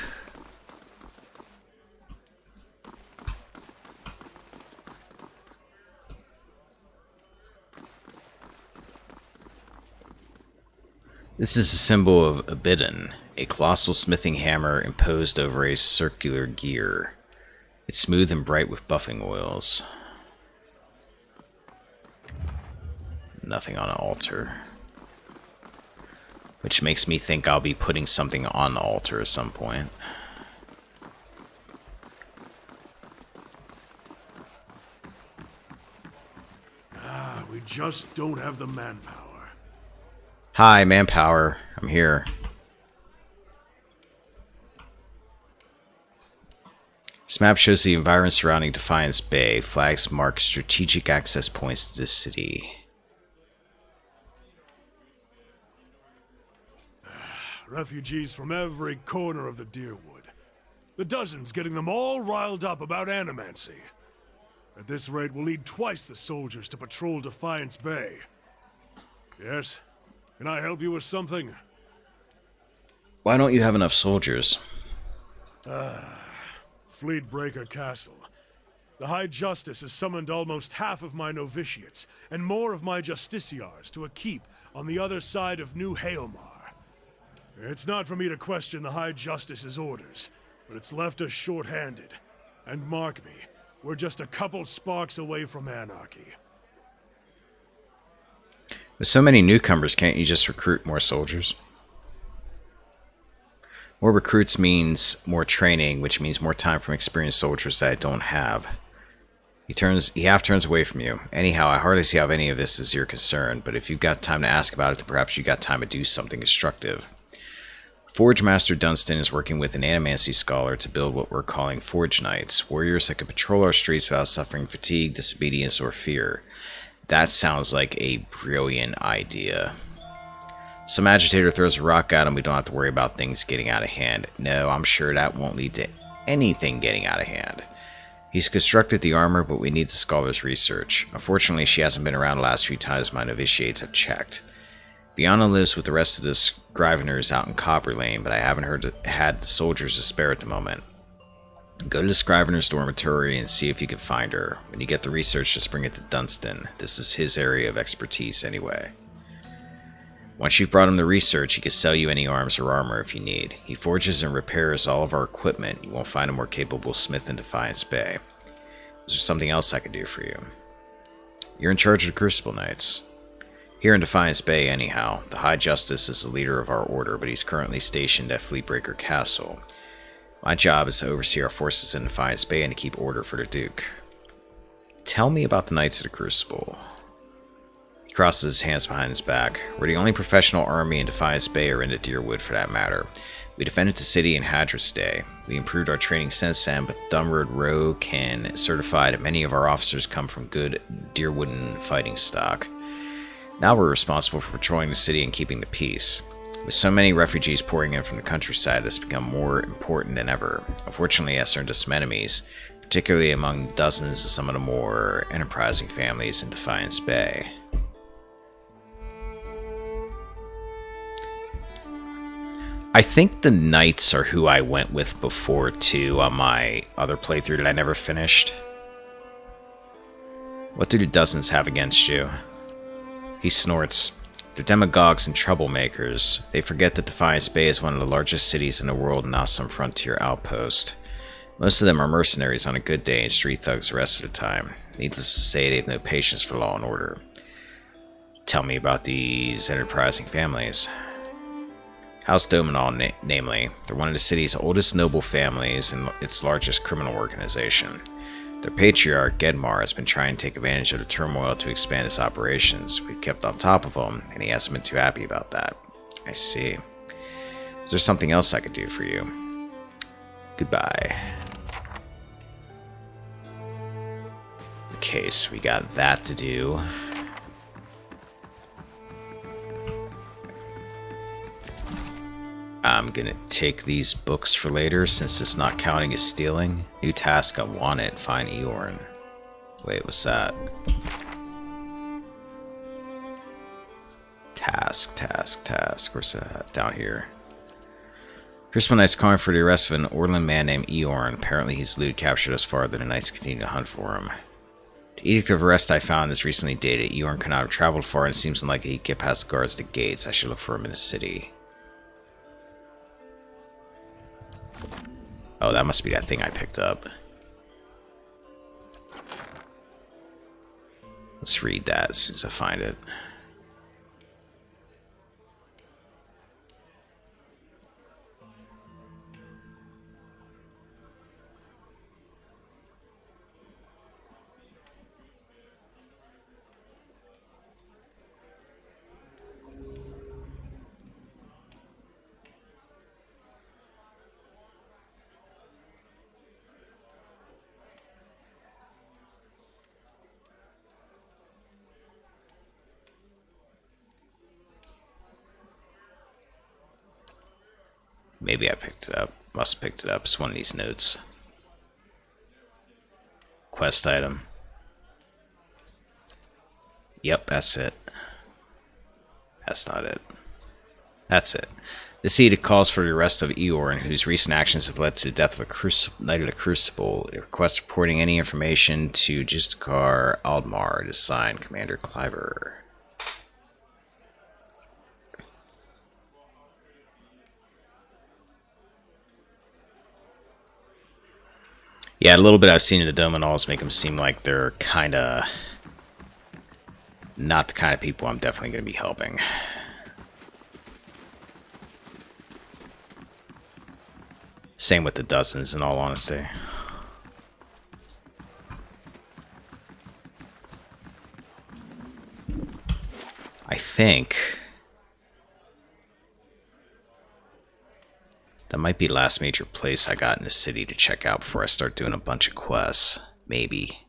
This is a symbol of Abiddon, a colossal smithing hammer imposed over a circular gear. It's smooth and bright with buffing oils. Nothing on an altar. Which makes me think I'll be putting something on the altar at some point. We just don't have the manpower. Hi, manpower. I'm here. This map shows the environment surrounding Defiance Bay. Flags mark strategic access points to the city. Refugees from every corner of the Deerwood. The dozens getting them all riled up about animancy. At this rate, we'll need twice the soldiers to patrol Defiance Bay. Yes? Can I help you with something? Why don't you have enough soldiers? Fleetbreaker Castle. The High Justice has summoned almost half of my novitiates, and more of my justiciars to a keep on the other side of New Hailmar. It's not for me to question the High Justice's orders, but it's left us short-handed. And mark me, we're just a couple sparks away from anarchy. With so many newcomers, can't you just recruit more soldiers? More recruits means more training, which means more time from experienced soldiers that I don't have. He half turns away from you. Anyhow, I hardly see how any of this is your concern, but if you've got time to ask about it, then perhaps you got time to do something constructive. Forge Master Dunstan is working with an animancy scholar to build what we're calling Forge Knights, warriors that can patrol our streets without suffering fatigue, disobedience, or fear. That sounds like a brilliant idea. Some agitator throws a rock at him, we don't have to worry about things getting out of hand. No, I'm sure that won't lead to anything getting out of hand. He's constructed the armor, but we need the scholar's research. Unfortunately, she hasn't been around the last few times my novitiates have checked. Bianna lives with the rest of the Scriveners out in Copper Lane, but I haven't had the soldiers to spare at the moment. Go to the Scrivener's dormitory and see if you can find her. When you get the research, just bring it to Dunstan. This is his area of expertise anyway. Once you've brought him the research, he can sell you any arms or armor if you need. He forges and repairs all of our equipment. You won't find a more capable smith in Defiance Bay. Is there something else I can do for you? You're in charge of the Crucible Knights. Here in Defiance Bay, anyhow. The High Justice is the leader of our order, but he's currently stationed at Fleetbreaker Castle. My job is to oversee our forces in Defiance Bay and to keep order for the Duke. Tell me about the Knights of the Crucible. He crosses his hands behind his back. We're the only professional army in Defiance Bay or in the Deerwood for that matter. We defended the city in Hadris Day. We improved our training since then, but Dunroad Rowe can certify that many of our officers come from good Deerwooden fighting stock. Now we're responsible for patrolling the city and keeping the peace. With so many refugees pouring in from the countryside, it's become more important than ever. Unfortunately, it has turned to some enemies, particularly among dozens of some of the more enterprising families in Defiance Bay. I think the Knights are who I went with before, too, on my other playthrough that I never finished. What do the dozens have against you? He snorts. They're demagogues and troublemakers. They forget that Defiance Bay is one of the largest cities in the world and not some frontier outpost. Most of them are mercenaries on a good day and street thugs the rest of the time. Needless to say, they have no patience for law and order. Tell me about these enterprising families. House Dominal, namely. They're one of the city's oldest noble families and its largest criminal organization. Their patriarch, Gedmar, has been trying to take advantage of the turmoil to expand his operations. We've kept on top of him, and he hasn't been too happy about that. I see. Is there something else I could do for you? Goodbye. Okay, so we got that to do. I'm gonna take these books for later since it's not counting as stealing. New task, I want it. Find Eorn. Wait, what's that? Task. Where's that? Down here. Crucible Knights calling for the arrest of an Orland man named Eorn. Apparently he's lewd captured us farther. The Knights continue to hunt for him. The edict of arrest I found is recently dated. Eorn cannot have traveled far and it seems unlikely he'd get past the guards at the gates. I should look for him in the city. Oh, that must be that thing I picked up. Let's read that as soon as I find it. Maybe I picked it up. Must have picked it up. It's one of these notes. Quest item. Yep, that's it. That's not it. That's it. This edict calls for the arrest of Eorn, whose recent actions have led to the death of a Knight of the Crucible. It requests reporting any information to Justikar Aldmar. It is signed, Commander Cliver. Yeah, a little bit I've seen in the Dominals make them seem like they're kind of not the kind of people I'm definitely going to be helping. Same with the Dozens, in all honesty. I think that might be the last major place I got in the city to check out before I start doing a bunch of quests. Maybe.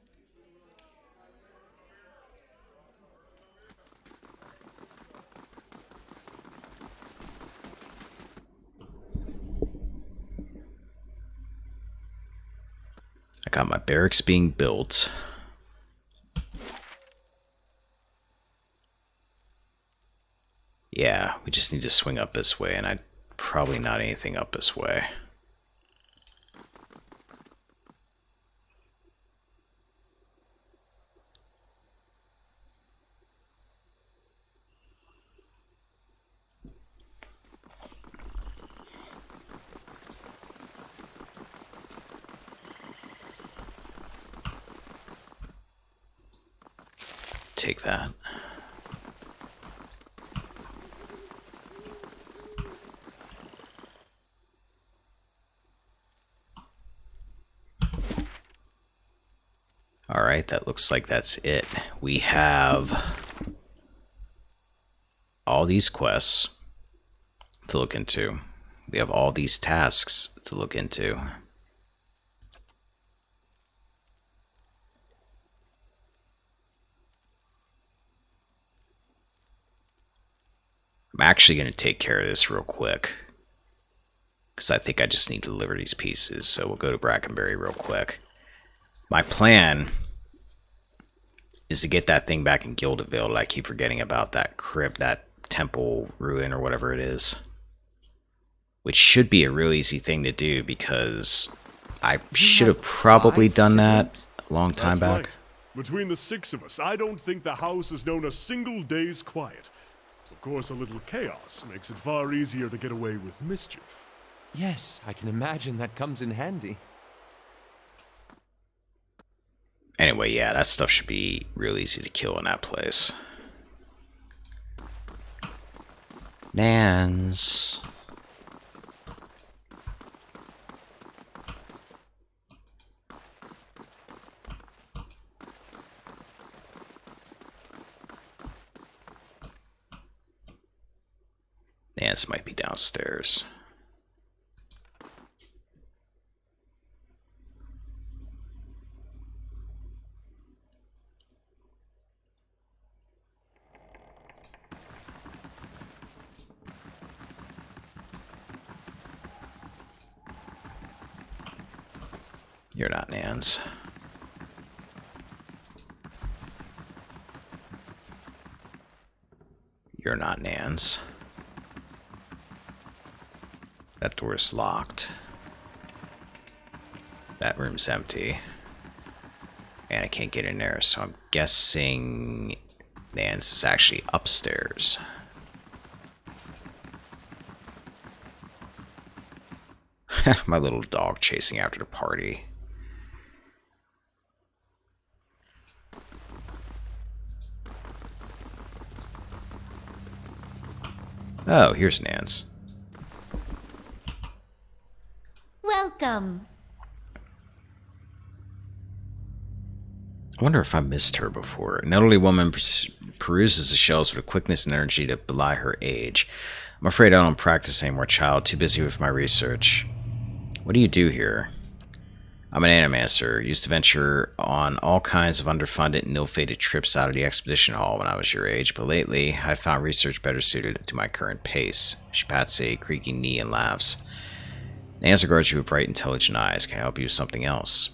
I got my barracks being built. Yeah, we just need to swing up this way, and I probably not anything up this way. Take that. Alright, that looks like that's it. We have all these quests to look into. We have all these tasks to look into. I'm actually going to take care of this real quick, because I think I just need to deliver these pieces. So we'll go to Brackenberry real quick. My plan is to get that thing back in Gildaville. I keep forgetting about that crypt, that temple ruin or whatever it is. Which should be a real easy thing to do, because I should have probably done that a long time back. Right. Between the 6 of us, I don't think the house has known a single day's quiet. Of course, a little chaos makes it far easier to get away with mischief. Yes, I can imagine that comes in handy. Anyway, yeah, that stuff should be real easy to kill in that place. Nans. Nance might be downstairs. You're not Nans. You're not Nans. That door's locked. That room's empty. And I can't get in there, so I'm guessing Nance is actually upstairs. My little dog chasing after the party. Oh, here's Nance. Welcome. I wonder if I missed her before. An elderly woman peruses the shelves with a quickness and energy to belie her age. I'm afraid I don't practice anymore, child. Too busy with my research. What do you do here? I'm an animancer. Used to venture on all kinds of underfunded and ill-fated trips out of the expedition hall when I was your age, but lately I've found research better suited to my current pace. She pats a creaky knee and laughs. Nance regards you with bright, intelligent eyes. Can I help you with something else?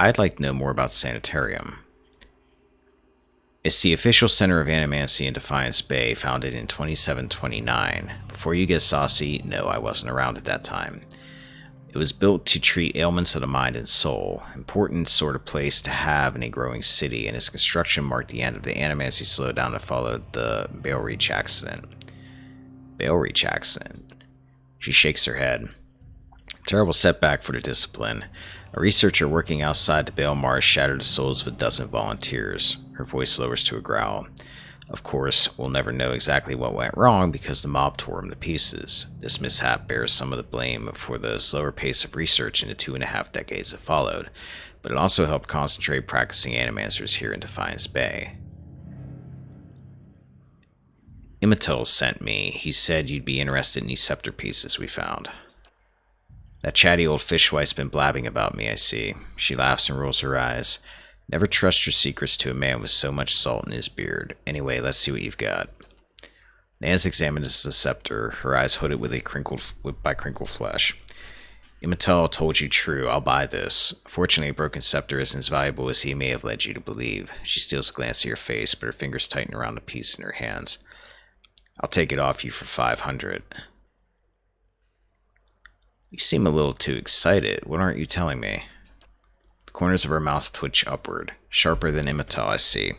I'd like to know more about Sanitarium. It's the official center of animancy in Defiance Bay, founded in 2729. Before you get saucy, no, I wasn't around at that time. It was built to treat ailments of the mind and soul. Important sort of place to have in a growing city, and its construction marked the end of the animancy slowdown that followed the Bale Reach accident. Bale Reach accident. She shakes her head. Terrible setback for the discipline. A researcher working outside the Bale Marsh shattered the souls of a dozen volunteers. Her voice lowers to a growl. Of course, we'll never know exactly what went wrong because the mob tore him to pieces. This mishap bears some of the blame for the slower pace of research in the 2.5 decades that followed, but it also helped concentrate practicing animancers here in Defiance Bay. Imitel sent me. He said you'd be interested in these scepter pieces we found. That chatty old fishwife's been blabbing about me, I see. She laughs and rolls her eyes. Never trust your secrets to a man with so much salt in his beard. Anyway, let's see what you've got. Nance examines the scepter, her eyes hooded with by crinkled flesh. Imital told you true. I'll buy this. Fortunately, a broken scepter isn't as valuable as he may have led you to believe. She steals a glance at your face, but her fingers tighten around the piece in her hands. I'll take it off you for 500. You seem a little too excited. What aren't you telling me? The corners of her mouth twitch upward. Sharper than Imital, I see.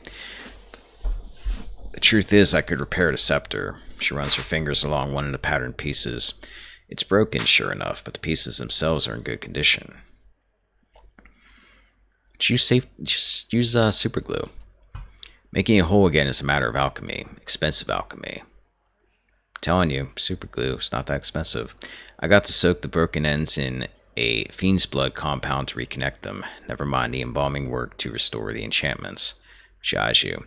The truth is, I could repair the scepter. She runs her fingers along one of the patterned pieces. It's broken, sure enough, but the pieces themselves are in good condition. Just use super glue. Making it whole again is a matter of alchemy. Expensive alchemy. I'm telling you, super glue is not that expensive. I got to soak the broken ends in a fiend's blood compound to reconnect them. Never mind the embalming work to restore the enchantments. She eyes you.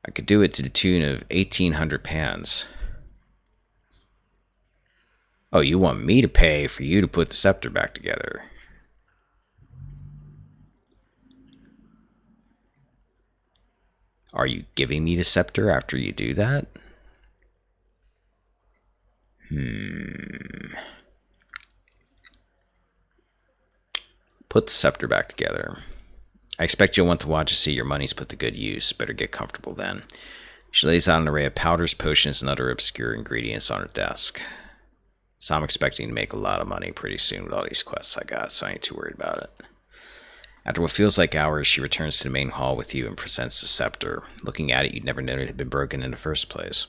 I could do it to the tune of 1,800 pounds. Oh, you want me to pay for you to put the scepter back together? Are you giving me the scepter after you do that? Put the scepter back together. I expect you'll want to watch to see your money's put to good use. Better get comfortable then. She lays out an array of powders, potions, and other obscure ingredients on her desk. So I'm expecting to make a lot of money pretty soon with all these quests I got, so I ain't too worried about it. After what feels like hours, she returns to the main hall with you and presents the scepter. Looking at it, you'd never known it had been broken in the first place.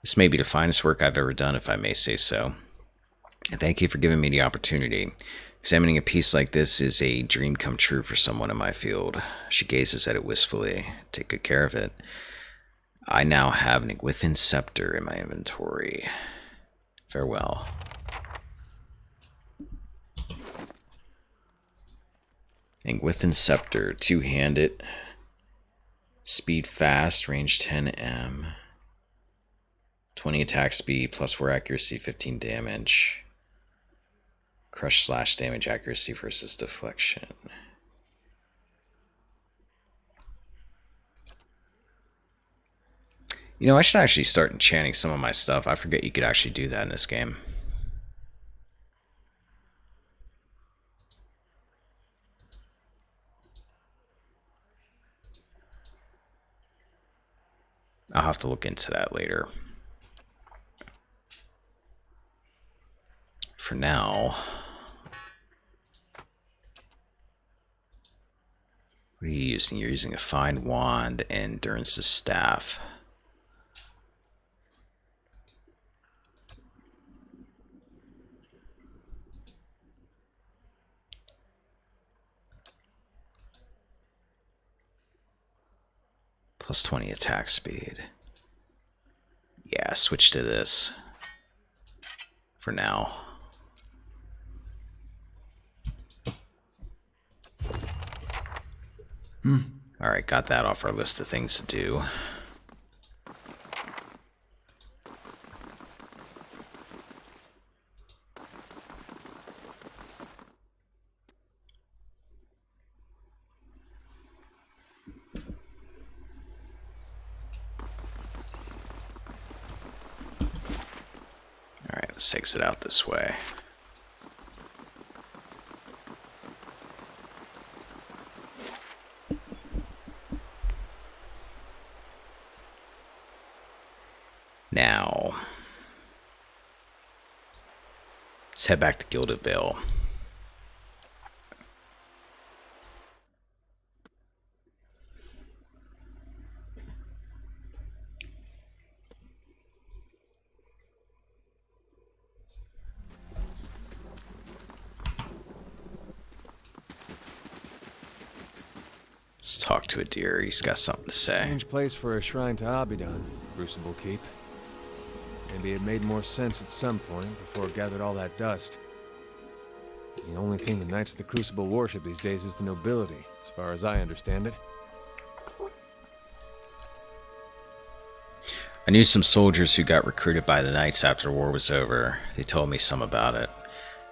This may be the finest work I've ever done, if I may say so. And thank you for giving me the opportunity. Examining a piece like this is a dream come true for someone in my field. She gazes at it wistfully. Take good care of it. I now have an Igwithan scepter in my inventory. Farewell. Igwithan scepter, two-handed, speed fast, range 10m, 20 attack speed, plus 4 accuracy, 15 damage, crush slash damage accuracy versus deflection. You know, I should actually start enchanting some of my stuff. I forget you could actually do that in this game. I'll have to look into that later. for now. What are you using? You're using a fine wand and Durance's staff. Plus 20 attack speed. Yeah, switch to this for now. Alright, got that off our list of things to do. Alright, let's exit out this way. Now, let's head back to Gilded Vale. Let's talk to a deer. He's got something to say. Strange place for a shrine to Abidan, Crucible Keep. Maybe it made more sense at some point before it gathered all that dust. The only thing the Knights of the Crucible worship these days is the nobility, as far as I understand it. I knew some soldiers who got recruited by the Knights after the war was over. They told me some about it.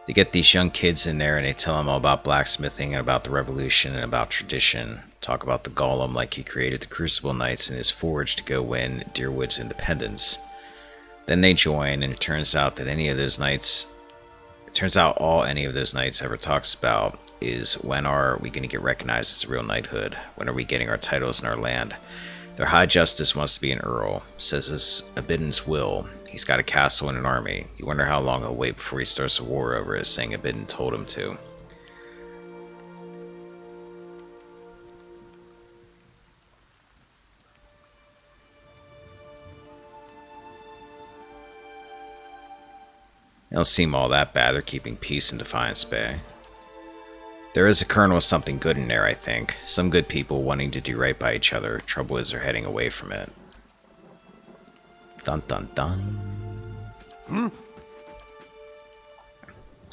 They get these young kids in there and they tell them all about blacksmithing and about the revolution and about tradition. Talk about the golem like he created the Crucible Knights in his forge to go win Deerwood's independence. Then they join, and it turns out that all any of those knights ever talks about is, when are we going to get recognized as a real knighthood? When are we getting our titles in our land? Their High Justice wants to be an earl, says it's Abidan's will. He's got a castle and an army. You wonder how long he'll wait before he starts a war over it, saying Abidan told him to. It don't seem all that bad. They're keeping peace in Defiance Bay. There is a kernel of something good in there, I think. Some good people wanting to do right by each other. Trouble is they're heading away from it. Dun dun dun.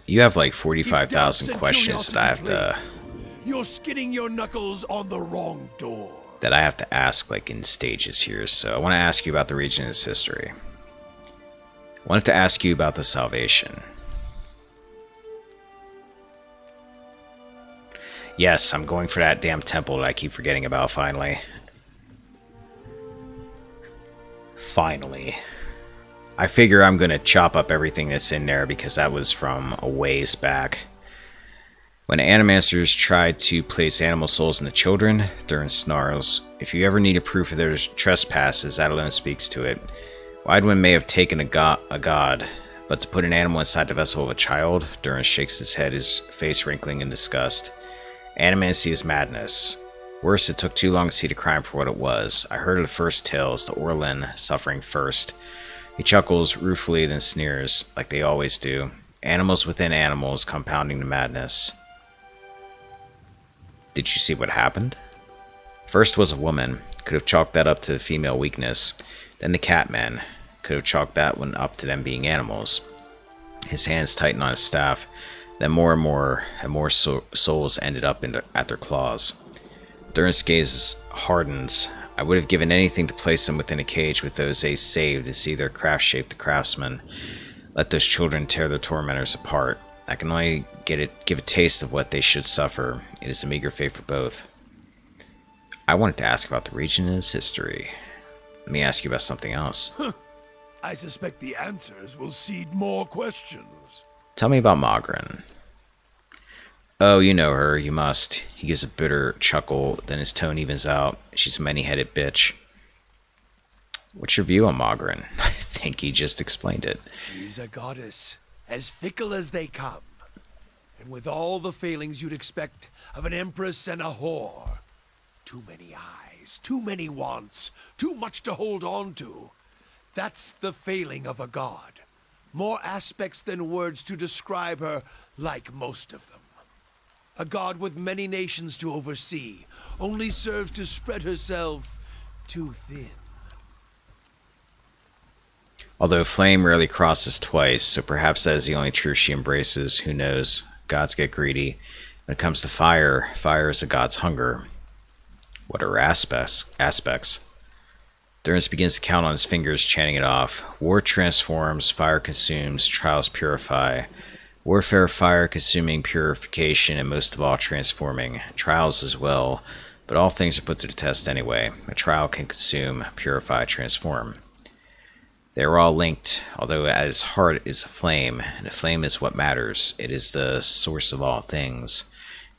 You have like 45,000 questions that I have to... You're skidding your knuckles on the wrong door. That I have to ask like in stages here. So I want to ask you about the region and its history. I wanted to ask you about the Salvation. Yes, I'm going for that damn temple that I keep forgetting about finally. Finally. I figure I'm going to chop up everything that's in there because that was from a ways back. When animasters tried to place animal souls into children, they're in snarls. If you ever need a proof of their trespasses, that alone speaks to it. Widewin may have taken a god, but to put an animal inside the vessel of a child, Duran shakes his head, his face wrinkling in disgust. Animancy is madness. Worse, it took too long to see the crime for what it was. I heard of the first tales, the Orlin suffering first. He chuckles ruefully, then sneers, like they always do. Animals within animals, compounding the madness. Did you see what happened? First was a woman. Could have chalked that up to female weakness. Then the Catman. Could have chalked that one up to them being animals. His hands tightened on his staff. Then more and more souls ended up at their claws. Duran's gaze hardens. I would have given anything to place them within a cage with those they saved to see their craft shape the craftsman. Let those children tear their tormentors apart. I can only give a taste of what they should suffer. It is a meager fate for both. I wanted to ask about the region and its history. Let me ask you about something else. I suspect the answers will seed more questions. Tell me about Magrin. Oh, you know her, you must. He gives a bitter chuckle, then his tone evens out. She's a many-headed bitch. What's your view on Magrin? I think he just explained it. She's a goddess, as fickle as they come, and with all the failings you'd expect of an empress and a whore. Too many eyes, too many wants, too much to hold on to. That's the failing of a god. More aspects than words to describe her, like most of them. A god with many nations to oversee, only serves to spread herself too thin. Although flame rarely crosses twice, so perhaps that is the only truth she embraces. Who knows? Gods get greedy. When it comes to fire, fire is a god's hunger. What are aspects? Durance begins to count on his fingers, chanting it off. War transforms, fire consumes, trials purify. Warfare, fire consuming, purification, and most of all transforming. Trials as well, but all things are put to the test anyway. A trial can consume, purify, transform. They are all linked, although at its heart is a flame, and a flame is what matters. It is the source of all things.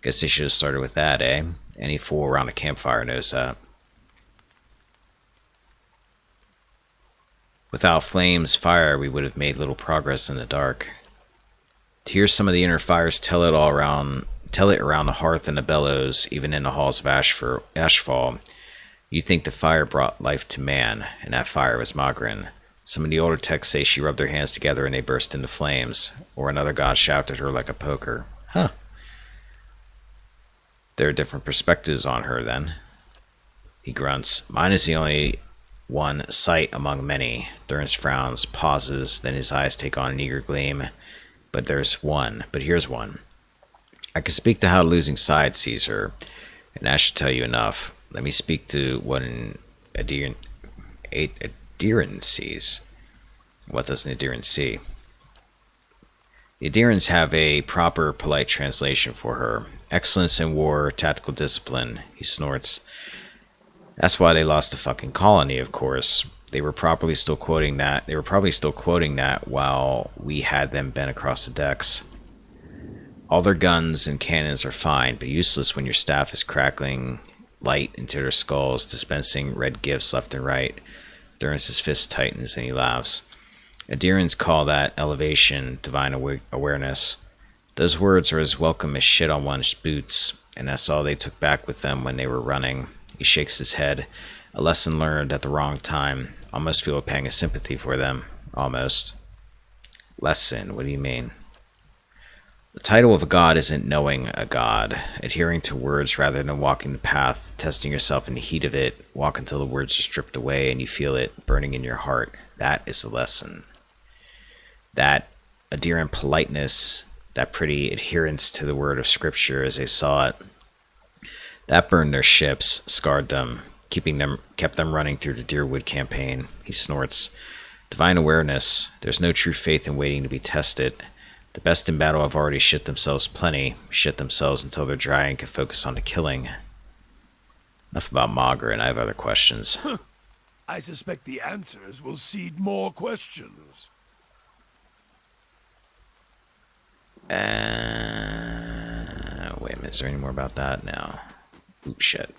Guess they should have started with that, eh? Any fool around a campfire knows that. Without flames, fire, we would have made little progress in the dark. To hear some of the inner fires tell it around the hearth and the bellows, even in the halls of Ashfall, you think the fire brought life to man, and that fire was Magrin. Some of the older texts say she rubbed her hands together and they burst into flames, or another god shouted at her like a poker. Huh. There are different perspectives on her, then. He grunts. Mine is the only one sight among many. Durance frowns, pauses, then his eyes take on an eager gleam. But here's one. I can speak to how the losing side sees her, and that should tell you enough. Let me speak to what an Adiran sees. What does an Adiran see? The Adirans have a proper, polite translation for her. Excellence in war, tactical discipline, he snorts. That's why they lost the fucking colony, of course. They were probably still quoting that while we had them bent across the decks. All their guns and cannons are fine, but useless when your staff is crackling light into their skulls, dispensing red gifts left and right. Durance's fist tightens and he laughs. Adirans call that elevation, divine awareness. Those words are as welcome as shit on one's boots, and that's all they took back with them when they were running. He shakes his head. A lesson learned at the wrong time. Almost feel a pang of sympathy for them. Almost. Lesson, what do you mean? The title of a god isn't knowing a god, adhering to words rather than walking the path, testing yourself in the heat of it, walk until the words are stripped away and you feel it burning in your heart. That is the lesson. That adherent politeness, that pretty adherence to the word of scripture as they saw it, that burned their ships, scarred them, kept them running through the Deerwood campaign. He snorts. Divine awareness. There's no true faith in waiting to be tested. The best in battle have already shit themselves plenty, shit themselves until they're dry and can focus on the killing. Enough about Magrin, I have other questions. I suspect the answers will seed more questions. Wait a minute, is there any more about that? No. Oop, shit.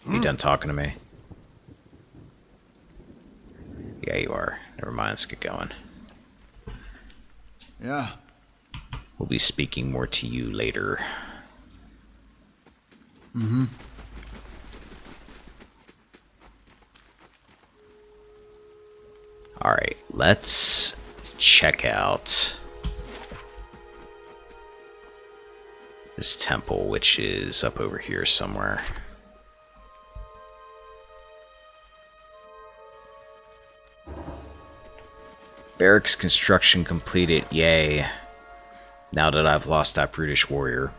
You done talking to me? Yeah, you are. Never mind, let's get going. Yeah. We'll be speaking more to you later. Mm-hmm. Alright, let's check out this temple, which is up over here somewhere. Barracks construction completed, yay. Now that I've lost that brutish warrior.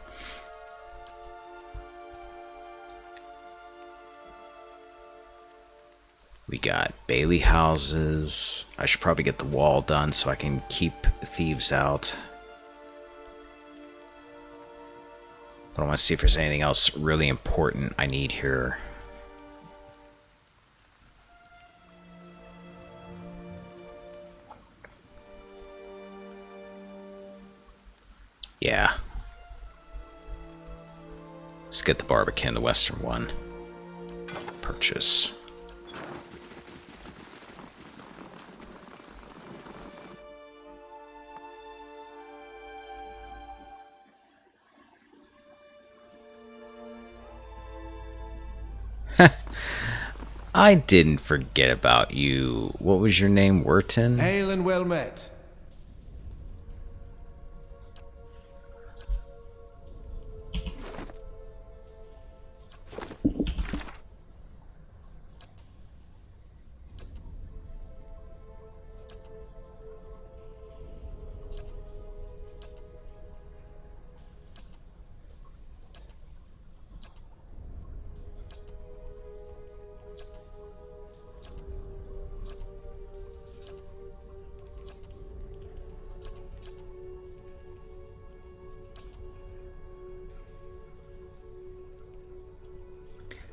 We got Bailey houses. I should probably get the wall done so I can keep thieves out. But I want to see if there's anything else really important I need here. Yeah. Let's get the Barbican, the western one. Purchase. I didn't forget about you. What was your name, Wharton? Hail and well met.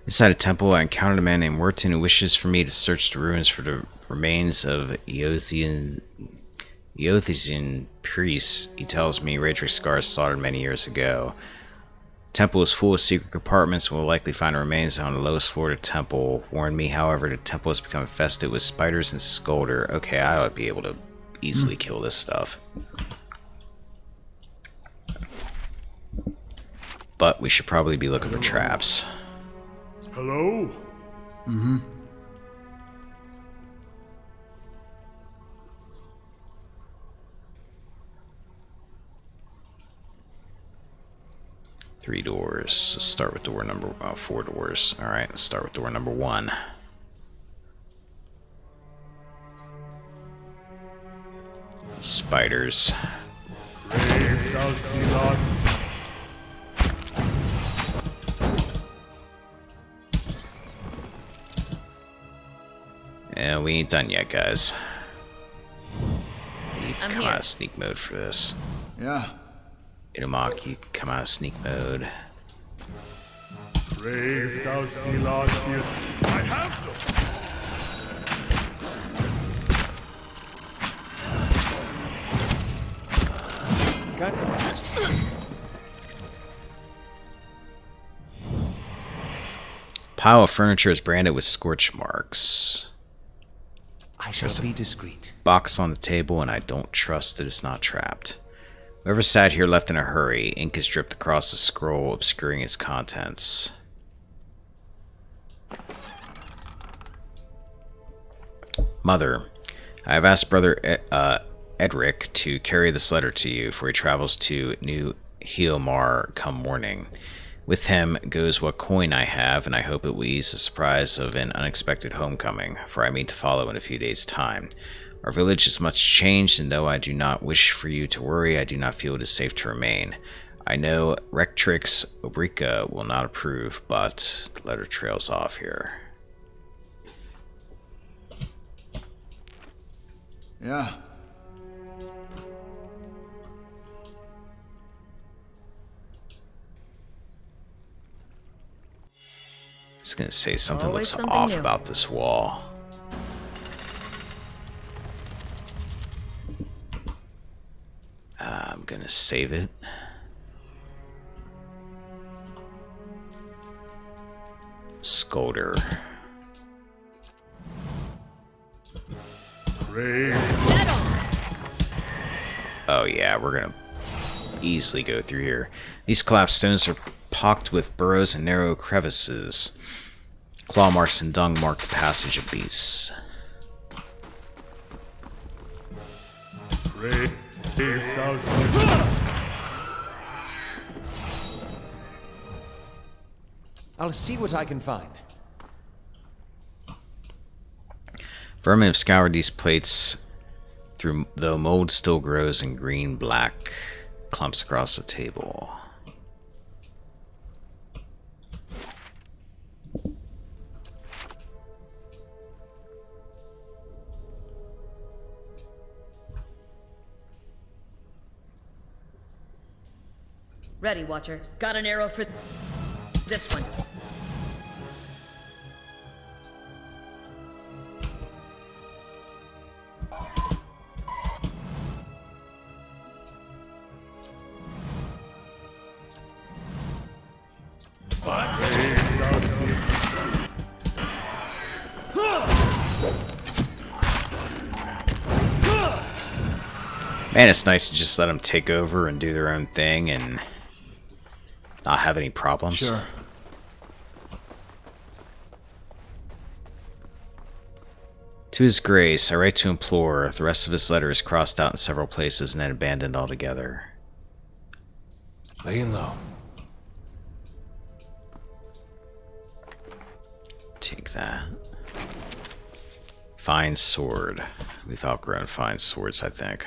Inside a temple, I encountered a man named Wharton who wishes for me to search the ruins for the remains of Eothesian priests. He tells me Radric scars slaughtered many years ago. Temple is full of secret compartments and will likely find remains on the lowest floor of the temple. Warned me, however, the temple has become infested with spiders and scolder. Okay, I ought to be able to easily kill this stuff. But we should probably be looking for traps. Hello? Mm-hmm. Three doors. Let's start with door number... 4 doors. Alright, let's start with door number 1. Spiders. Yeah, we ain't done yet, guys. You I'm come here. out of sneak mode for this. Yeah. Itamaki, you can come out of sneak mode. I have them. Pile of furniture is branded with scorch marks. I shall be discreet. Box on the table, and I don't trust that it's not trapped. Whoever sat here left in a hurry. Ink is dripped across the scroll, obscuring its contents. Mother, I have asked Brother Edric to carry this letter to you, for he travels to New Heomar come morning. With him goes what coin I have, and I hope it will ease the surprise of an unexpected homecoming, for I mean to follow in a few days' time. Our village is much changed, and though I do not wish for you to worry, I do not feel it is safe to remain. I know Rectrix Obrica will not approve, but the letter trails off here. Yeah. I was gonna say something Always looks something off new. about this wall. I'm gonna save it. Scolder. Oh yeah, we're gonna easily go through here. These collapsed stones are pocked with burrows and narrow crevices. Claw marks and dung mark the passage of beasts. I'll see what I can find. Vermin have scoured these plates through, though mold still grows in green-black clumps across the table. Ready, Watcher. Got an arrow for this one. Man, it's nice to just let them take over and do their own thing and not have any problems. Sure. To his grace, I write to implore. The rest of his letter is crossed out in several places and then abandoned altogether. Laying low. Take that. Fine sword. We've outgrown fine swords, I think.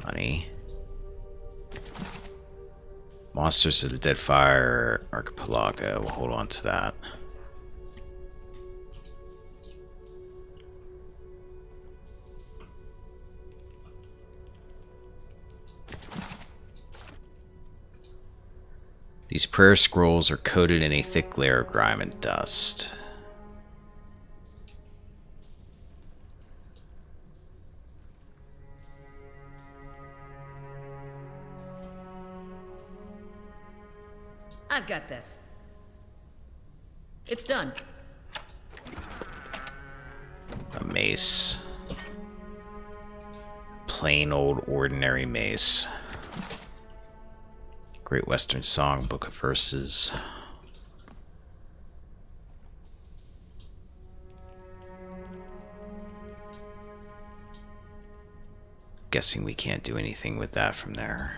Money. Monsters of the Dead Fire Archipelago. We'll hold on to that. These prayer scrolls are coated in a thick layer of grime and dust. I've got this. It's done. A mace. Plain old ordinary mace. Great Western Song, Book of Verses. Guessing we can't do anything with that from there.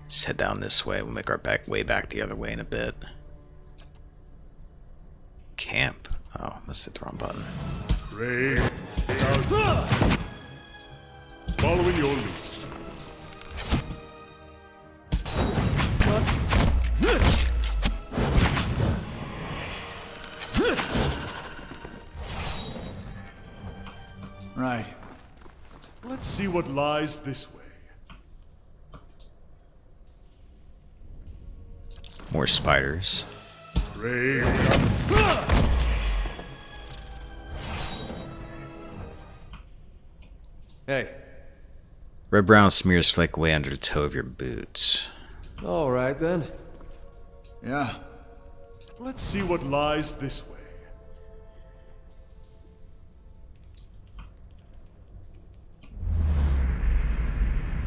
Let's head down this way. We'll make our way back the other way in a bit. Camp. Oh, must hit the wrong button. Raid out. Following your lead. Right. Let's see what lies this way. More spiders. Raid. Hey. Red-brown smears flake away under the toe of your boots. All right, then. Yeah. Let's see what lies this way.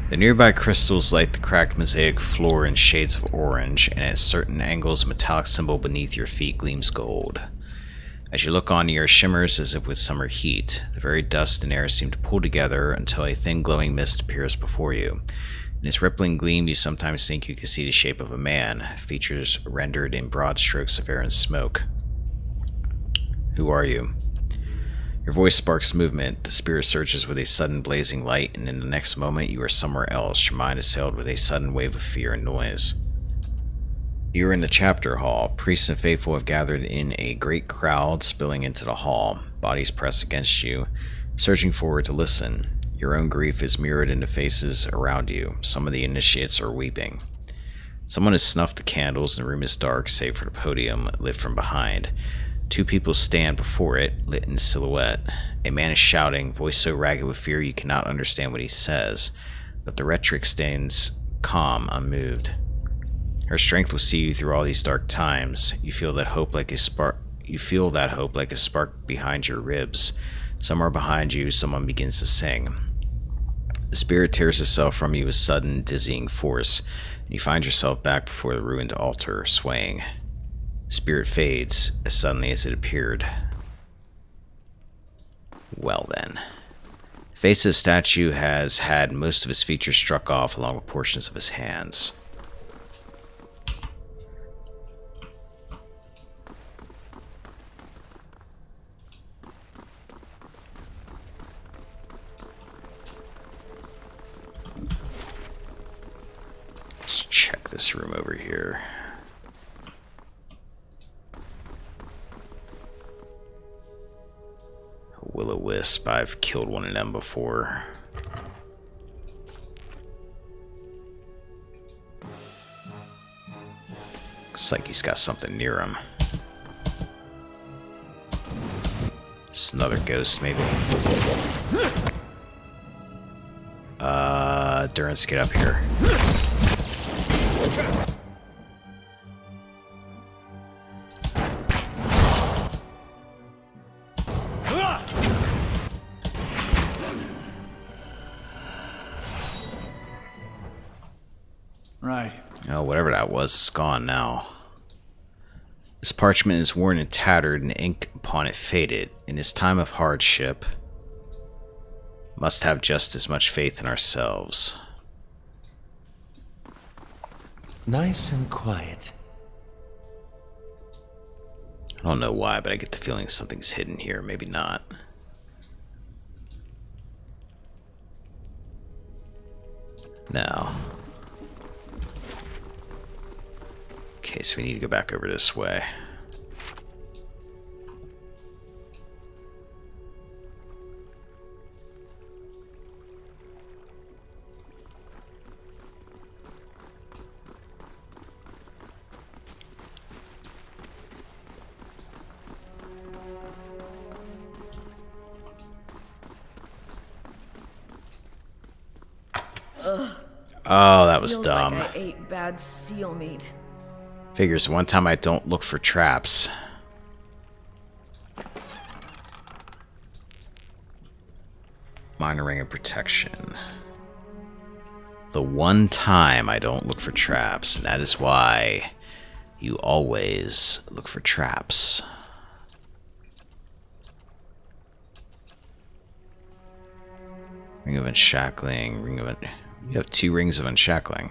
The nearby crystals light the cracked mosaic floor in shades of orange, and at certain angles a metallic symbol beneath your feet gleams gold. As you look on, the air shimmers as if with summer heat. The very dust and air seem to pull together until a thin glowing mist appears before you. In its rippling gleam, you sometimes think you can see the shape of a man, features rendered in broad strokes of air and smoke. Who are you? Your voice sparks movement, the spirit surges with a sudden blazing light, and in the next moment you are somewhere else, your mind assailed with a sudden wave of fear and noise. You are in the chapter hall. Priests and faithful have gathered in a great crowd spilling into the hall, bodies pressed against you, surging forward to listen. Your own grief is mirrored in the faces around you. Some of the initiates are weeping. Someone has snuffed the candles, and the room is dark, save for the podium lit from behind. Two people stand before it, lit in silhouette. A man is shouting, voice so ragged with fear you cannot understand what he says, but the rhetoric stands calm, unmoved. Her strength will see you through all these dark times. You feel that hope like a spark. You feel that hope like a spark behind your ribs. Somewhere behind you, someone begins to sing. The spirit tears itself from you with sudden, dizzying force, and you find yourself back before the ruined altar, swaying. Spirit fades as suddenly as it appeared. Well then. The face of the statue has had most of his features struck off along with portions of his hands. Let's check this room over here. Will-o-wisp. I've killed one of them before. Looks like he's got something near him. It's another ghost, maybe. Durance, get up here. that was is gone now. This parchment is worn and tattered, and ink upon it faded. In his time of hardship, must have just as much faith in ourselves. Nice and quiet. I don't know why, but I get the feeling something's hidden here. Maybe not. No. Okay, so we need to go back over this way. Oh, that was Feels dumb. like I ate bad seal meat. Figures one time I don't look for traps. Minor ring of protection. The one time I don't look for traps, and that is why you always look for traps. Ring of unshackling, ring of you have 2 rings of unshackling.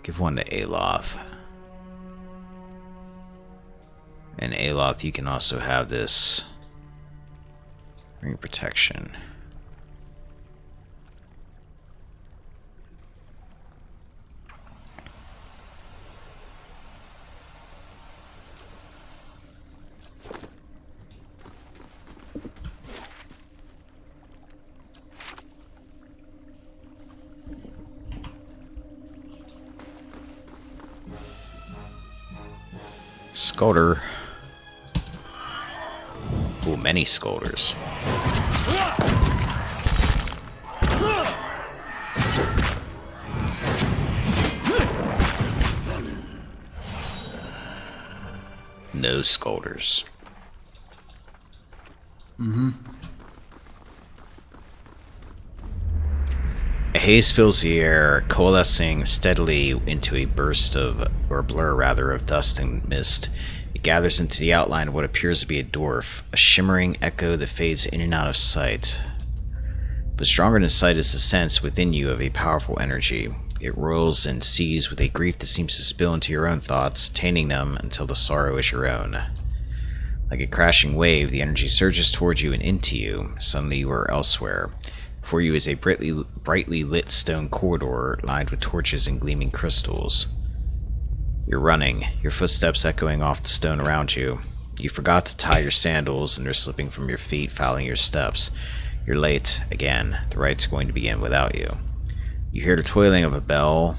Give one to Aloth. And Aloth, you can also have this ring of protection. Scolder. Ooh, many Scolders. No Scolders. A haze fills the air, coalescing steadily into a burst of, or blur rather, of dust and mist. It gathers into the outline of what appears to be a dwarf, a shimmering echo that fades in and out of sight. But stronger than sight is the sense within you of a powerful energy. It roils and sees with a grief that seems to spill into your own thoughts, tainting them until the sorrow is your own. Like a crashing wave, the energy surges towards you and into you. Suddenly you are elsewhere. Before you is a brightly lit stone corridor lined with torches and gleaming crystals. You're running, your footsteps echoing off the stone around you. You forgot to tie your sandals and they're slipping from your feet, fouling your steps. You're late, again. The right's going to begin without you. You hear the tolling of a bell,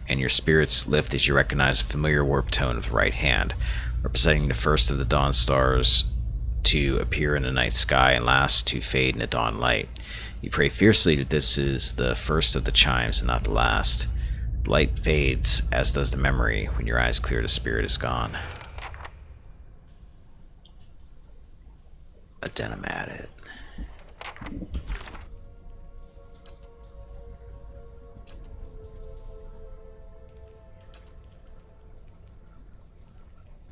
and your spirits lift as you recognize a familiar warped tone of the right hand, representing the first of the dawn stars to appear in the night sky and last to fade in the dawn light. You pray fiercely that this is the first of the chimes and not the last. The light fades, as does the memory. When your eyes clear, the spirit is gone. But then I'm at it.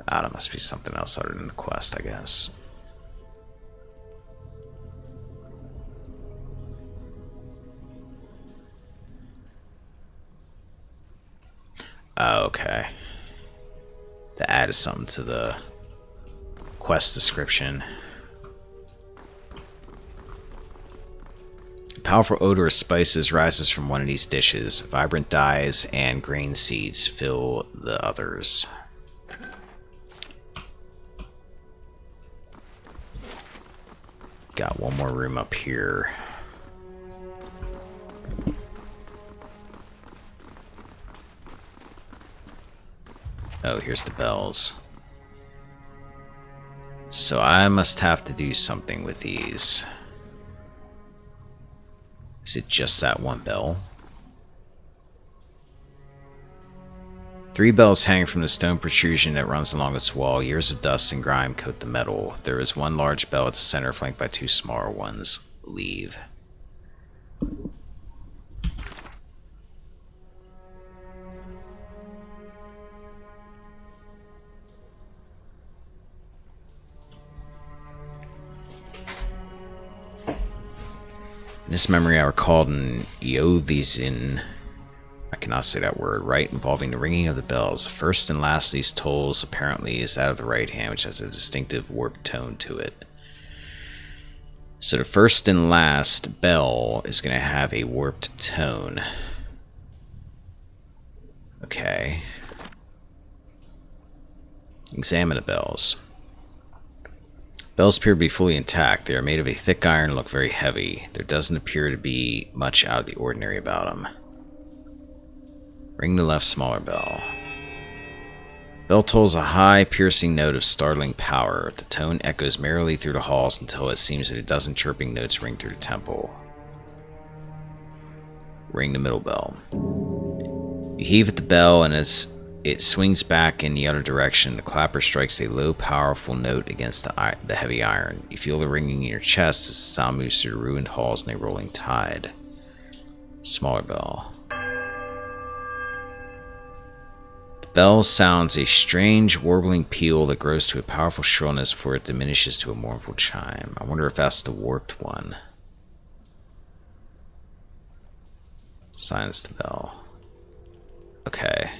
Ah, that must be something else other than the quest, I guess. Oh, okay. To add something to the quest description. A powerful odor of spices rises from one of these dishes. Vibrant dyes and grain seeds fill the others. Got one more room up here. Oh, here's the bells. So I must have to do something with these. Is it just that one bell? 3 bells hang from the stone protrusion that runs along its wall. Years of dust and grime coat the metal. There is one large bell at the center, flanked by 2 smaller ones. Leave. In this memory, I recalled an Eothizin, I cannot say that word right, involving the ringing of the bells. The first and last of these tolls apparently is that of the right hand, which has a distinctive warped tone to it. So the first and last bell is going to have a warped tone. Okay. Examine the bells. Bells appear to be fully intact. They are made of a thick iron and look very heavy. There doesn't appear to be much out of the ordinary about them. Ring the left smaller bell. Bell tolls a high, piercing note of startling power. The tone echoes merrily through the halls until it seems that a dozen chirping notes ring through the temple. Ring the middle bell. You heave at the bell, and as it swings back in the other direction, the clapper strikes a low, powerful note against the heavy iron. You feel the ringing in your chest as the sound moves through the ruined halls in a rolling tide. Smaller bell. The bell sounds a strange, warbling peal that grows to a powerful shrillness before it diminishes to a mournful chime. I wonder if that's the warped one. Silence the bell. Okay.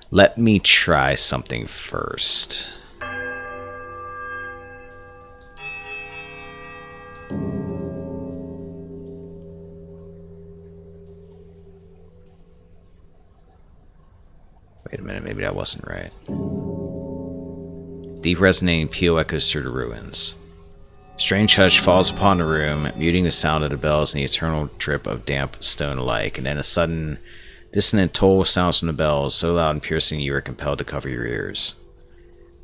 Let me try something first. Wait a minute, maybe that wasn't right. Deep resonating peal echoes through the ruins. Strange hush falls upon the room, muting the sound of the bells and the eternal drip of damp stone alike, and then a sudden, dissonant toll sounds from the bells, so loud and piercing you are compelled to cover your ears.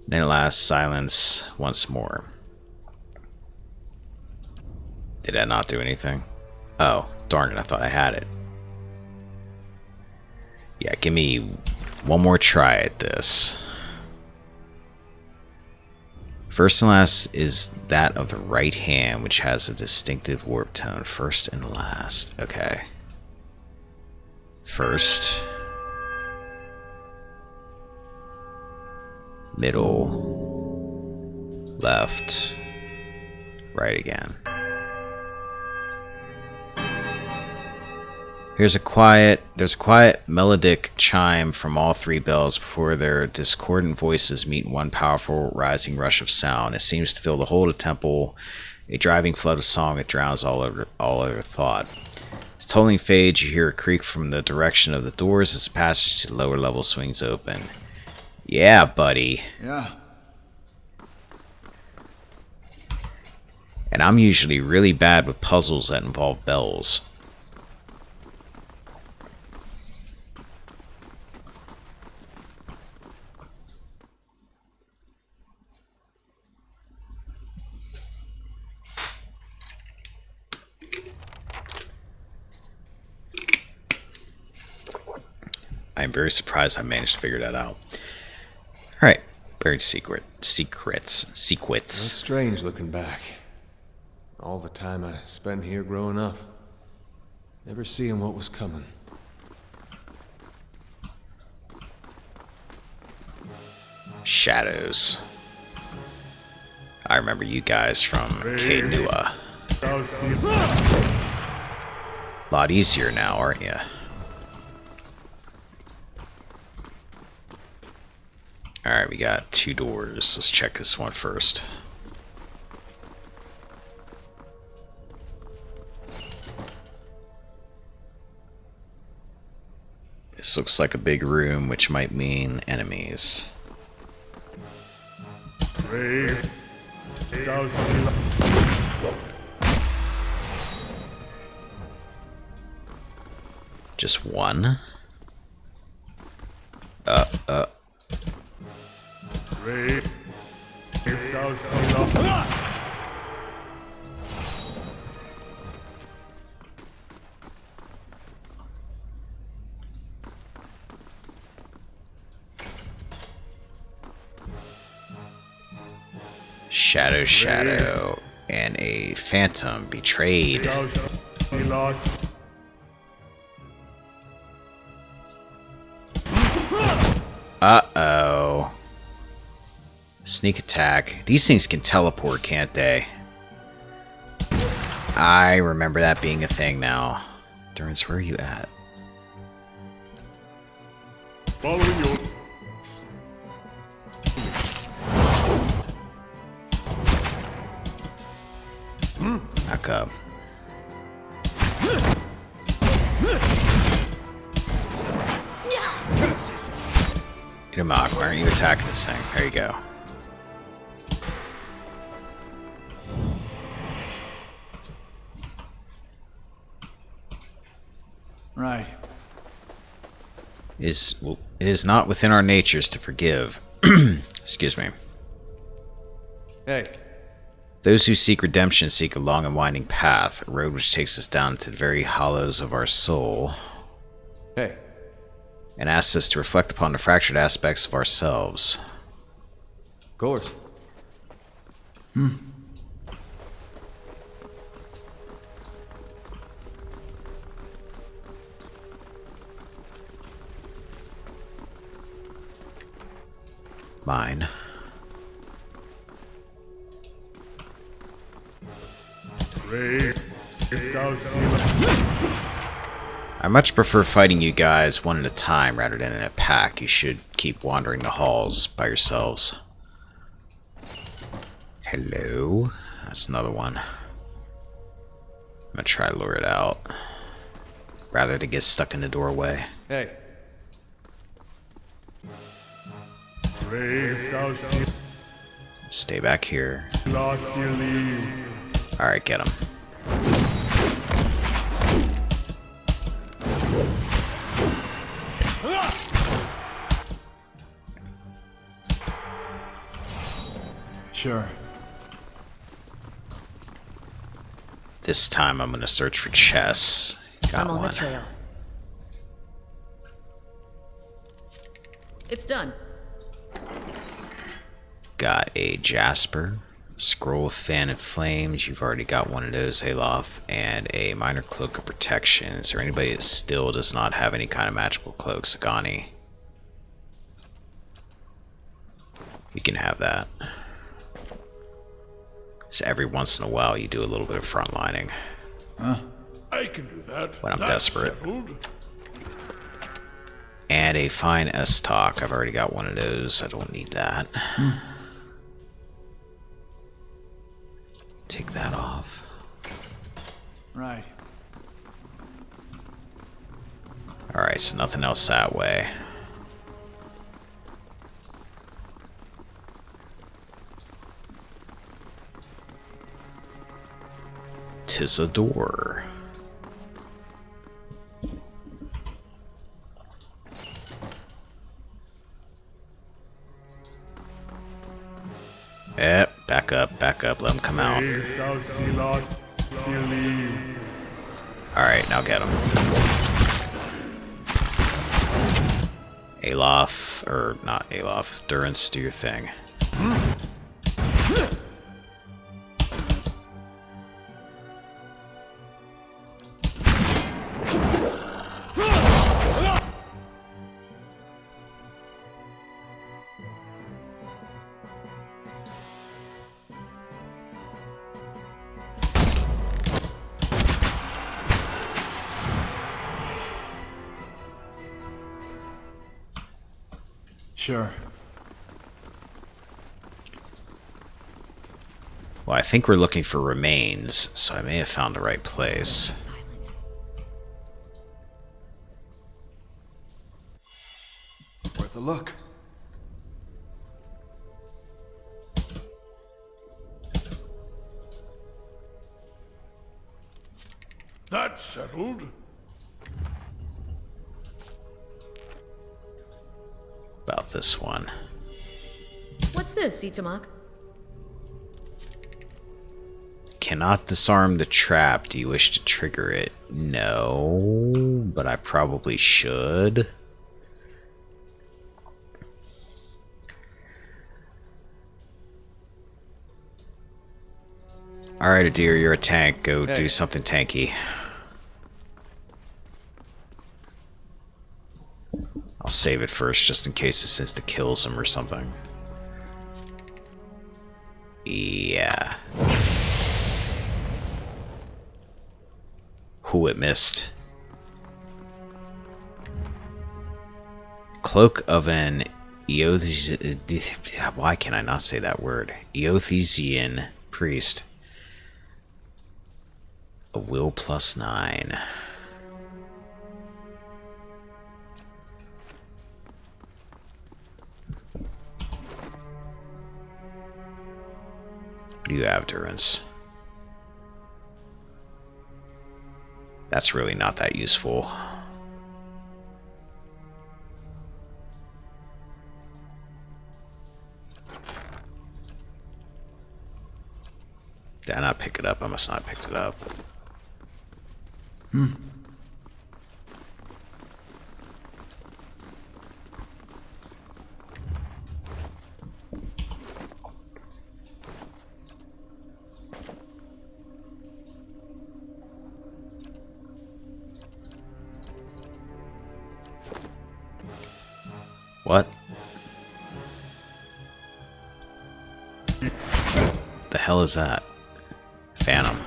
And then at last, silence once more. Did that not do anything? Oh, darn it, I thought I had it. Yeah, give me one more try at this. First and last is that of the right hand, which has a distinctive warp tone. First and last. Okay. First. Middle. Left. Right again. There's a quiet melodic chime from all 3 bells before their discordant voices meet in one powerful rising rush of sound. It seems to fill the whole of the temple, a driving flood of song that drowns all other thought. As tolling fades, you hear a creak from the direction of the doors as the passage to the lower level swings open. Yeah, buddy. Yeah. And I'm usually really bad with puzzles that involve bells. I'm very surprised I managed to figure that out. Alright, buried secrets. That's strange looking back. All the time I spent here growing up. Never seeing what was coming. Shadows. I remember you guys from Kainua. A lot easier now, aren't you? Alright, we got 2 doors. Let's check this one first. This looks like a big room, which might mean enemies. Just one? Shadow, and a phantom betrayed. Uh-oh. Sneak attack. These things can teleport, can't they? I remember that being a thing now. Durance, where are you at? Following your... Back up. Itamok, why aren't you attacking this thing? There you go. Right. It is not within our natures to forgive. Excuse me. Hey. Those who seek redemption seek a long and winding path, a road which takes us down to the very hollows of our soul. Hey. And asks us to reflect upon the fractured aspects of ourselves. Of course. Mine. I much prefer fighting you guys one at a time rather than in a pack. You should keep wandering the halls by yourselves. Hello? That's another one. I'm gonna try to lure it out. Rather than get stuck in the doorway. Hey. Stay back here. Alright, get him. Sure. This time I'm gonna search for chests. Got I'm on one. the trail. It's done. Got a Jasper, Scroll of Fan and Flames. You've already got one of those, Aloth, and a Minor Cloak of Protection. Is there anybody that still does not have any kind of magical cloak? Sagani. You can have that. So every once in a while you do a little bit of frontlining. I can do that. When I'm That's desperate. settled. And a fine S-Talk. I've already got one of those. I don't need that. Take that off. Right. Alright, so nothing else that way. Tis a door. Back up, let him come out. Alright, now get him. Aloth, or not Aloth, Durance, do your thing. Sure. Well, I think we're looking for remains, so I may have found the right place. Silent. Worth a look. That's settled. About this one. What's this, Itamak? Cannot disarm the trap. Do you wish to trigger it? No, but I probably should. Alright, Adir, you're a tank. Go Hey. do something tanky. I'll save it first, just in case this insta-kills him or something. Yeah. Who it missed. Cloak of an why can I not say that word? Eothesian priest. A will +9. What do you have, Durance? That's really not that useful. Did I not pick it up? I must not have picked it up. What? The hell is that? Phantom.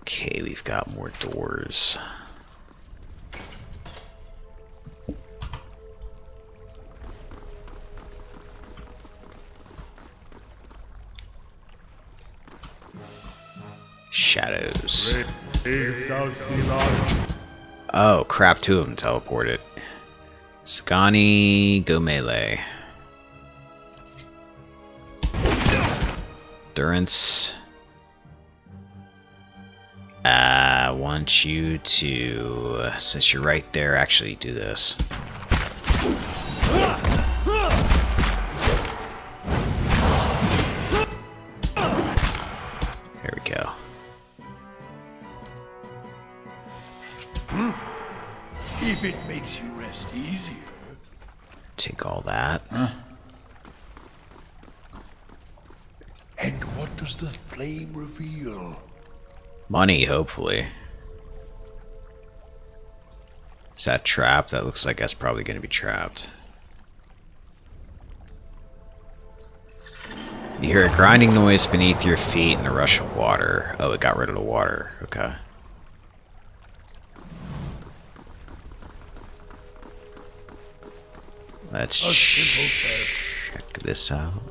Okay, we've got more doors. Shadows. Oh, crap, two of them teleported. Scani, go melee. Durance. I want you to, since you're right there, actually do this. There we go. If it makes you rest easier. Take all that. And what does the flame reveal? Money, hopefully. Is that trapped? That looks like that's probably going to be trapped. You hear a grinding noise beneath your feet and a rush of water. Oh, it got rid of the water. Okay. Let's check this out.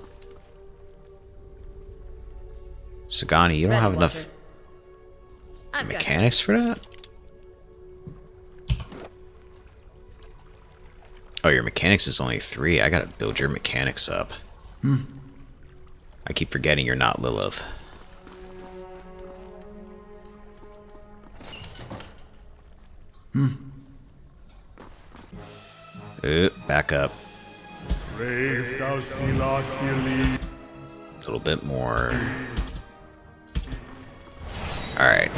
Sagani, you don't have enough mechanics for that? Oh, your mechanics is only 3. I gotta build your mechanics up. I keep forgetting you're not Lilith. Ooh, back up. A little bit more. Alright.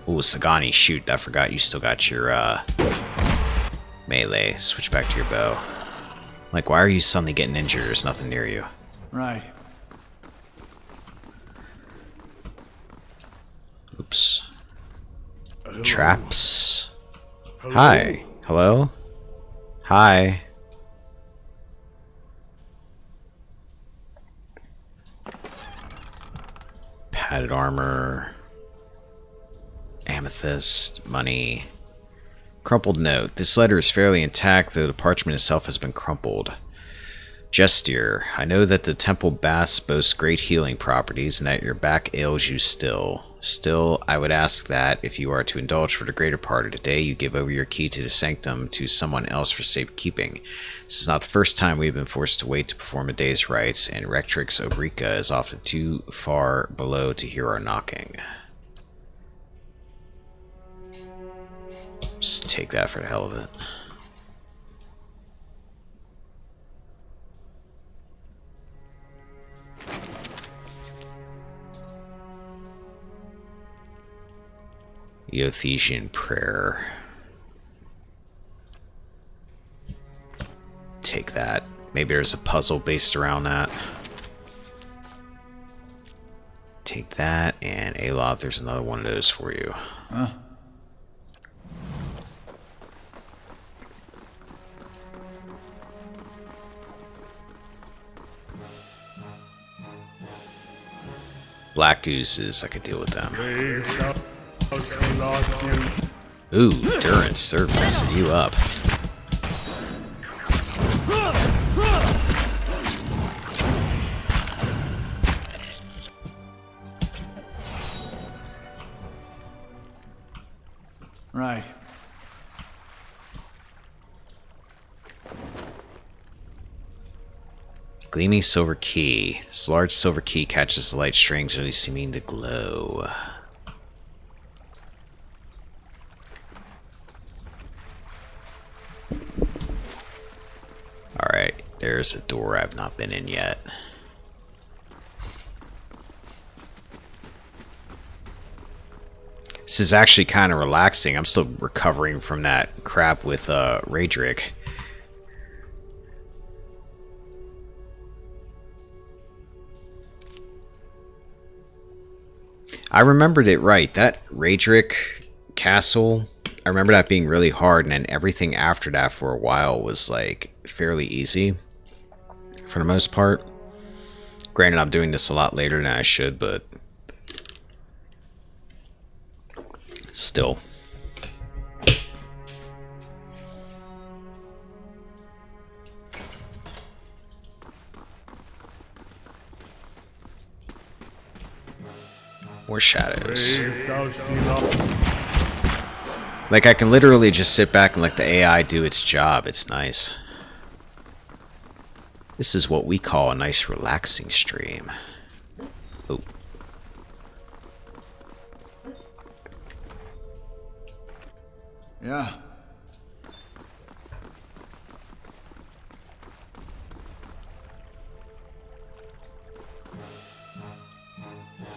Ooh, Sagani, shoot, I forgot you still got your melee. Switch back to your bow. Like, why are you suddenly getting injured? There's nothing near you. Right. Oops. Traps. Hi. Hello? Hi. Padded armor. Amethyst. Money. Crumpled note. This letter is fairly intact, though the parchment itself has been crumpled. Gesture. I know that the temple baths boast great healing properties and that your back ails you still. Still, I would ask that, if you are to indulge for the greater part of the day, you give over your key to the sanctum to someone else for safekeeping. This is not the first time we have been forced to wait to perform a day's rites, and Rectrix Obrica is often too far below to hear our knocking. Just take that for the hell of it. Eothesian prayer. Take that. Maybe there's a puzzle based around that. Take that, and Aloth, there's another one of those for you. Huh? Black oozes, I could deal with them. Ooh, Durance, they're messing you up. Right. Gleaming silver key. This large silver key catches the light strings, only seeming to glow. Alright, there's a door I've not been in yet. This is actually kind of relaxing. I'm still recovering from that crap with Raedric. I remembered it right. That Raedric castle, I remember that being really hard, and then everything after that for a while was like fairly easy for the most part. Granted, I'm doing this a lot later than I should, but still. More shadows. Like, I can literally just sit back and let the AI do its job. It's nice. This is what we call a nice relaxing stream. Oh. Yeah.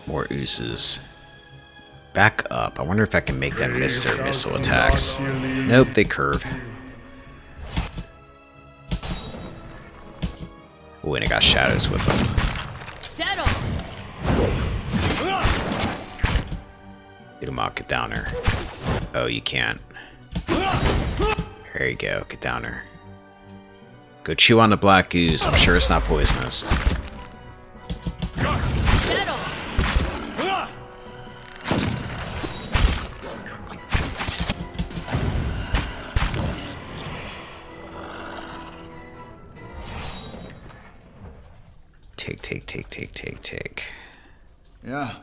More oozes. Back up. I wonder if I can make them miss their missile attacks. Nope, they curve. Oh, and I got shadows with them. Settle. Get him out, get down there. Oh, you can't. There you go, get down there. Go chew on the black ooze. I'm sure it's not poisonous. Take. Yeah.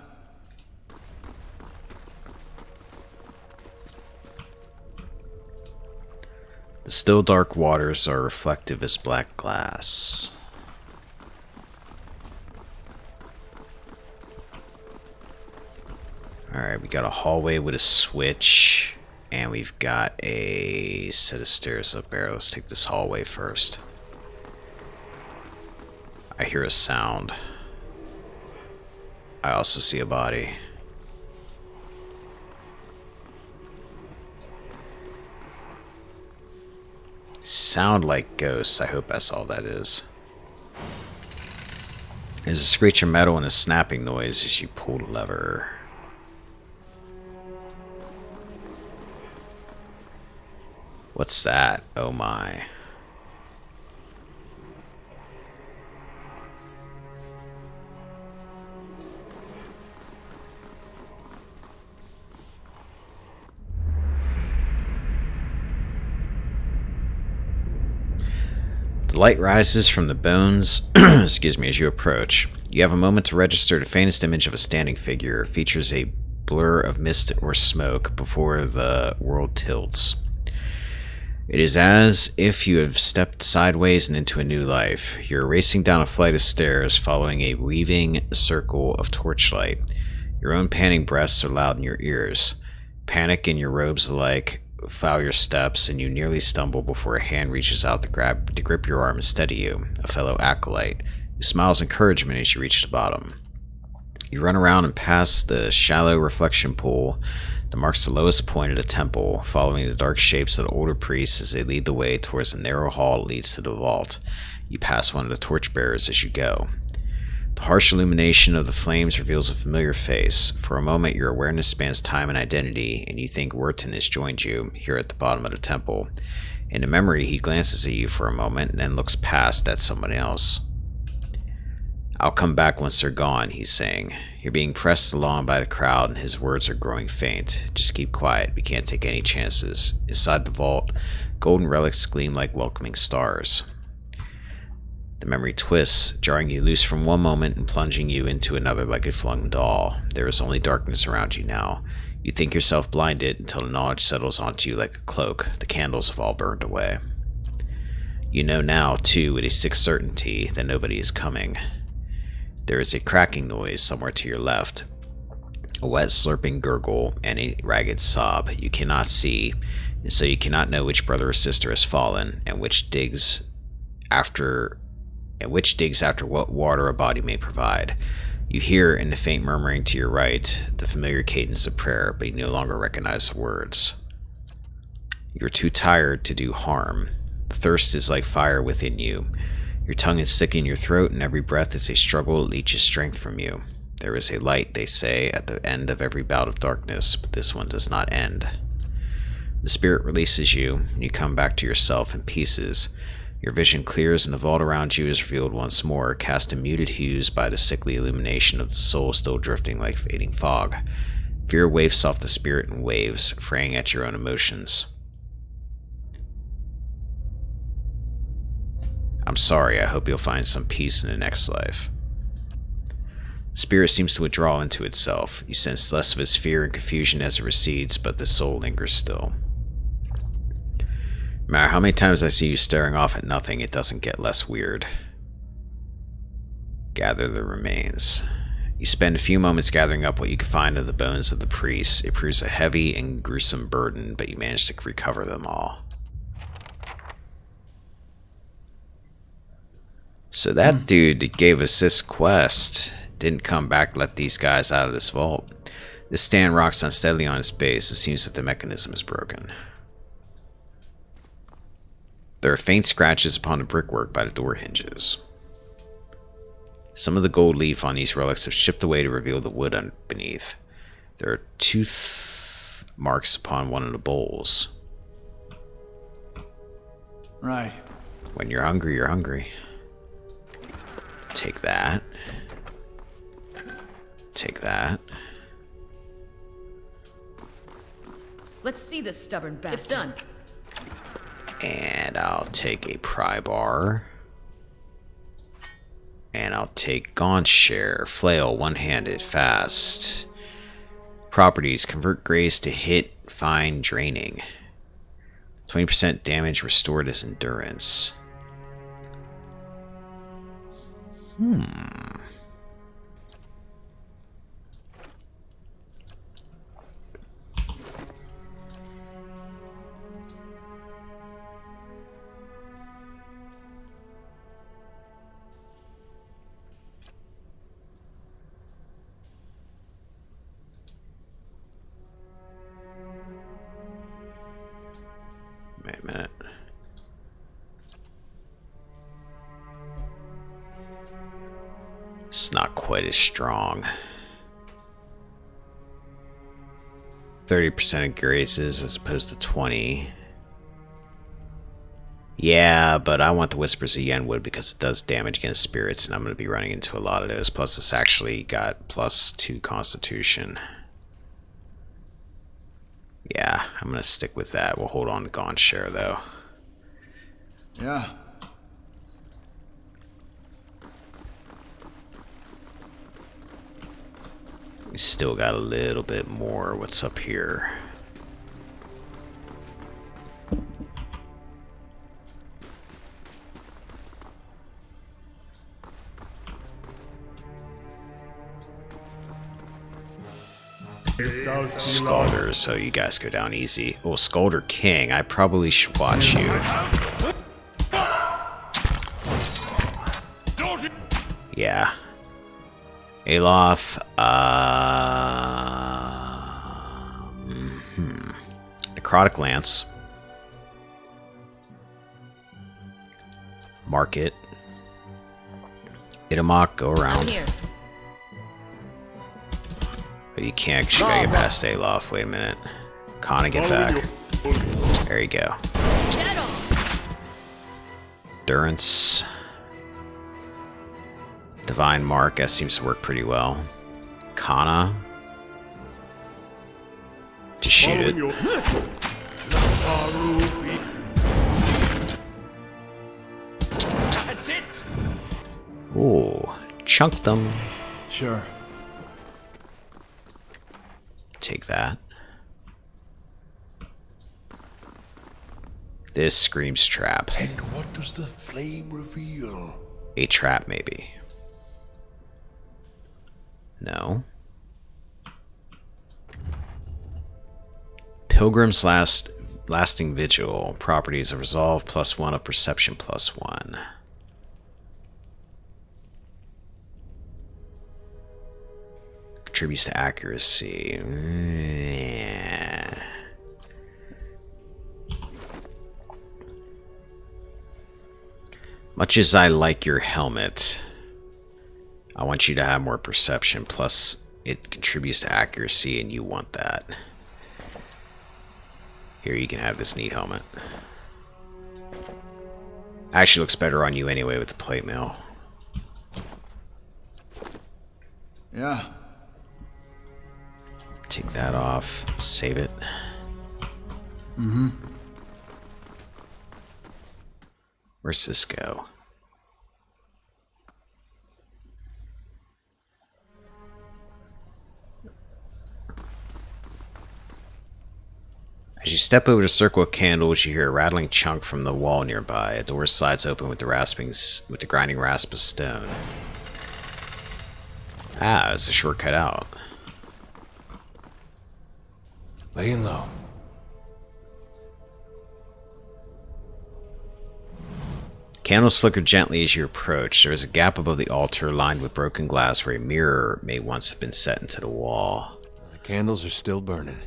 The still dark waters are reflective as black glass. Alright, we got a hallway with a switch, and we've got a set of stairs up there. Let's take this hallway first. I hear a sound. I also see a body. Sound like ghosts. I hope that's all that is. There's a screech of metal and a snapping noise as you pull the lever. What's that? Oh my. The light rises from the bones, excuse me, as you approach. You have a moment to register the faintest image of a standing figure. It features a blur of mist or smoke before the world tilts. It is as if you have stepped sideways and into a new life. You're racing down a flight of stairs, following a weaving circle of torchlight. Your own panting breaths are loud in your ears. Panic and your robes alike foul your steps, and you nearly stumble before a hand reaches out to grip your arm and steady you, a fellow acolyte, who smiles encouragement as you reach the bottom. You run around and pass the shallow reflection pool that marks the lowest point of the temple, following the dark shapes of the older priests as they lead the way towards the narrow hall that leads to the vault. You pass one of the torchbearers as you go. The harsh illumination of the flames reveals a familiar face. For a moment, your awareness spans time and identity, and you think Wharton has joined you here at the bottom of the temple. In a memory, he glances at you for a moment and then looks past at someone else. "I'll come back once they're gone," he's saying. You're being pressed along by the crowd, and his words are growing faint. "Just keep quiet. We can't take any chances." Inside the vault, golden relics gleam like welcoming stars. The memory twists, jarring you loose from one moment and plunging you into another like a flung doll. There is only darkness around you now. You think yourself blinded until the knowledge settles onto you like a cloak. The candles have all burned away. You know now, too, with a sick certainty, that nobody is coming. There is a cracking noise somewhere to your left. A wet slurping gurgle and a ragged sob. You cannot see, and so you cannot know which brother or sister has fallen, and which digs after what water a body may provide. You hear, in the faint murmuring to your right, the familiar cadence of prayer, but you no longer recognize the words. You're too tired to do harm. The thirst is like fire within you. Your tongue is sick in your throat, and every breath is a struggle that leeches strength from you. There is a light, they say, at the end of every bout of darkness, but this one does not end. The spirit releases you, and you come back to yourself in pieces. Your vision clears, and the vault around you is revealed once more, cast in muted hues by the sickly illumination of the soul still drifting like fading fog. Fear wafts off the spirit in waves, fraying at your own emotions. "I'm sorry, I hope you'll find some peace in the next life." The spirit seems to withdraw into itself. You sense less of its fear and confusion as it recedes, but the soul lingers still. No matter how many times I see you staring off at nothing, it doesn't get less weird. Gather the remains. You spend a few moments gathering up what you can find of the bones of the priests. It proves a heavy and gruesome burden, but you manage to recover them all. So that dude that gave us this quest didn't come back to let these guys out of this vault. This stand rocks unsteadily on its base. It seems that the mechanism is broken. There are faint scratches upon the brickwork by the door hinges. Some of the gold leaf on these relics have chipped away to reveal the wood beneath. There are tooth marks upon one of the bowls. Right. When you're hungry, you're hungry. Take that. Take that. Let's see this stubborn bastard. It's done. And I'll take a pry bar. And I'll take Gaunt Share. Flail, one-handed, fast. Properties, convert graze to hit, fine, draining. 20% damage restored as endurance. Wait a minute. It's not quite as strong. 30% of grazes as opposed to 20. Yeah, but I want the Whispers of Yenwood because it does damage against spirits, and I'm going to be running into a lot of those. Plus, it's actually got +2 Constitution. Yeah, I'm going to stick with that. We'll hold on to Gaunt Share, though. Yeah. We still got a little bit more. What's up here? Scalder, so you guys go down easy. Oh, Scalder King. I probably should watch you. Yeah. Aloth, Necrotic Lance. Market. Itamok, go around. Here. But you can't because you gotta get past Aloth. Wait a minute. Kana, get back. There you go. Durance. Divine Mark, that seems to work pretty well. Kana. Just shoot it. That's it. Ooh, chunk them. Sure. Take that. This screams trap. And what does the flame reveal? A trap, maybe. No. Pilgrim's lasting vigil. Properties of resolve +1 of perception +1. Contributes to accuracy. Much as I like your helmet, I want you to have more perception, plus it contributes to accuracy and you want that. Here, you can have this neat helmet. Actually looks better on you anyway with the plate mail. Yeah. Take that off, save it. Mm-hmm. Where's this go? As you step over the circle of candles, you hear a rattling chunk from the wall nearby. A door slides open with the grinding rasp of stone. Ah, it's a shortcut out. Laying low. Candles flicker gently as you approach. There is a gap above the altar lined with broken glass where a mirror may once have been set into the wall. The candles are still burning.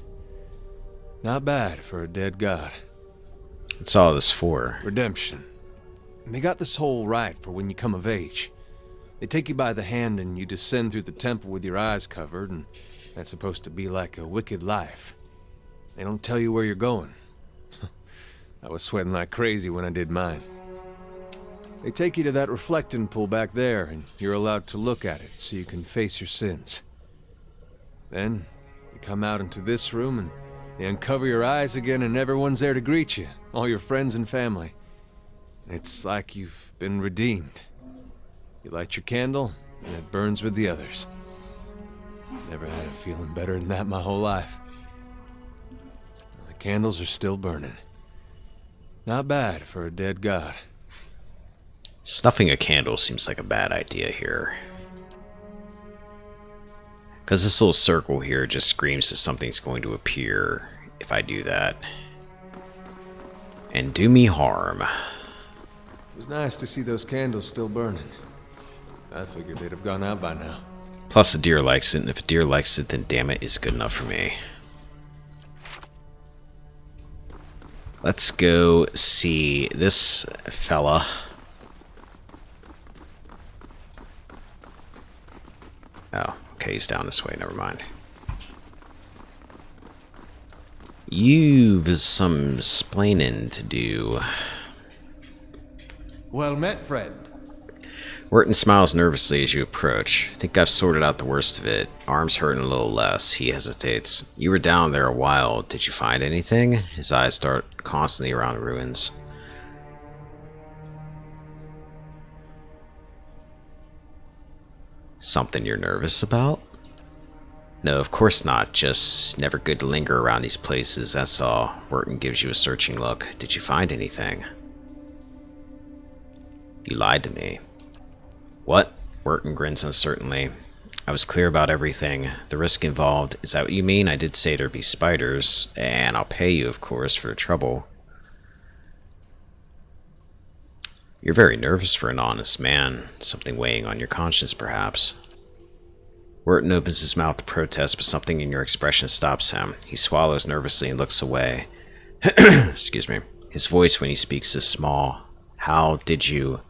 Not bad for a dead god. What's all this for? Redemption. And they got this whole rite for when you come of age. They take you by the hand and you descend through the temple with your eyes covered, and that's supposed to be like a wicked life. They don't tell you where you're going. I was sweating like crazy when I did mine. They take you to that reflecting pool back there, and you're allowed to look at it so you can face your sins. Then, you come out into this room and you uncover your eyes again and everyone's there to greet you, all your friends and family. It's like you've been redeemed. You light your candle, and it burns with the others. Never had a feeling better than that my whole life. The candles are still burning. Not bad for a dead god. Snuffing a candle seems like a bad idea here. Because this little circle here just screams that something's going to appear if I do that. And do me harm. It was nice to see those candles still burning. I figured they'd have gone out by now. Plus a deer likes it, and if a deer likes it, then damn it, it's good enough for me. Let's go see this fella. Oh, okay, he's down this way, never mind. You've some splaining to do. Well met, friend. Wharton smiles nervously as you approach. I think I've sorted out the worst of it. Arms hurting a little less. He hesitates. You were down there a while. Did you find anything? His eyes dart constantly around the ruins. Something you're nervous about? No, of course not. Just never good to linger around these places, that's all. Wharton gives you a searching look. Did you find anything? You lied to me. What? Wharton grins uncertainly. I was clear about everything. The risk involved. Is that what you mean? I did say there'd be spiders, and I'll pay you, of course, for the trouble. You're very nervous for an honest man. Something weighing on your conscience, perhaps. Wharton opens his mouth to protest, but something in your expression stops him. He swallows nervously and looks away. Excuse me. His voice when he speaks is small. How could you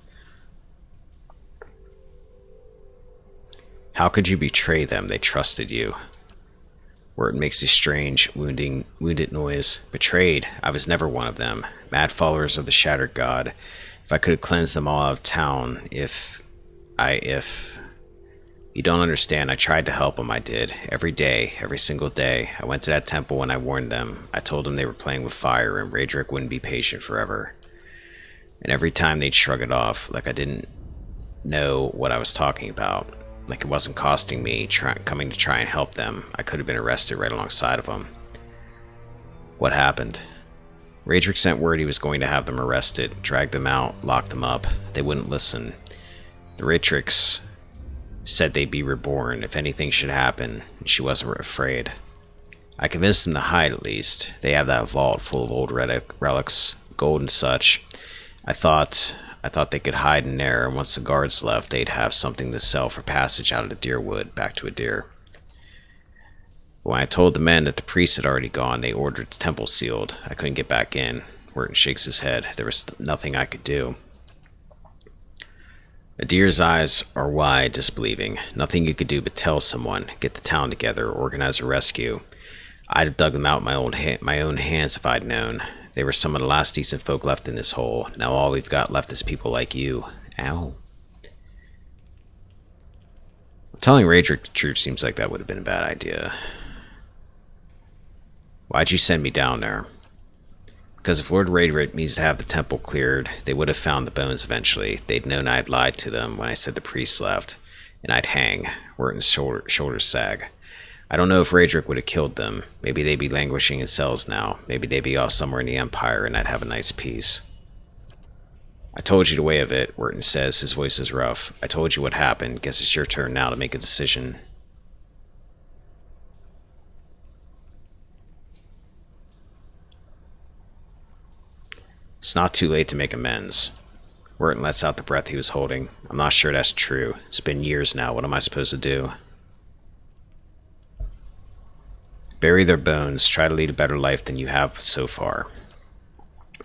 betray them? They trusted you. Wharton makes a strange, wounded noise. Betrayed? I was never one of them. Mad followers of the Shattered God. If I could have cleansed them all out of town, if... You don't understand, I tried to help them, I did. Every day, every single day. I went to that temple and I warned them. I told them they were playing with fire and Raedric wouldn't be patient forever. And every time they'd shrug it off, like I didn't know what I was talking about. Like it wasn't costing me coming to try and help them. I could have been arrested right alongside of them. What happened? Raedric sent word he was going to have them arrested, drag them out, lock them up. They wouldn't listen. The Raedrics said they'd be reborn if anything should happen, and she wasn't afraid. I convinced them to hide at least. They have that vault full of old relics, gold and such. I thought they could hide in there, and once the guards left, they'd have something to sell for passage out of the Deerwood back to Adir. When I told the men that the priest had already gone, they ordered the temple sealed. I couldn't get back in. Wharton shakes his head. There was nothing I could do. Adir's eyes are wide, disbelieving. Nothing you could do but tell someone, get the town together, organize a rescue. I'd have dug them out with my own hands if I'd known. They were some of the last decent folk left in this hole. Now all we've got left is people like you. Ow. Telling Raedric the truth seems like that would have been a bad idea. Why'd you send me down there? Because if Lord Raedric needs to have the temple cleared, they would have found the bones eventually. They'd known I'd lied to them when I said the priests left, and I'd hang. Wharton's shoulders sag. I don't know if Raedric would have killed them. Maybe they'd be languishing in cells now. Maybe they'd be off somewhere in the Empire, and I'd have a nice peace. I told you the way of it, Wharton says, his voice is rough. I told you what happened. Guess it's your turn now to make a decision. It's not too late to make amends. Wharton lets out the breath he was holding. I'm not sure that's true. It's been years now. What am I supposed to do? Bury their bones. Try to lead a better life than you have so far.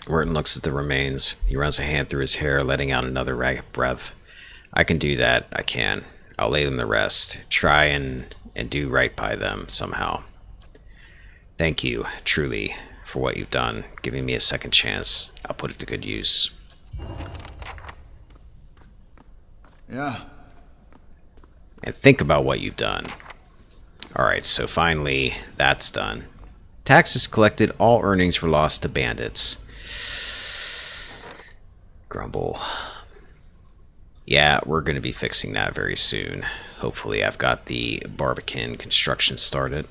Wharton looks at the remains. He runs a hand through his hair, letting out another ragged breath. I can do that. I can. I'll lay them to rest. Try and do right by them somehow. Thank you, truly, for what you've done, giving me a second chance. I'll put it to good use. Yeah. And think about what you've done. Alright, so finally, that's done. Taxes collected, all earnings were lost to bandits. Grumble. Yeah, we're going to be fixing that very soon. Hopefully I've got the Barbican construction started.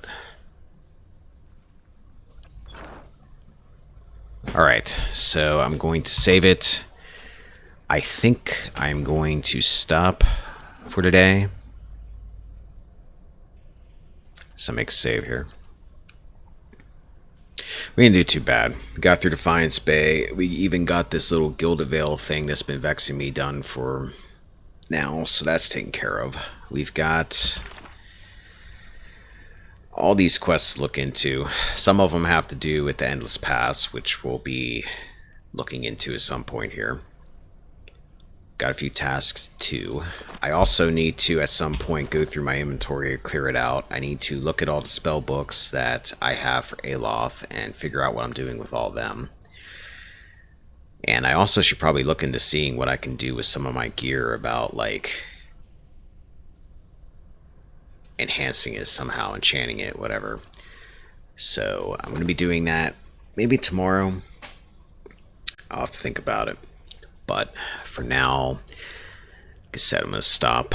Alright, so I'm going to save it. I think I'm going to stop for today. So make a save here. We didn't do too bad. We got through Defiance Bay. We even got this little Gilded Veil thing that's been vexing me done for now, so that's taken care of. We've got all these quests to look into. Some of them have to do with the Endless Pass, which we'll be looking into at some point here. Got a few tasks too. I also need to at some point go through my inventory, clear it out. I need to look at all the spell books that I have for Aloth and figure out what I'm doing with all of them. And I also should probably look into seeing what I can do with some of my gear about like enhancing it somehow, enchanting it, whatever. So I'm going to be doing that maybe tomorrow. I'll have to think about it. But for now, like I said, I'm going to stop.